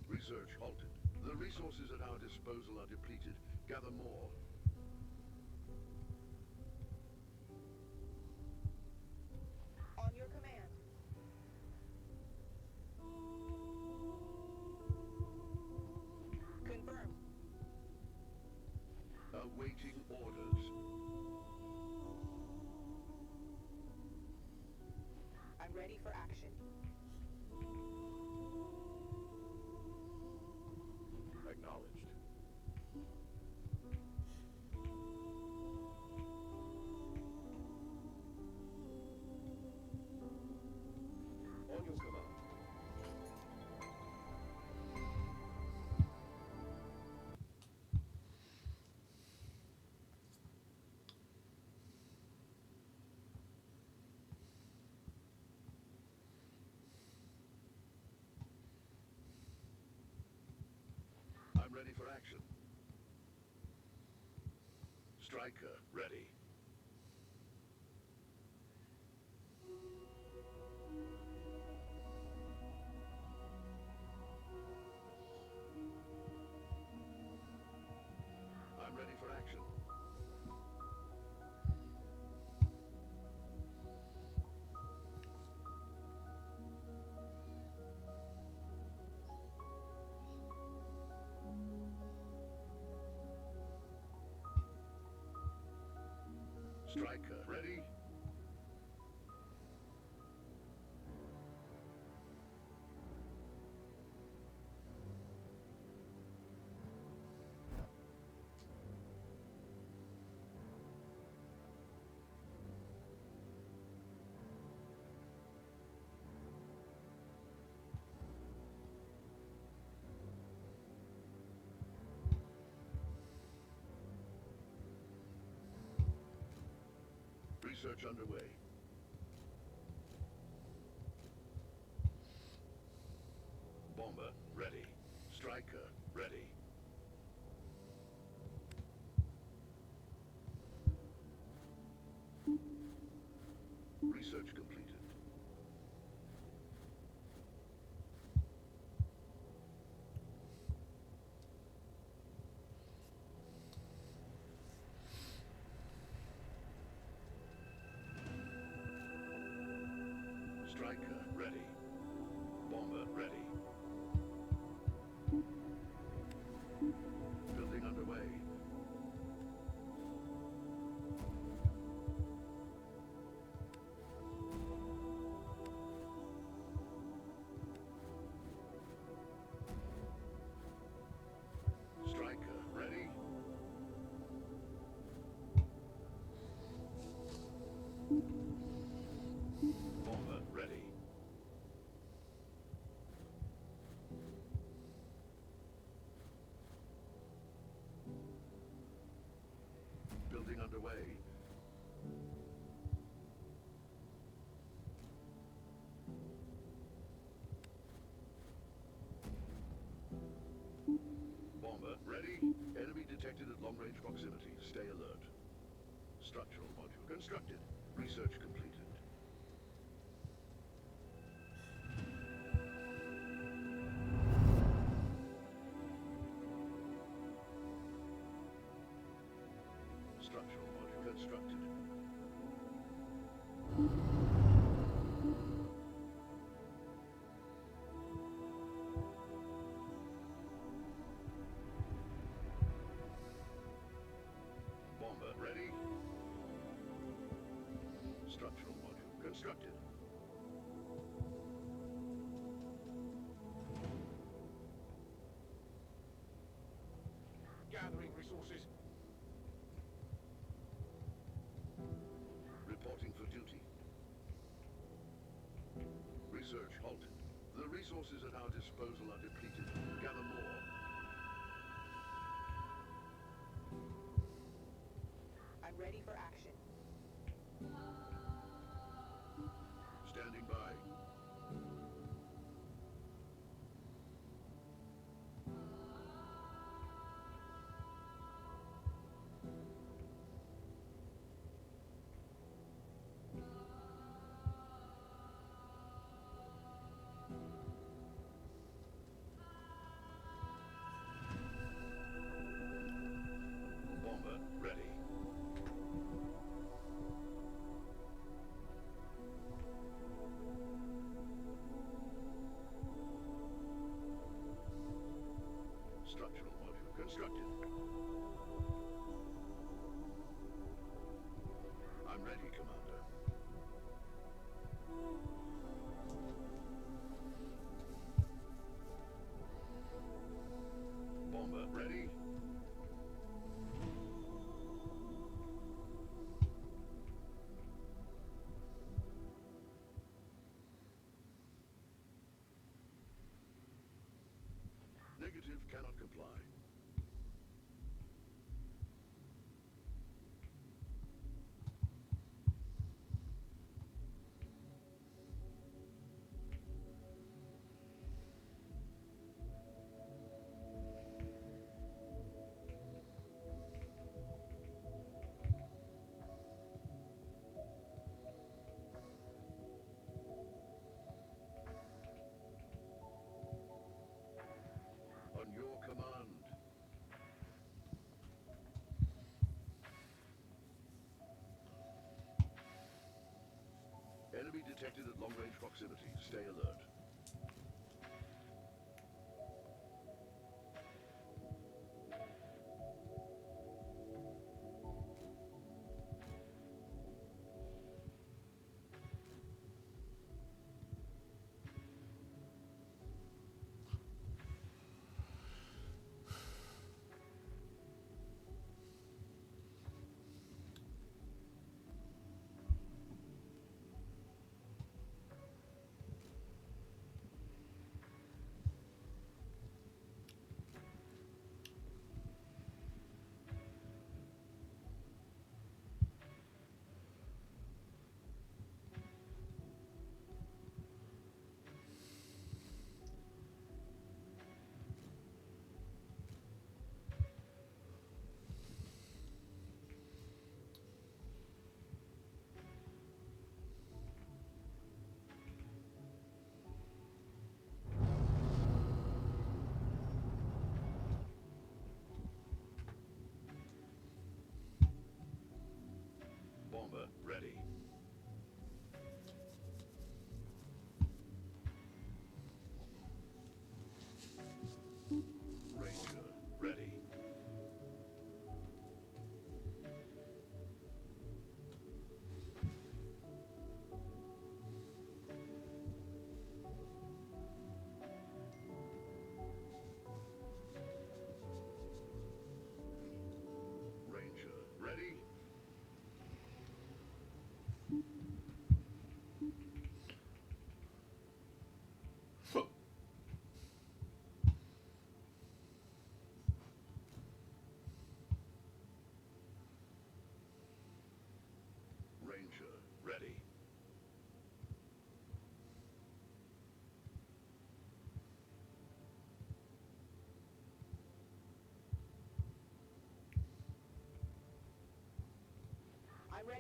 [SPEAKER 2] Research halted. The resources at our disposal are depleted. Gather more.
[SPEAKER 5] On your command. Confirmed.
[SPEAKER 2] Awaiting orders.
[SPEAKER 5] I'm ready for action.
[SPEAKER 4] Acknowledged. On your command.
[SPEAKER 2] I'm ready for action. Striker ready. I'm ready for action. Striker ready. Research underway. Bomber ready. Striker ready. Research completed. Striker ready. Bomber ready. Building underway. Striker ready. Bomber ready. Building underway. Bomber ready. Enemy detected at long-range proximity. Stay alert. Structural module constructed. Research completed. Structural module constructed. Bomber ready. Structural module constructed.
[SPEAKER 4] Gathering resources.
[SPEAKER 2] Reporting for duty. Research halted. The resources at our disposal are depleted. Gather more.
[SPEAKER 5] I'm ready for action.
[SPEAKER 2] Standing by. Bomber ready. Structural module constructed. I'm ready, Commander. Bomber ready. Negative, cannot comply. On your command. Enemy detected at long-range proximity. Stay alert.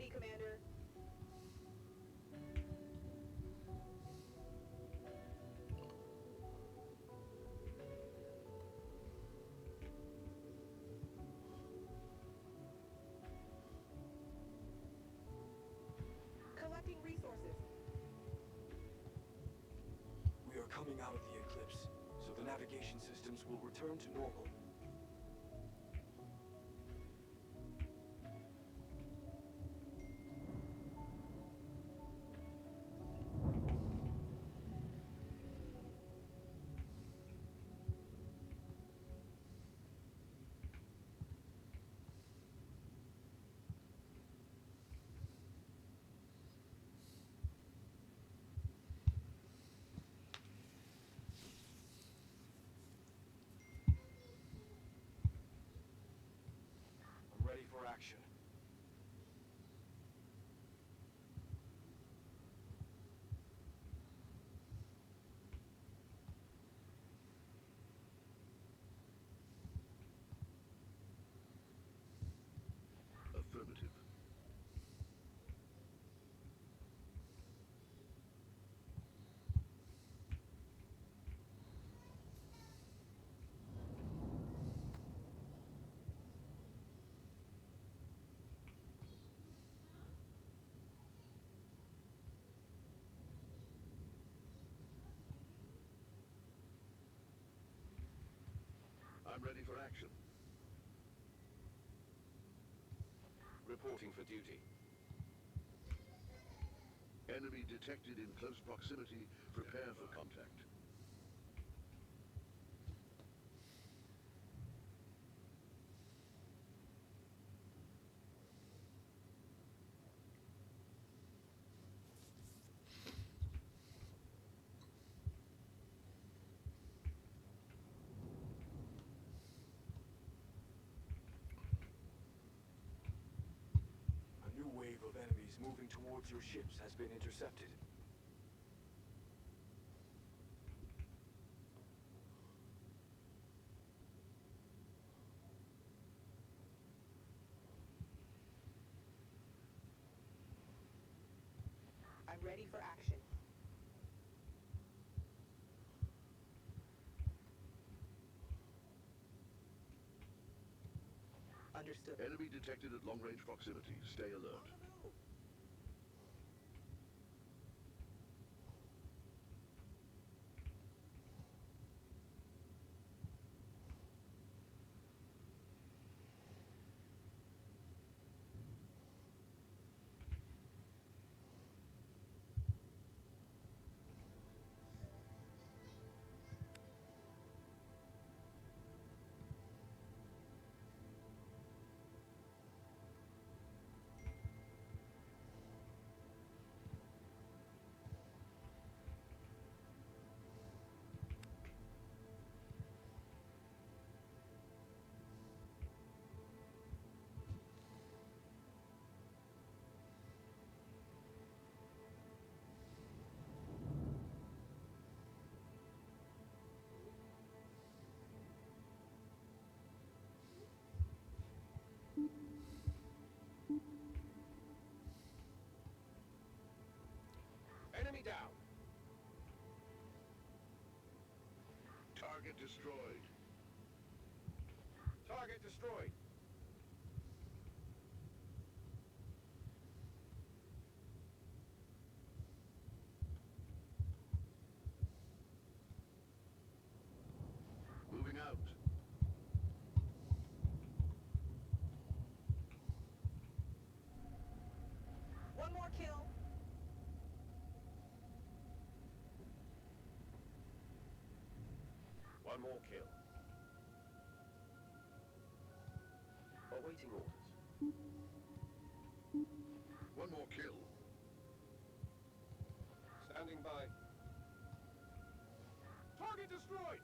[SPEAKER 5] ready, Commander. Collecting resources.
[SPEAKER 3] We are coming out of the eclipse, so the navigation systems will return to normal. I'm ready for action.
[SPEAKER 2] Affirmative. I'm ready for action.
[SPEAKER 4] Reporting for duty.
[SPEAKER 2] Enemy detected in close proximity. Prepare for contact.
[SPEAKER 3] A new wave of enemies moving towards your ships has been intercepted.
[SPEAKER 5] I'm ready for action. Understood.
[SPEAKER 2] Enemy detected at long-range proximity. Stay alert.
[SPEAKER 4] Enemy down.
[SPEAKER 2] Target destroyed.
[SPEAKER 4] Target destroyed.
[SPEAKER 2] Moving out.
[SPEAKER 5] One more kill.
[SPEAKER 4] One more kill. Awaiting orders.
[SPEAKER 2] One more kill.
[SPEAKER 4] Standing by. Target destroyed.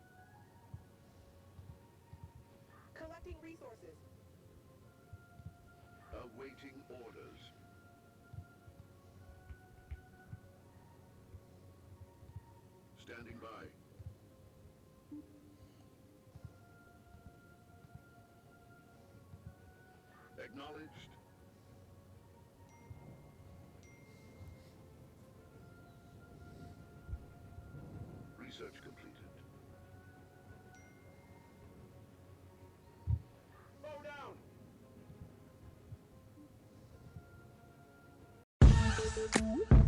[SPEAKER 5] Collecting resources.
[SPEAKER 2] Awaiting orders. Standing by. Acknowledged. Research completed.
[SPEAKER 4] Bow down!